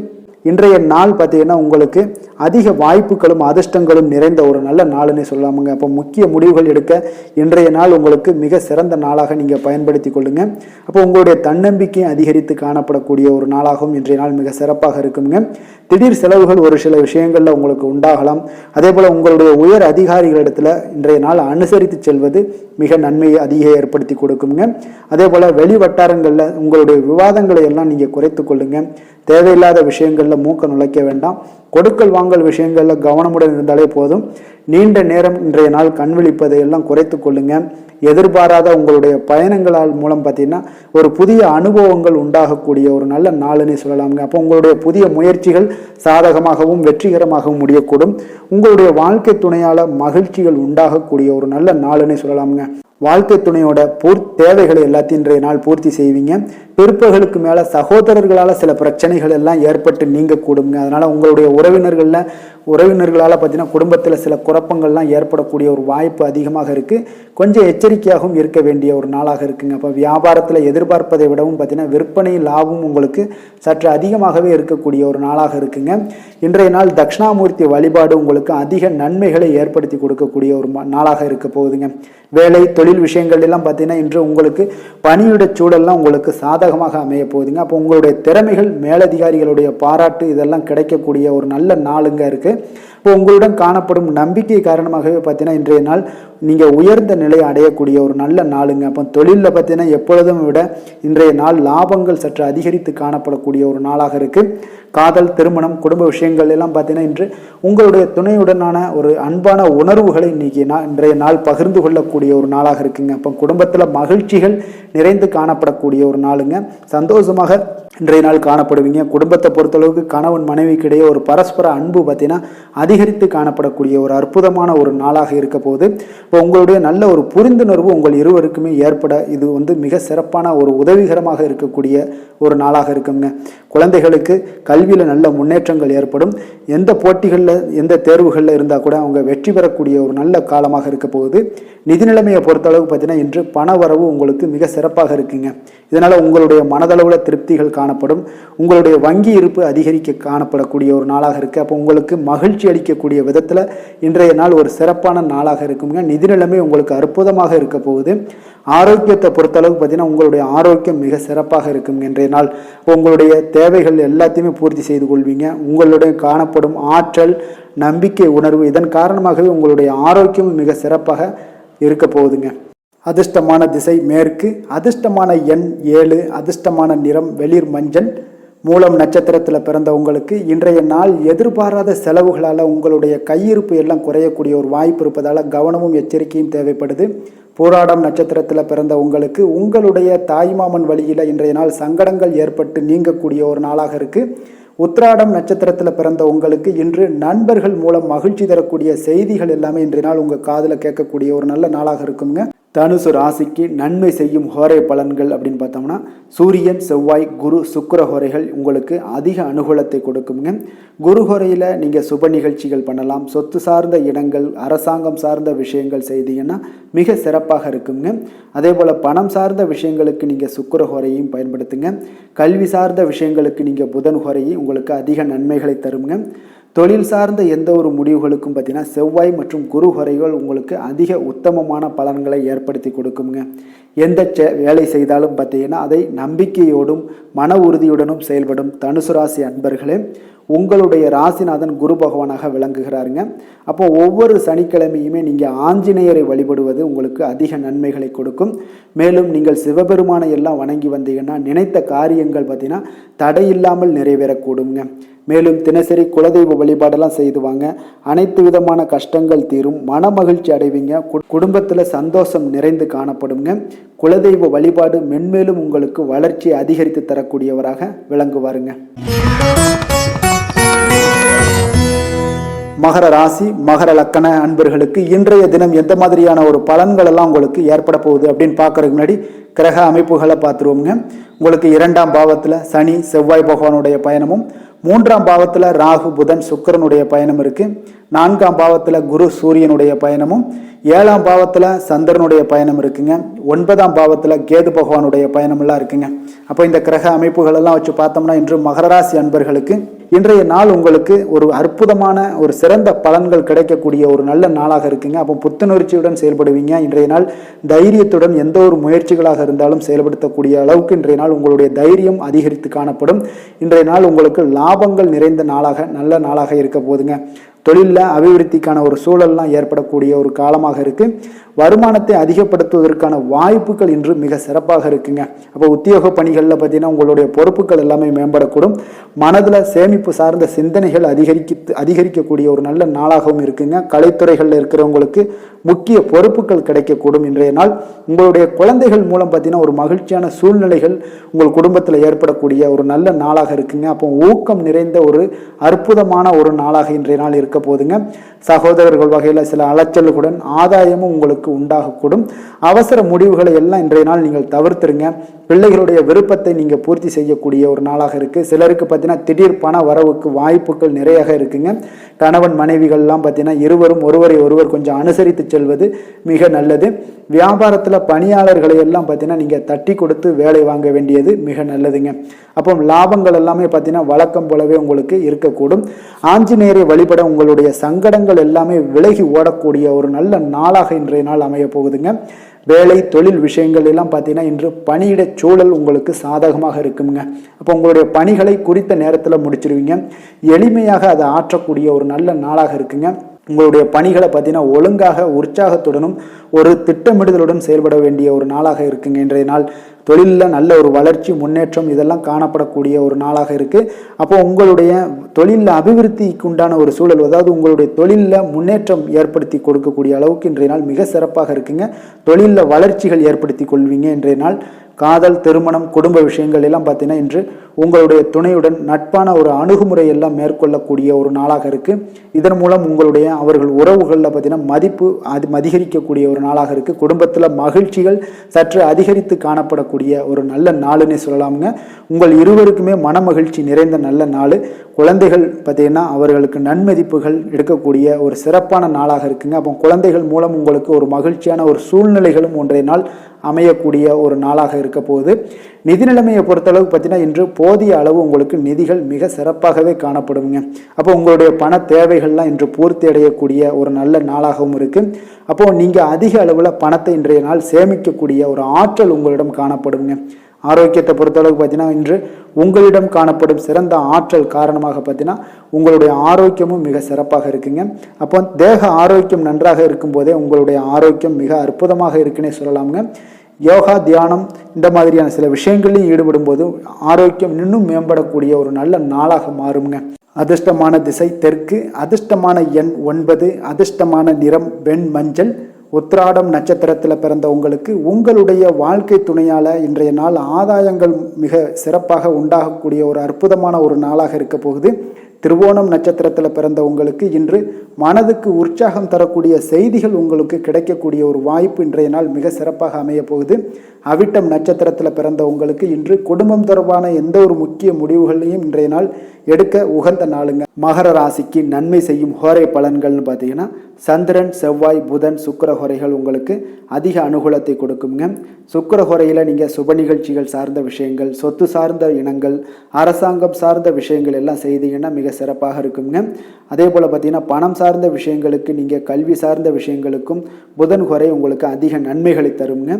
இன்றைய நாள் பார்த்தீங்கன்னா உங்களுக்கு அதிக வாய்ப்புகளும் அதிர்ஷ்டங்களும் நிறைந்த ஒரு நல்ல நாளுன்னே சொல்லாமுங்க. அப்போ முக்கிய முடிவுகள் எடுக்க இன்றைய நாள் உங்களுக்கு மிக சிறந்த நாளாக நீங்கள் பயன்படுத்தி கொள்ளுங்க. அப்போ உங்களுடைய தன்னம்பிக்கை அதிகரித்து காணப்படக்கூடிய ஒரு நாளாகவும் இன்றைய நாள் மிக சிறப்பாக இருக்குங்க. திடீர் செலவுகள் ஒரு சில விஷயங்களில் உங்களுக்கு உண்டாகலாம். அதே போல் உங்களுடைய உயர் அதிகாரிகளிடத்தில் இன்றைய நாள் அனுசரித்து செல்வது மிக நன்மையை அதிக ஏற்படுத்தி கொடுக்குங்க. அதே போல் வெளி வட்டாரங்களில் உங்களுடைய விவாதங்களை எல்லாம் நீங்கள் குறைத்து கொள்ளுங்க. தேவையில்லாத விஷயங்களில் மூக்க நுழைக்க வேண்டாம். கொடுக்கல் வாங்கல் விஷயங்களில் கவனமுடன் இருந்தாலே போதும். நீண்ட நேரம் இன்றைய நாள் கண் விழிப்பதை எல்லாம் குறைத்து கொள்ளுங்க. எதிர்பாராத உங்களுடைய பயணங்களால் மூலம் பார்த்தீங்கன்னா ஒரு புதிய அனுபவங்கள் உண்டாகக்கூடிய ஒரு நல்ல நாளுன்னு சொல்லலாமுங்க. அப்போ உங்களுடைய புதிய முயற்சிகள் சாதகமாகவும் வெற்றிகரமாகவும் முடியக்கூடும். உங்களுடைய வாழ்க்கை துணையால் மகிழ்ச்சிகள் உண்டாகக்கூடிய ஒரு நல்ல நாளுன்னு சொல்லலாமுங்க. வாழ்க்கை துணையோட தேவைகளை எல்லாத்தையும் இன்றைய நாள் பூர்த்தி செய்வீங்க. பிற்பகலுக்கு மேலே சகோதரர்களால் சில பிரச்சனைகள் எல்லாம் ஏற்பட்டு நீங்க கூடுங்க. அதனால உங்களுடைய உறவினர்களால் பார்த்தீங்கன்னா குடும்பத்தில் சில குழப்பங்கள்லாம் ஏற்படக்கூடிய ஒரு வாய்ப்பு அதிகமாக இருக்குது. கொஞ்சம் எச்சரிக்கையாகவும் இருக்க வேண்டிய ஒரு நாளாக இருக்குங்க. அப்போ வியாபாரத்தில் எதிர்பார்ப்பதை விடவும் பார்த்தீங்கன்னா விற்பனை லாபம் உங்களுக்கு சற்று அதிகமாகவே இருக்கக்கூடிய ஒரு நாளாக இருக்குங்க. இன்றைய நாள் தட்சிணாமூர்த்தி வழிபாடு உங்களுக்கு அதிக நன்மைகளை ஏற்படுத்தி கொடுக்கக்கூடிய ஒரு நாளாக இருக்க போகுதுங்க. வேலை தொழில் விஷயங்கள் எல்லாம் பார்த்தீங்கன்னா இன்று உங்களுக்கு பணியிட சூழல்லாம் உங்களுக்கு சாதகமாக அமைய போகுதுங்க. அப்போ உங்களுடைய திறமைகள் மேலதிகாரிகளுடைய பாராட்டு இதெல்லாம் கிடைக்கக்கூடிய ஒரு நல்ல நாளுங்க இருக்குது. இப்போ உங்களுடன் காணப்படும் நம்பிக்கை காரணமாகவே பார்த்தீங்கன்னா இன்றைய நாள் நீங்கள் உயர்ந்த நிலையை அடையக்கூடிய ஒரு நல்ல நாளுங்க. அப்போ தொழிலில் பார்த்தீங்கன்னா எப்பொழுதும் விட இன்றைய நாள் லாபங்கள் சற்று அதிகரித்து காணப்படக்கூடிய ஒரு நாளாக இருக்குது. காதல் திருமணம் குடும்ப விஷயங்கள் எல்லாம் பார்த்தீங்கன்னா இன்று உங்களுடைய துணையுடனான ஒரு அன்பான உணர்வுகளை இன்றைய நாள் பகிர்ந்து கொள்ளக்கூடிய ஒரு நாளாக இருக்குங்க. அப்போ குடும்பத்தில் மகிழ்ச்சிகள் நிறைந்து காணப்படக்கூடிய ஒரு நாளுங்க. சந்தோஷமாக இன்றைய நாள் காணப்படுவீங்க. குடும்பத்தை பொறுத்தளவுக்கு கணவன் மனைவிக்கு இடையே ஒரு பரஸ்பர அன்பு பார்த்தீங்கன்னா அதிகரித்து காணப்படக்கூடிய ஒரு அற்புதமான ஒரு நாளாக இருக்க போது. இப்போ உங்களுடைய நல்ல ஒரு புரிந்துணர்வு உங்கள் இருவருக்குமே ஏற்பட இது மிக சிறப்பான ஒரு உதவிகரமாக இருக்கக்கூடிய ஒரு நாளாக இருக்குங்க. குழந்தைகளுக்கு கல்வியில் நல்ல முன்னேற்றங்கள் ஏற்படும். எந்த போட்டிகளில் எந்த தேர்வுகளில் இருந்தால் கூட அவங்க வெற்றி பெறக்கூடிய ஒரு நல்ல காலமாக இருக்க போகுது. நிதி நிலைமையை பொறுத்தளவு பார்த்தீங்கன்னா இன்று பண வரவு உங்களுக்கு மிக சிறப்பாக இருக்குங்க. இதனால் உங்களுடைய மனதளவில் திருப்திகள் காணப்படும். உங்களுடைய வங்கி இருப்பு அதிகரிக்க காணப்படக்கூடிய ஒரு நாளாக இருக்குது. அப்போ உங்களுக்கு மகிழ்ச்சி அளிக்கக்கூடிய விதத்தில் இன்றைய நாள் ஒரு சிறப்பான நாளாக இருக்குங்க. நிதி நிலைமை உங்களுக்கு அற்புதமாக இருக்க போகுது. ஆரோக்கியத்தை பொறுத்தளவு பார்த்தீங்கன்னா உங்களுடைய ஆரோக்கியம் மிக சிறப்பாக இருக்கும். இன்றைய நாள் உங்களுடைய தேவைகள் எல்லாத்தையுமே பூர்த்தி செய்து கொள்வீங்க. உங்களுடைய காணப்படும் ஆற்றல் நம்பிக்கை உணர்வு இதன் காரணமாகவே உங்களுடைய ஆரோக்கியம் மிக சிறப்பாக இருக்க போகுதுங்க. அதிர்ஷ்டமான திசை மேற்கு, அதிர்ஷ்டமான எண் 7, அதிர்ஷ்டமான நிறம் வெளிர் மஞ்சள். மூலம் நட்சத்திரத்தில் பிறந்த உங்களுக்கு இன்றைய நாள் எதிர்பாராத செலவுகளால் உங்களுடைய கையிருப்பு எல்லாம் குறையக்கூடிய ஒரு வாய்ப்பு இருப்பதால் கவனமும் எச்சரிக்கையும் தேவைப்படுது. பூராடம் நட்சத்திரத்தில் பிறந்த உங்களுக்கு உங்களுடைய தாய்மாமன் வழியில் இன்றைய நாள் சங்கடங்கள் ஏற்பட்டு நீங்கக்கூடிய ஒரு நாளாக இருக்குது. உத்திராடம் நட்சத்திரத்தில் பிறந்த உங்களுக்கு இன்று நண்பர்கள் மூலம் மகிழ்ச்சி தரக்கூடிய செய்திகள் எல்லாமே இன்றைய நாள் உங்கள் காதில் கேட்கக்கூடிய ஒரு நல்ல நாளாக இருக்குங்க. தனுசு ராசிக்கு நன்மை செய்யும் ஹோரை பலன்கள் அப்படின்னு பார்த்தோம்னா சூரியன் செவ்வாய் குரு சுக்கிர ஹோரைகள் உங்களுக்கு அதிக அனுகூலத்தை கொடுக்குங்க. குரு ஹோரையில் நீங்கள் சுப நிகழ்ச்சிகள் பண்ணலாம். சொத்து சார்ந்த இடங்கள் அரசாங்கம் சார்ந்த விஷயங்கள் செய்தீங்கன்னா மிக சிறப்பாக இருக்குங்க. அதே போல் பணம் சார்ந்த விஷயங்களுக்கு நீங்கள் சுக்கிர ஹோரையும் பயன்படுத்துங்க. கல்வி சார்ந்த விஷயங்களுக்கு நீங்கள் புதன் ஹோரையும் உங்களுக்கு அதிக நன்மைகளை தருங்க. தொழில் சார்ந்த எந்த ஒரு முடிவுகளுக்கும் பார்த்தீங்கன்னா செவ்வாய் மற்றும் குரு ஹோரைகள் உங்களுக்கு அதிக உத்தமமான பலன்களை ஏற்படுத்தி கொடுக்குங்க. எந்த வேலை செய்தாலும் பார்த்தீங்கன்னா அதை நம்பிக்கையோடும் மன உறுதியுடனும் செயல்படும் தனுசு ராசி அன்பர்களே, உங்களுடைய ராசிநாதன் குரு பகவானாக விளங்குகிறாருங்க. அப்போ ஒவ்வொரு சனிக்கிழமையுமே நீங்கள் ஆஞ்சநேயரை வழிபடுவது உங்களுக்கு அதிக நன்மைகளை கொடுக்கும். மேலும் நீங்கள் சிவபெருமானை எல்லாம் வணங்கி வந்தீங்கன்னா நினைத்த காரியங்கள் பார்த்தீங்கன்னா தடையில்லாமல் நிறைவேறக்கூடுங்க. மேலும் தினசரி குலதெய்வ வழிபாடெல்லாம் செய்துவாங்க. அனைத்து விதமான கஷ்டங்கள் தீரும், மன மகிழ்ச்சி அடைவீங்க, குடும்பத்தில் சந்தோஷம் நிறைந்து காணப்படுங்க. குலதெய்வ வழிபாடு மென்மேலும் உங்களுக்கு வளர்ச்சியை அதிகரித்து தரக்கூடியவராக விளங்குவாருங்க. மகர ராசி மகர லக்கண அன்பர்களுக்கு இன்றைய தினம் எந்த மாதிரியான ஒரு பலன்கள் எல்லாம் உங்களுக்கு ஏற்பட போகுது அப்படின்னு பார்க்கறதுக்கு முன்னாடி கிரக அமைப்புகளை பார்த்துருவோங்க. உங்களுக்கு 2ஆம் பாவத்தில் சனி செவ்வாய் பகவானுடைய பயணமும், 3ஆம் பாவத்தில் ராகு புதன் சுக்கிரனுடைய பயணம் இருக்கு. 4ஆம் பாவத்தில் குரு சூரியனுடைய பயணமும், 7ஆம் பாவத்தில் சந்திரனுடைய பயணம் இருக்குங்க. 9ஆம் பாவத்தில் கேது பகவானுடைய பயணமெல்லாம் இருக்குங்க. அப்போ இந்த கிரக அமைப்புகள் எல்லாம் வச்சு பார்த்தோம்னா இன்று மகர ராசி அன்பர்களுக்கு இன்றைய நாள் உங்களுக்கு ஒரு அற்புதமான ஒரு சிறந்த பலன்கள் கிடைக்கக்கூடிய ஒரு நல்ல நாளாக இருக்குங்க. அப்போ புத்துணர்ச்சியுடன் செயல்படுவீங்க. இன்றைய நாள் தைரியத்துடன் எந்த ஒரு முயற்சிகளாக இருந்தாலும் செயல்படுத்தக்கூடிய அளவுக்கு இன்றைய நாள் உங்களுடைய தைரியம் அதிகரித்து காணப்படும். இன்றைய நாள் உங்களுக்கு லாபங்கள் நிறைந்த நாளாக நல்ல நாளாக இருக்க போதுங்க. தொழிலில் அபிவிருத்திக்கான ஒரு சூழல்லாம் ஏற்படக்கூடிய ஒரு காலமாக இருக்கு. வருமானத்தை அதிகப்படுத்துவதற்கான வாய்ப்புகள் இன்று மிக சிறப்பாக இருக்குங்க. அப்போ உத்தியோக பணிகளில் பார்த்தீங்கன்னா உங்களுடைய பொறுப்புகள் எல்லாமே மேம்படக்கூடும். மனதில் சேமிப்பு சார்ந்த சிந்தனைகள் அதிகரிக்கக்கூடிய ஒரு நல்ல நாளாகவும் இருக்குங்க. கலைத்துறைகளில் இருக்கிறவங்களுக்கு முக்கிய பொறுப்புகள் கிடைக்கக்கூடும். இன்றைய நாள் உங்களுடைய குழந்தைகள் மூலம் பார்த்தீங்கன்னா ஒரு மகிழ்ச்சியான சூழ்நிலைகள் உங்கள் குடும்பத்தில் ஏற்படக்கூடிய ஒரு நல்ல நாளாக இருக்குங்க. அப்போ ஊக்கம் நிறைந்த ஒரு அற்புதமான ஒரு நாளாக இன்றைய நாள் இருக்க போதுங்க. சகோதரர்கள் வகையில் சில அலைச்சல்களுடன் ஆதாயமும் உங்களுக்கு உண்டாகக்கூடும். அவசர முடிவுகளை எல்லாம் இன்றைய நாள் நீங்கள் தவிர்த்துருங்க. பிள்ளைகளுடைய விருப்பத்தை நீங்கள் பூர்த்தி செய்யக்கூடிய ஒரு நாளாக இருக்கு. சிலருக்கு பார்த்தீங்கன்னா திடீர் பண வரவுக்கு வாய்ப்புகள் நிறைய இருக்குங்க. கணவன் மனைவிகள்லாம் பார்த்தீங்கன்னா இருவரும் ஒருவரை ஒருவர் கொஞ்சம் அனுசரித்து செல்வது மிக நல்லது. வியாபாரத்தில் பணியாளர்களை எல்லாம் பார்த்தீங்கன்னா நீங்கள் தட்டி கொடுத்து வேலை வாங்க வேண்டியது மிக நல்லதுங்க. அப்போ லாபங்கள் எல்லாமே பார்த்தீங்கன்னா வழக்கம் போலவே உங்களுக்கு இருக்கக்கூடும். ஆஞ்சநேயரை வழிபட உங்களுடைய சங்கடங்கள் எல்லாமே விலகி ஓடக்கூடிய ஒரு நல்ல நாளாக இன்றைய நாள் அமைய போகுதுங்க. வேலை தொழில் விஷயங்கள் எல்லாம் பார்த்தீங்கன்னா இன்று பணியிட சூழல் உங்களுக்கு சாதகமாக இருக்குங்க. அப்போ உங்களுடைய பணிகளை குறித்த நேரத்தில் முடிச்சிருவீங்க. எளிமையாக அதை ஆற்றக்கூடிய ஒரு நல்ல நாளாக இருக்குங்க. உங்களுடைய பணிகளை பார்த்தீங்கன்னா ஒழுங்காக உற்சாகத்துடனும் ஒரு திட்டமிடுதலுடன் செயல்பட வேண்டிய ஒரு நாளாக இருக்குங்க. இன்றைய நாள் தொழிலில் நல்ல ஒரு வளர்ச்சி முன்னேற்றம் இதெல்லாம் காணப்படக்கூடிய ஒரு நாளாக இருக்கு. அப்போ உங்களுடைய தொழிலில் அபிவிருத்திக்கு உண்டான ஒரு சூழல், அதாவது உங்களுடைய தொழிலில் முன்னேற்றம் ஏற்படுத்தி கொடுக்கக்கூடிய அளவுக்கு இன்றைய நாள் மிக சிறப்பாக இருக்குங்க. தொழிலில் வளர்ச்சிகள் ஏற்படுத்தி கொள்வீங்க. இன்றைய நாள் காதல், திருமணம், குடும்ப விஷயங்கள் எல்லாம் பார்த்தீங்கன்னா இன்று உங்களுடைய துணையுடன் நட்பான ஒரு அணுகுமுறை எல்லாம் மேற்கொள்ளக்கூடிய ஒரு நாளாக இருக்கு. இதன் மூலம் உங்களுடைய அவர்கள் உறவுகளில் பார்த்தீங்கன்னா மதிப்பு அதிகரிக்கக்கூடிய ஒரு நாளாக இருக்கு. குடும்பத்தில் மகிழ்ச்சிகள் சற்று அதிகரித்து காணப்படக்கூடிய ஒரு நல்ல நாளுன்னே சொல்லலாமுங்க. உங்கள் இருவருக்குமே மன மகிழ்ச்சி நிறைந்த நல்ல நாள். குழந்தைகள் பார்த்தீங்கன்னா அவர்களுக்கு நன்மதிப்புகள் எடுக்கக்கூடிய ஒரு சிறப்பான நாளாக இருக்குங்க. அப்போ குழந்தைகள் மூலம் உங்களுக்கு ஒரு மகிழ்ச்சியான ஒரு சூழ்நிலைகளும் ஒன்றைய நாள் அமையக்கூடிய ஒரு நாளாக இருக்க போகுது. நிதி நிலைமையை பொறுத்தளவு பார்த்தீங்கன்னா இன்று போதிய அளவு உங்களுக்கு நிதிகள் மிக சிறப்பாகவே காணப்படுங்க. அப்போ உங்களுடைய பண தேவைகள்லாம் இன்று பூர்த்தி அடையக்கூடிய ஒரு நல்ல நாளாகவும் இருக்கு. அப்போ நீங்கள் அதிக அளவில் பணத்தை இன்றைய நாள் சேமிக்கக்கூடிய ஒரு ஆற்றல் உங்களிடம் காணப்படுங்க. ஆரோக்கியத்தை பொறுத்தளவுக்கு பார்த்தீங்கன்னா இன்று உங்களிடம் காணப்படும் சிறந்த ஆற்றல் காரணமாக பார்த்தீங்கன்னா உங்களுடைய ஆரோக்கியமும் மிக சிறப்பாக இருக்குங்க. அப்போ தேக ஆரோக்கியம் நன்றாக இருக்கும் போதே உங்களுடைய ஆரோக்கியம் மிக அற்புதமாக இருக்குன்னே சொல்லலாமுங்க. யோகா, தியானம் இந்த மாதிரியான சில விஷயங்களையும் ஈடுபடும் போது ஆரோக்கியம் இன்னும் மேம்படக்கூடிய ஒரு நல்ல நாளாக மாறுங்க. அதிர்ஷ்டமான திசை தெற்கு, அதிர்ஷ்டமான எண் 9, அதிர்ஷ்டமான நிறம் வெண் மஞ்சள். உத்திராடம் நட்சத்திரத்தில் பிறந்த உங்களுக்கு உங்களுடைய வாழ்க்கை துணையால் இன்றைய நாள் ஆதாயங்கள் மிக சிறப்பாக உண்டாகக்கூடிய ஒரு அற்புதமான ஒரு நாளாக இருக்க போகுது. திருவோணம் நட்சத்திரத்தில் பிறந்த உங்களுக்கு இன்று மனதுக்கு உற்சாகம் தரக்கூடிய செய்திகள் உங்களுக்கு கிடைக்கக்கூடிய ஒரு வாய்ப்பு இன்றைய நாள் மிக சிறப்பாக அமைய போகுது. அவிட்டம் நட்சத்திரத்தில் பிறந்த உங்களுக்கு இன்று குடும்பம் தொடர்பான எந்த ஒரு முக்கிய முடிவுகளையும் இன்றைய நாள் எடுக்க உகந்த நாளுங்க. மகர ராசிக்கு நன்மை செய்யும் ஹோரை பலன்கள்னு பார்த்தீங்கன்னா சந்திரன், செவ்வாய், புதன், சுக்கிர ஹோரைகள் உங்களுக்கு அதிக அனுகூலத்தை கொடுக்குங்க. சுக்கிர ஹோரையில் நீங்கள் சுப நிகழ்ச்சிகள் சார்ந்த விஷயங்கள், சொத்து சார்ந்த இனங்கள், அரசாங்கம் சார்ந்த விஷயங்கள் எல்லாம் செய்தீங்கன்னா மிக சிறப்பாக இருக்குங்க. அதே போல் பார்த்தீங்கன்னா பணம் சார்ந்த விஷயங்களுக்கு, நீங்கள் கல்வி சார்ந்த விஷயங்களுக்கும் புதன் குறை உங்களுக்கு அதிக நன்மைகளை தருங்க.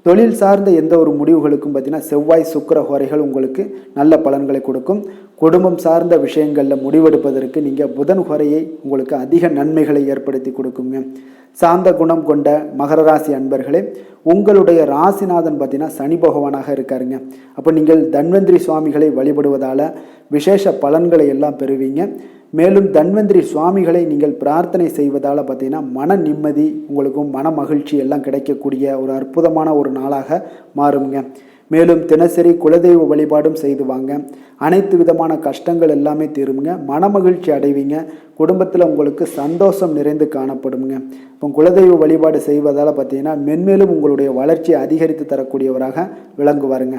தொழில் சார்ந்த எந்த ஒரு முடிவுகளுக்கும் பார்த்தீங்கன்னா செவ்வாய் சுக்கிர குறைகள் உங்களுக்கு நல்ல பலன்களை கொடுக்கும். குடும்பம் சார்ந்த விஷயங்களில் முடிவெடுப்பதற்கு நீங்கள் புதன் குறையை உங்களுக்கு அதிக நன்மைகளை ஏற்படுத்தி கொடுக்குங்க. சாந்த குணம் கொண்ட மகர ராசி அன்பர்களே, உங்களுடைய ராசிநாதன் பார்த்தீங்கன்னா சனி பகவானாக இருக்காருங்க. அப்போ நீங்கள் தன்வந்திரி சுவாமிகளை வழிபடுவதால் விசேஷ பலன்களை எல்லாம் பெறுவீங்க. மேலும் தன்வந்திரி சுவாமிகளை நீங்கள் பிரார்த்தனை செய்வதால் பார்த்தீங்கன்னா மன நிம்மதி, உங்களுக்கும் மன மகிழ்ச்சி எல்லாம் கிடைக்கக்கூடிய ஒரு அற்புதமான ஒரு நாளாக மாறுங்க. மேலும் தினசரி குலதெய்வ வழிபாடும் செய்து வாங்க. அனைத்து விதமான கஷ்டங்கள் எல்லாமே தீருங்க. மனமகிழ்ச்சி அடைவீங்க. குடும்பத்தில் உங்களுக்கு சந்தோஷம் நிறைந்து காணப்படுங்க. இப்போ குலதெய்வ வழிபாடு செய்வதால் பார்த்தீங்கன்னா மென்மேலும் உங்களுடைய வளர்ச்சியை அதிகரித்து தரக்கூடியவராக விளங்குவாருங்க.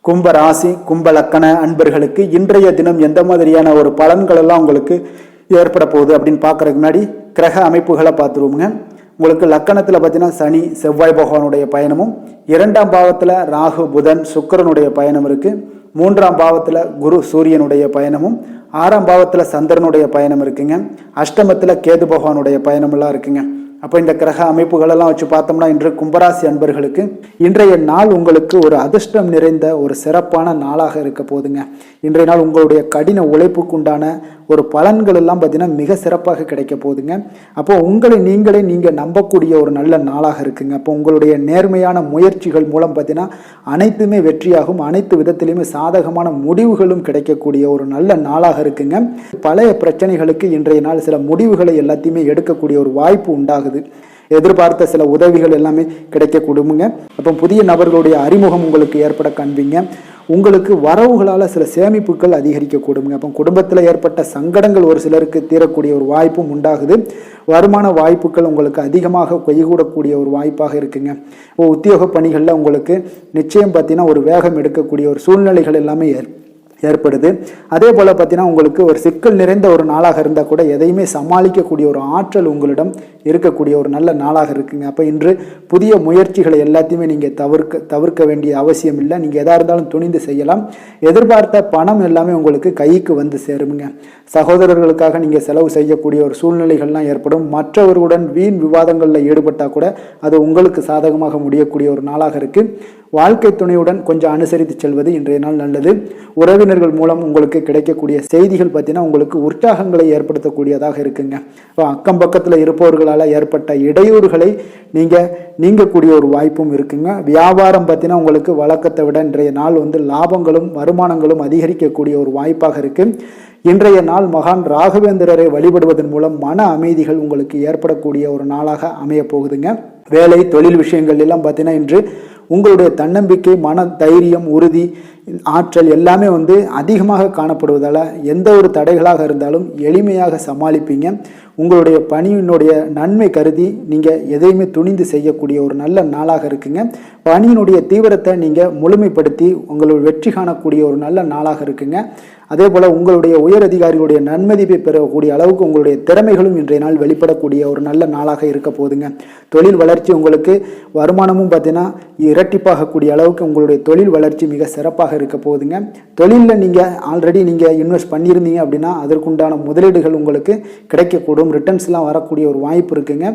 கும்ப ராசி கும்ப லக்கண அன்பர்களுக்கு இன்றைய தினம் எந்த மாதிரியான ஒரு பலன்கள் எல்லாம் உங்களுக்கு ஏற்பட போகுது அப்படின்னு பார்க்கறதுக்கு முன்னாடி கிரக அமைப்புகளை பார்த்துருவோங்க. உங்களுக்கு லக்கணத்தில் பார்த்தீங்கன்னா சனி செவ்வாய் பகவானுடைய பயணமும், 2ஆம் பாவத்தில் ராகு புதன் சுக்கிரனுடைய பயணம் இருக்குது. 3ஆம் பாவத்தில் குரு சூரியனுடைய பயணமும், 6ஆம் பாவத்தில் சந்திரனுடைய பயணம் இருக்குங்க. அஷ்டமத்தில் கேது பகவானுடைய பயணமெல்லாம் இருக்குங்க. அப்போ இந்த கிரக அமைப்புகளெல்லாம் வச்சு பார்த்தோம்னா இன்று கும்பராசி அன்பர்களுக்கு இன்றைய நாள் உங்களுக்கு ஒரு அதிர்ஷ்டம் நிறைந்த ஒரு சிறப்பான நாளாக இருக்க போதுங்க. இன்றைய நாள் உங்களுடைய கடின உழைப்புக்குண்டான ஒரு பலன்கள் எல்லாம் பார்த்தீங்கன்னா மிக சிறப்பாக கிடைக்க போகுதுங்க. அப்போ உங்களை நீங்கள் நம்பக்கூடிய ஒரு நல்ல நாளாக இருக்குங்க. அப்போ உங்களுடைய நேர்மையான முயற்சிகள் மூலம் பார்த்தீங்கன்னா அனைத்துமே வெற்றியாகும். அனைத்து விதத்திலையுமே சாதகமான முடிவுகளும் கிடைக்கக்கூடிய ஒரு நல்ல நாளாக இருக்குங்க. பழைய பிரச்சனைகளுக்கு இன்றைய நாள் சில முடிவுகளை எல்லாத்தையுமே எடுக்கக்கூடிய ஒரு வாய்ப்பு உண்டாகுது. எதிர்பார்த்த சில உதவிகள் எல்லாமே கிடைக்க கொடுங்க. அப்போ புதிய நபர்களுடைய அறிமுகம் உங்களுக்கு ஏற்பட காண்பீங்க. உங்களுக்கு வரவுகளால் சில சேமிப்புகள் அதிகரிக்க கொடுங்க. அப்போ குடும்பத்தில் ஏற்பட்ட சங்கடங்கள் ஒரு சிலருக்கு தீரக்கூடிய ஒரு வாய்ப்பும் உண்டாகுது. வருமான வாய்ப்புகள் உங்களுக்கு அதிகமாக கைகூடக்கூடிய ஒரு வாய்ப்பாக இருக்குங்க. உத்தியோக பணிகளில் உங்களுக்கு நிச்சயம் பார்த்தீங்கன்னா ஒரு வேகம் எடுக்கக்கூடிய ஒரு சூழ்நிலைகள் எல்லாமே ஏற்படுது. அதே போல் பார்த்தீங்கன்னா உங்களுக்கு ஒரு சிக்கல் நிறைந்த ஒரு நாளாக இருந்தால் கூட எதையுமே சமாளிக்கக்கூடிய ஒரு ஆற்றல் உங்களிடம் இருக்கக்கூடிய ஒரு நல்ல நாளாக இருக்குங்க. அப்போ இன்று புதிய முயற்சிகளை எல்லாத்தையுமே நீங்கள் தவிர்க்க வேண்டிய அவசியம் இல்லை. நீங்கள் எதாக இருந்தாலும் துணிந்து செய்யலாம். எதிர்பார்த்த பணம் எல்லாமே உங்களுக்கு கைக்கு வந்து சேருங்க. சகோதரர்களுக்காக நீங்கள் செலவு செய்யக்கூடிய ஒரு சூழ்நிலைகள்லாம் ஏற்படும். மற்றவர்களுடன் வீண் விவாதங்களில் ஈடுபட்டால் கூட அது உங்களுக்கு சாதகமாக முடியக்கூடிய ஒரு நாளாக இருக்குது. வாழ்க்கை துணையுடன் கொஞ்சம் அனுசரித்து செல்வது இன்றைய நாள் நல்லது. உறவினர்கள் மூலம் உங்களுக்கு கிடைக்கக்கூடிய செய்திகள் பார்த்தீங்கன்னா உங்களுக்கு உற்சாகங்களை ஏற்படுத்தக்கூடியதாக இருக்குங்க. இப்போ அக்கம் பக்கத்தில் இருப்பவர்களால் ஏற்பட்ட இடையூறுகளை நீங்கக்கூடிய ஒரு வாய்ப்பும் இருக்குங்க. வியாபாரம் பார்த்தீங்கன்னா உங்களுக்கு வழக்கத்தை விட இன்றைய நாள் லாபங்களும் வருமானங்களும் அதிகரிக்கக்கூடிய ஒரு வாய்ப்பாக இருக்குது. இன்றைய நாள் மகான் ராகவேந்திரரை வழிபடுவதன் மூலம் மன அமைதிகள் உங்களுக்கு ஏற்படக்கூடிய ஒரு நாளாக அமைய போகுதுங்க. வேலை தொழில் விஷயங்கள் எல்லாம் பார்த்தீங்கன்னா இன்று உங்களுடைய தன்னம்பிக்கை, மன தைரியம், உறுதி, ஆற்றல் எல்லாமே அதிகமாக காணப்படுவதால் எந்த ஒரு தடைகளாக இருந்தாலும் எளிமையாக சமாளிப்பீங்க. உங்களுடைய பணியினுடைய நன்மை கருதி நீங்கள் எதையுமே துணிந்து செய்யக்கூடிய ஒரு நல்ல நாளாக இருக்குங்க. பணியினுடைய தீவிரத்தை நீங்கள் முழுமைப்படுத்தி உங்களுடைய வெற்றி காணக்கூடிய ஒரு நல்ல நாளாக இருக்குங்க. அதே போல் உங்களுடைய உயர் அதிகாரிகளுடைய நன்மதிப்பை பெறக்கூடிய அளவுக்கு உங்களுடைய திறமைகளும் இன்றைய நாள் வெளிப்படக்கூடிய ஒரு நல்ல நாளாக இருக்க போதுங்க. தொழில் வளர்ச்சி உங்களுக்கு வருமானமும் பார்த்தீங்கன்னா இரட்டிப்பாகக்கூடிய அளவுக்கு உங்களுடைய தொழில் வளர்ச்சி மிக சிறப்பாக இருக்க போகுதுங்க. தொழிலில் நீங்கள் ஆல்ரெடி இன்வெஸ்ட் பண்ணியிருந்தீங்க அப்படின்னா அதற்குண்டான முதலீடுகள் உங்களுக்கு கிடைக்கக்கூடும். ரிட்டர்ன்ஸ்லாம் வரக்கூடிய ஒரு வாய்ப்பு இருக்குங்க.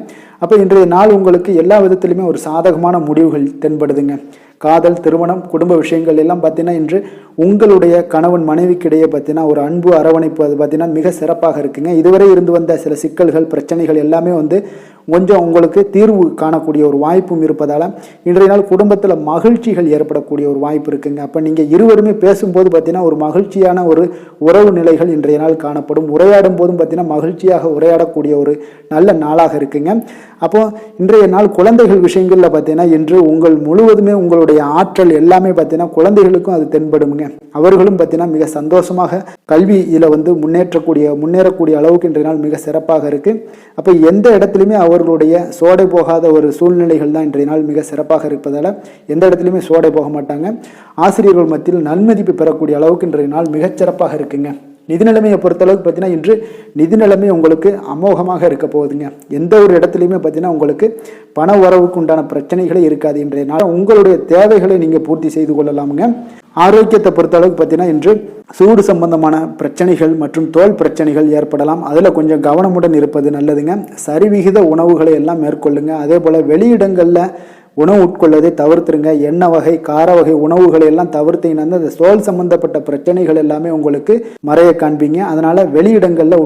அப்போ இன்றைய நாள் உங்களுக்கு எல்லா விதத்திலுமே ஒரு சாதகமான முடிவுகள் தென்படுதுங்க. காதல், திருமணம், குடும்ப விஷயங்கள் எல்லாம் பார்த்தீங்கன்னா இன்று உங்களுடைய கணவன் மனைவிக்கிடையே பார்த்தீங்கன்னா ஒரு அன்பு அரவணைப்பு அது பார்த்தீங்கன்னா மிக சிறப்பாக இருக்குங்க. இதுவரை இருந்து வந்த சில சிக்கல்கள் பிரச்சனைகள் எல்லாமே கொஞ்சம் உங்களுக்கு தீர்வு காணக்கூடிய ஒரு வாய்ப்பும் இருப்பதால் இன்றைய நாள் குடும்பத்தில் மகிழ்ச்சிகள் ஏற்படக்கூடிய ஒரு வாய்ப்பு இருக்குங்க. அப்போ நீங்கள் இருவருமே பேசும்போது பார்த்தீங்கன்னா ஒரு மகிழ்ச்சியான ஒரு உறவு நிலைகள் இன்றைய நாள் காணப்படும். உரையாடும் போதும் பார்த்தீங்கன்னா மகிழ்ச்சியாக உரையாடக்கூடிய ஒரு நல்ல நாளாக இருக்குங்க. அப்போ இன்றைய நாள் குழந்தைகள் விஷயங்களில் பார்த்தீங்கன்னா இன்று முழுவதுமே உங்களுடைய ஆற்றல் எல்லாமே பார்த்தீங்கன்னா குழந்தைகளுக்கும் அது தென்படுங்க. அவர்களும் பார்த்தீங்கன்னா மிக சந்தோஷமாக கல்வியில் முன்னேறக்கூடிய அளவுக்கு இன்றைய நாள் மிக சிறப்பாக இருக்கு. அப்போ எந்த இடத்துலையுமே அவர்களுடைய சோடை போகாத ஒரு சூழ்நிலைகள் தான் இன்றைய நாள் மிக சிறப்பாக இருப்பதால் எந்த இடத்துலையுமே சோடை போக மாட்டாங்க. ஆசிரியர்கள் மத்தியில் நன்மதிப்பு பெறக்கூடிய அளவுக்கு இன்றைய நாள் மிகச்சிறப்பாக இருக்குங்க. நிதி நிலைமையை பொறுத்தளவுக்கு பார்த்தீங்கன்னா இன்று நிதி நிலைமை உங்களுக்கு அமோகமாக இருக்க போகுதுங்க. எந்த ஒரு இடத்துலையுமே பார்த்தீங்கன்னா உங்களுக்கு பண வரவுக்கு உண்டான பிரச்சனைகளே இருக்காது. இன்றைய நாள் உங்களுடைய தேவைகளை நீங்கள் பூர்த்தி செய்து கொள்ளலாமுங்க. ஆரோக்கியத்தை பொறுத்த அளவுக்கு பார்த்தீங்கன்னா இன்று சூடு சம்பந்தமான பிரச்சனைகள் மற்றும் தோல் பிரச்சனைகள் ஏற்படலாம். அதில் கொஞ்சம் கவனமுடன் இருப்பது நல்லதுங்க. சரிவிகித உணவுகளை எல்லாம் மேற்கொள்ளுங்க. அதே போல் வெளியிடங்களில் உணவு உட்கொள்வதை தவிர்த்துருங்க. எண்ணெய் வகை கார வகை உணவுகளை எல்லாம் தவிர்த்தீங்கன்னா அந்த தோல் சம்பந்தப்பட்ட பிரச்சனைகள் எல்லாமே உங்களுக்கு மறைய காண்பீங்க. அதனால வெளியிடங்களில்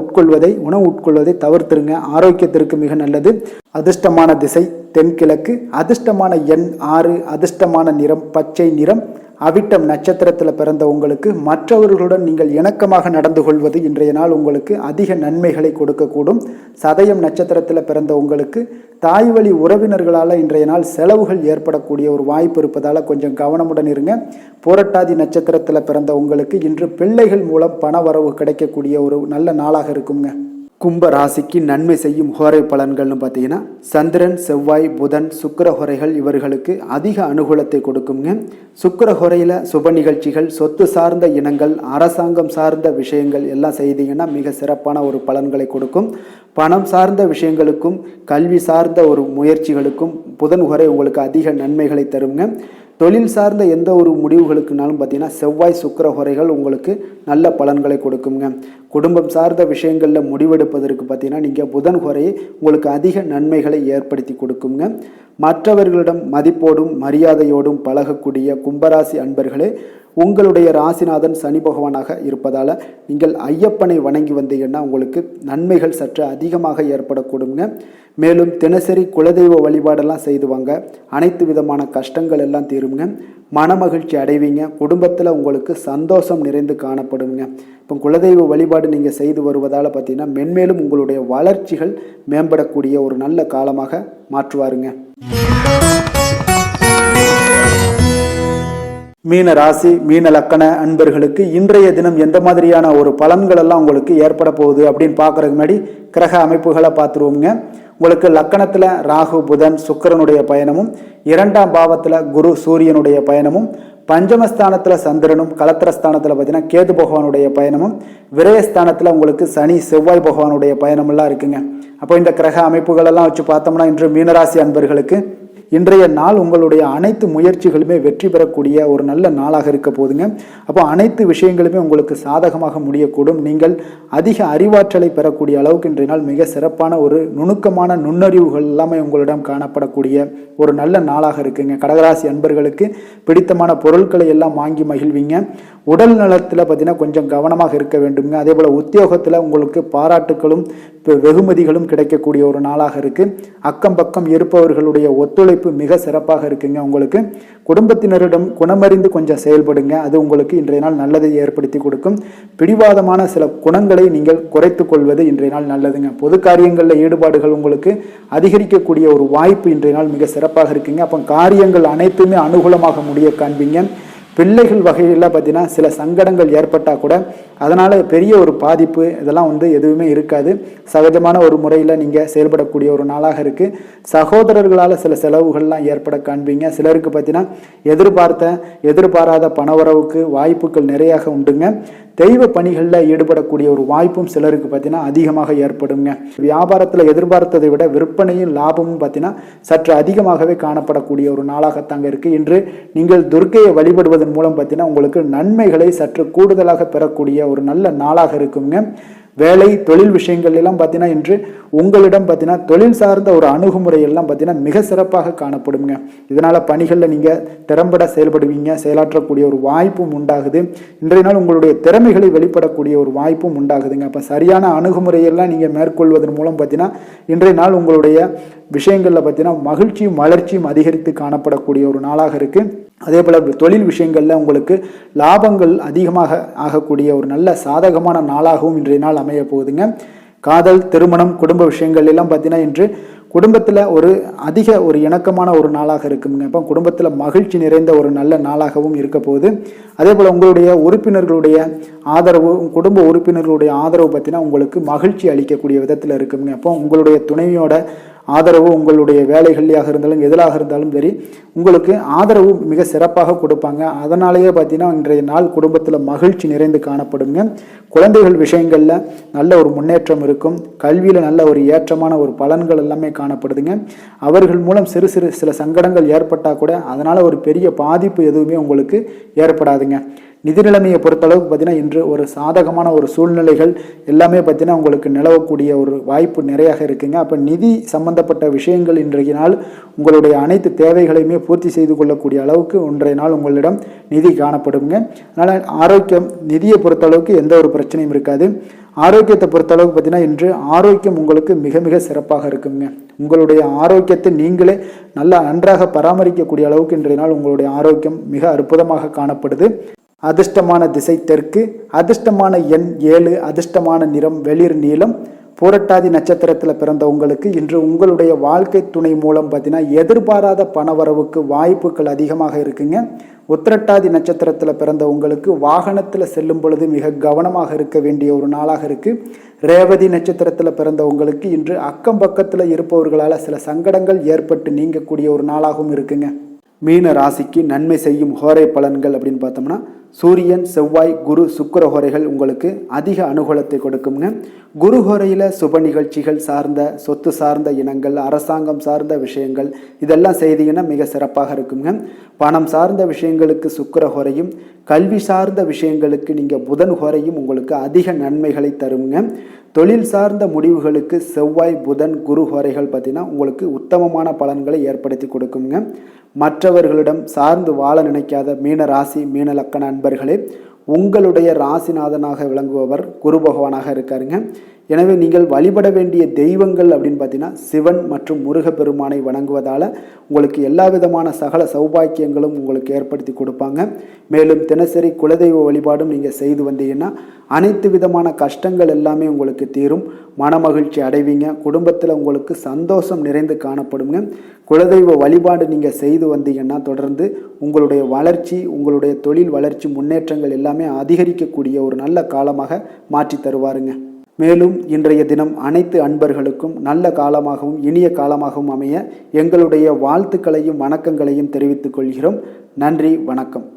உணவு உட்கொள்வதை தவிர்த்துருங்க. ஆரோக்கியத்திற்கு மிக நல்லது. அதிர்ஷ்டமான திசை தென்கிழக்கு, அதிர்ஷ்டமான எண் 6, அதிர்ஷ்டமான நிறம் பச்சை நிறம். அவிட்டம் நட்சத்திரத்தில் பிறந்த உங்களுக்கு மற்றவர்களுடன் நீங்கள் இணக்கமாக நடந்து கொள்வது இன்றைய நாள் உங்களுக்கு அதிக நன்மைகளை கொடுக்கக்கூடும். சதயம் நட்சத்திரத்தில் பிறந்த உங்களுக்கு தாய் வழி உறவினர்களால் இன்றைய நாள் செலவுகள் ஏற்படக்கூடிய ஒரு வாய்ப்பு இருப்பதால் கொஞ்சம் கவனமுடன் இருங்க. புரட்டாதி நட்சத்திரத்தில் பிறந்த உங்களுக்கு இன்று பிள்ளைகள் மூலம் பண வரவு கிடைக்கக்கூடிய ஒரு நல்ல நாளாக இருக்குங்க. கும்ப ராசிக்கு நன்மை செய்யும் ஹோரை பலன்கள்னு பார்த்தீங்கன்னா சந்திரன், செவ்வாய், புதன், சுக்கிர ஹோரைகள் இவர்களுக்கு அதிக அனுகூலத்தை கொடுக்குங்க. சுக்கிர ஹோரையில் சுப நிகழ்ச்சிகள், சொத்து சார்ந்த இனங்கள், அரசாங்கம் சார்ந்த விஷயங்கள் எல்லாம் செய்தீங்கன்னா மிக சிறப்பான ஒரு பலன்களை கொடுக்கும். பணம் சார்ந்த விஷயங்களுக்கும் கல்வி சார்ந்த ஒரு முயற்சிகளுக்கும் புதன் ஹோரை உங்களுக்கு அதிக நன்மைகளை தருங்க. தொழில் சார்ந்த எந்த ஒரு முடிவுகளுக்குனாலும் பார்த்தீங்கன்னா செவ்வாய் சுக்கிர ஹோரைகள் உங்களுக்கு நல்ல பலன்களை கொடுக்குங்க. குடும்பம் சார்ந்த விஷயங்களில் முடிவெடுப்பதற்கு பார்த்தீங்கன்னா நீங்கள் புதன் ஹோரையை உங்களுக்கு அதிக நன்மைகளை ஏற்படுத்தி கொடுக்குங்க. மற்றவர்களிடம் மதிப்போடும் மரியாதையோடும் பழகக்கூடிய கும்பராசி அன்பர்களே, உங்களுடைய ராசிநாதன் சனி பகவானாக இருப்பதால் நீங்கள் ஐயப்பனை வணங்கி வந்தீங்கன்னா உங்களுக்கு நன்மைகள் சற்று அதிகமாக ஏற்படக்கூடுங்க. மேலும் தினசரி குலதெய்வ வழிபாடெல்லாம் செய்து வாங்க. அனைத்து விதமான கஷ்டங்கள் எல்லாம் தீருங்க. மனமகிழ்ச்சி அடைவீங்க. குடும்பத்தில் உங்களுக்கு சந்தோஷம் நிறைந்து காணப்படுங்க. இப்போ குலதெய்வ வழிபாடு நீங்கள் செய்து வருவதால் பார்த்தீங்கன்னா மென்மேலும் உங்களுடைய வளர்ச்சிகள் மேம்படக்கூடிய ஒரு நல்ல காலமாக மாற்றுவாருங்க. மீன ராசி மீன லக்கண அன்பர்களுக்கு இன்றைய தினம் எந்த மாதிரியான ஒரு பலன்கள் எல்லாம் உங்களுக்கு ஏற்பட போகுது அப்படின்னு பார்க்கறதுக்கு முன்னாடி கிரக அமைப்புகளை பார்த்துருவோங்க. உங்களுக்கு லக்கணத்தில் ராகு புதன் சுக்கிரனுடைய பயணமும், 2ஆம் பாவத்தில் குரு சூரியனுடைய பயணமும், பஞ்சமஸ்தானத்தில் சந்திரனும், கலத்திரஸ்தானத்தில் பார்த்தீங்கன்னா கேது பகவானுடைய பயணமும், விரயஸ்தானத்தில் உங்களுக்கு சனி செவ்வாய் பகவானுடைய பயணமெல்லாம் இருக்குங்க. அப்போ இந்த கிரக அமைப்புகளெல்லாம் வச்சு பார்த்தோம்னா இன்று மீனராசி அன்பர்களுக்கு இன்றைய நாள் உங்களுடைய அனைத்து முயற்சிகளுமே வெற்றி பெறக்கூடிய ஒரு நல்ல நாளாக இருக்க போதுங்க. அப்போ அனைத்து விஷயங்களுமே உங்களுக்கு சாதகமாக முடியக்கூடும். நீங்கள் அதிக அறிவாற்றலை பெறக்கூடிய அளவுக்கு இன்றைய நாள் மிக சிறப்பான ஒரு நுணுக்கமான நுண்ணறிவுகள் எல்லாமே உங்களிடம் காணப்படக்கூடிய ஒரு நல்ல நாளாக இருக்குங்க. கடகராசி அன்பர்களுக்கு பிடித்தமான பொருட்களை எல்லாம் வாங்கி மகிழ்வீங்க. உடல் நலத்தில் பார்த்தீங்கன்னா கொஞ்சம் கவனமாக இருக்க வேண்டுங்க. அதே போல் உத்தியோகத்தில் உங்களுக்கு பாராட்டுகளும் வெகுமதிகளும் கிடைக்கக்கூடிய ஒரு நாளாக இருக்குது. அக்கம் பக்கம் இருப்பவர்களுடைய ஒத்துழைப்பு மிக சிறப்பாக இருக்குங்க. உங்களுக்கு குடும்பத்தினரிடம் குணமறிந்து கொஞ்சம் செயல்படுங்க. அது உங்களுக்கு இன்றைய நாள் நல்லதை ஏற்படுத்தி கொடுக்கும். பிடிவாதமான சில குணங்களை நீங்கள் குறைத்து கொள்வது இன்றைய நாள் நல்லதுங்க. பொது காரியங்களில் ஈடுபாடுகள் உங்களுக்கு அதிகரிக்கக்கூடிய ஒரு வாய்ப்பு இன்றைய நாள் மிக சிறப்பாக இருக்குங்க. அப்போ காரியங்கள் அனைத்துமே அனுகூலமாக முடிய காண்பீங்க. பிள்ளைகள் வகையில் பார்த்தீங்கன்னா சில சங்கடங்கள் ஏற்பட்டால் கூட அதனால் பெரிய ஒரு பாதிப்பு இதெல்லாம் எதுவுமே இருக்காது. சகஜமான ஒரு முறையில் நீங்கள் செயல்படக்கூடிய ஒரு நாளாக இருக்குது. சகோதரர்களால் சில செலவுகள்லாம் ஏற்பட காண்பீங்க. சிலருக்கு பார்த்தீங்கன்னா எதிர்பாராத பணவரவுக்கு வாய்ப்புகள் நிறையாக உண்டுங்க. தெய்வ பணிகளில் ஈடுபடக்கூடிய ஒரு வாய்ப்பும் சிலருக்கு பார்த்தீங்கன்னா அதிகமாக ஏற்படுங்க. வியாபாரத்தில் எதிர்பார்த்ததை விட விற்பனையும் லாபமும் பார்த்தீங்கன்னா சற்று அதிகமாகவே காணப்படக்கூடிய ஒரு நாளாகத்தாங்க இருக்குது. இன்று நீங்கள் துர்க்கையை வழிபடுவதன் மூலம் பார்த்தீங்கன்னா உங்களுக்கு நன்மைகளை சற்று கூடுதலாக பெறக்கூடிய ஒரு நல்ல நாளாக இருக்குங்க. வேலை தொழில் விஷயங்கள் எல்லாம் பார்த்தீங்கன்னா இன்று உங்களிடம் பார்த்தீங்கன்னா தொழில் சார்ந்த ஒரு அணுகுமுறை எல்லாம் பார்த்தீங்கன்னா மிக சிறப்பாக காணப்படுங்க. இதனால் பணிகளில் நீங்கள் திறம்பட செயல்படுவீங்க. செயலாற்றக்கூடிய ஒரு வாய்ப்பும் உண்டாகுது. இன்றைய நாள் உங்களுடைய திறமைகளை வெளிப்படக்கூடிய ஒரு வாய்ப்பும் உண்டாகுதுங்க. அப்போ சரியான அணுகுமுறையெல்லாம் நீங்கள் மேற்கொள்வதன் மூலம் பார்த்தீங்கன்னா இன்றைய நாள் உங்களுடைய விஷயங்களில் பார்த்தீங்கன்னா மகிழ்ச்சியும் வளர்ச்சியும் அதிகரித்து காணப்படக்கூடிய ஒரு நாளாக இருக்குது. அதே போல் தொழில் விஷயங்களில் உங்களுக்கு லாபங்கள் அதிகமாக ஆகக்கூடிய ஒரு நல்ல சாதகமான நாளாகவும் இன்றைய நாள் அமைய போகுதுங்க. காதல் திருமணம் குடும்ப விஷயங்கள் எல்லாம் பார்த்தீங்கன்னா இன்று குடும்பத்தில் அதிக ஒரு இணக்கமான ஒரு நாளாக இருக்குங்க. இப்போ குடும்பத்தில் மகிழ்ச்சி நிறைந்த ஒரு நல்ல நாளாகவும் இருக்க போகுது. அதே போல் உங்களுடைய உறுப்பினர்களுடைய ஆதரவு குடும்ப உறுப்பினர்களுடைய ஆதரவு பார்த்தீங்கன்னா உங்களுக்கு மகிழ்ச்சி அளிக்கக்கூடிய விதத்தில் இருக்குங்க. அப்போ உங்களுடைய துணையோட ஆதரவு, உங்களுடைய வேலைகள்லையாக இருந்தாலும் எதிலாக இருந்தாலும் சரி உங்களுக்கு ஆதரவு மிக சிறப்பாக கொடுப்பாங்க. அதனாலேயே பார்த்தீங்கன்னா இன்றைய நாள் குடும்பத்தில் மகிழ்ச்சி நிறைந்து காணப்படுங்க. குழந்தைகள் விஷயங்களில் நல்ல ஒரு முன்னேற்றம் இருக்கும். கல்வியில் நல்ல ஒரு ஏற்றமான ஒரு பலன்கள் எல்லாமே காணப்படுதுங்க. அவர்கள் மூலம் சில சங்கடங்கள் ஏற்பட்டால் கூட அதனால் ஒரு பெரிய பாதிப்பு எதுவுமே உங்களுக்கு ஏற்படாதுங்க. நிதி நிலைமையை பொறுத்தளவுக்கு பார்த்தீங்கன்னா இன்று ஒரு சாதகமான ஒரு சூழ்நிலைகள் எல்லாமே பார்த்தீங்கன்னா உங்களுக்கு நிலவக்கூடிய ஒரு வாய்ப்பு நிறையாக இருக்குங்க. அப்போ நிதி சம்பந்தப்பட்ட விஷயங்கள் இன்றைய நாள் உங்களுடைய அனைத்து தேவைகளையுமே பூர்த்தி செய்து கொள்ளக்கூடிய அளவுக்கு இன்றைய நாள் உங்களிடம் நிதி காணப்படுங்க. அதனால் ஆரோக்கியம், நிதியை பொறுத்தளவுக்கு எந்த ஒரு பிரச்சனையும் இருக்காது. ஆரோக்கியத்தை பொறுத்தளவுக்கு பார்த்தீங்கன்னா இன்று ஆரோக்கியம் உங்களுக்கு மிக மிக சிறப்பாக இருக்குங்க. உங்களுடைய ஆரோக்கியத்தை நீங்களே நல்லா நன்றாக பராமரிக்கக்கூடிய அளவுக்கு இன்றைய நாள் உங்களுடைய ஆரோக்கியம் மிக அற்புதமாக காணப்படுது. அதிர்ஷ்டமான திசை தெற்கு, அதிர்ஷ்டமான எண் 7, அதிர்ஷ்டமான நிறம் வெளிர் நீலம். பூரட்டாதி நட்சத்திரத்தில் பிறந்த உங்களுக்கு இன்று உங்களுடைய வாழ்க்கை துணை மூலம் பார்த்தீங்கன்னா எதிர்பாராத பணவரவுக்கு வாய்ப்புகள் அதிகமாக இருக்குங்க. உத்திரட்டாதி நட்சத்திரத்தில் பிறந்த உங்களுக்கு வாகனத்தில் செல்லும் பொழுது மிக கவனமாக இருக்க வேண்டிய ஒரு நாளாக இருக்குது. ரேவதி நட்சத்திரத்தில் பிறந்த உங்களுக்கு இன்று அக்கம் பக்கத்தில் இருப்பவர்களால் சில சங்கடங்கள் ஏற்பட்டு நீங்கக்கூடிய ஒரு நாளாகவும் இருக்குங்க. மீன ராசிக்கு நன்மை செய்யும் ஹோரை பலன்கள் அப்படின்னு பார்த்தோம்னா சூரியன், செவ்வாய், குரு, சுக்கிர ஹோரைகள் உங்களுக்கு அதிக அனுகூலத்தை கொடுக்குங்க. குரு ஹோரையில் சுப நிகழ்ச்சிகள் சார்ந்த, சொத்து சார்ந்த இனங்கள், அரசாங்கம் சார்ந்த விஷயங்கள் இதெல்லாம் செய்தீங்கன்னா மிக சிறப்பாக இருக்குங்க. பணம் சார்ந்த விஷயங்களுக்கு சுக்கிர ஹோரையும், கல்வி சார்ந்த விஷயங்களுக்கு நீங்கள் புதன் ஹோரையும் உங்களுக்கு அதிக நன்மைகளை தருங்க. தொழில் சார்ந்த முடிவுகளுக்கு செவ்வாய், புதன், குரு ஹோரைகள் பார்த்தீங்கன்னா உங்களுக்கு உத்தமமான பலன்களை ஏற்படுத்தி கொடுக்குங்க. மற்றவர்களிடம் சார்ந்து வாழ நினைக்காத மீன ராசி, மீன லக்கண அன்பர்களே, உங்களுடைய ராசிநாதனாக விளங்குபவர் குரு பகவானாக இருக்காருங்க. எனவே நீங்கள் வழிபட வேண்டிய தெய்வங்கள் அப்படின்னு பார்த்தீங்கன்னா சிவன் மற்றும் முருகப்பெருமானை வணங்குவதால் உங்களுக்கு எல்லா விதமான சகல சௌபாக்கியங்களும் உங்களுக்கு ஏற்படுத்தி கொடுப்பாங்க. மேலும் தினசரி குலதெய்வ வழிபாடும் நீங்கள் செய்து வந்தீங்கன்னா அனைத்து விதமான கஷ்டங்கள் எல்லாமே உங்களுக்கு தீரும். மனமகிழ்ச்சி அடைவீங்க. குடும்பத்தில் உங்களுக்கு சந்தோஷம் நிறைந்து காணப்படுங்க. குலதெய்வ வழிபாடு நீங்கள் செய்து வந்தீங்கன்னா தொடர்ந்து உங்களுடைய வளர்ச்சி, உங்களுடைய தொழில் வளர்ச்சி, முன்னேற்றங்கள் எல்லாமே அதிகரிக்கக்கூடிய ஒரு நல்ல காலமாக மாற்றி தருவாருங்க. மேலும் இன்றைய தினம் அனைத்து அன்பர்களுக்கும் நல்ல காலமாகவும் இனிய காலமாகவும் அமைய எங்களுடைய வாழ்த்துக்களையும் வணக்கங்களையும் தெரிவித்துக் கொள்கிறோம். நன்றி, வணக்கம்.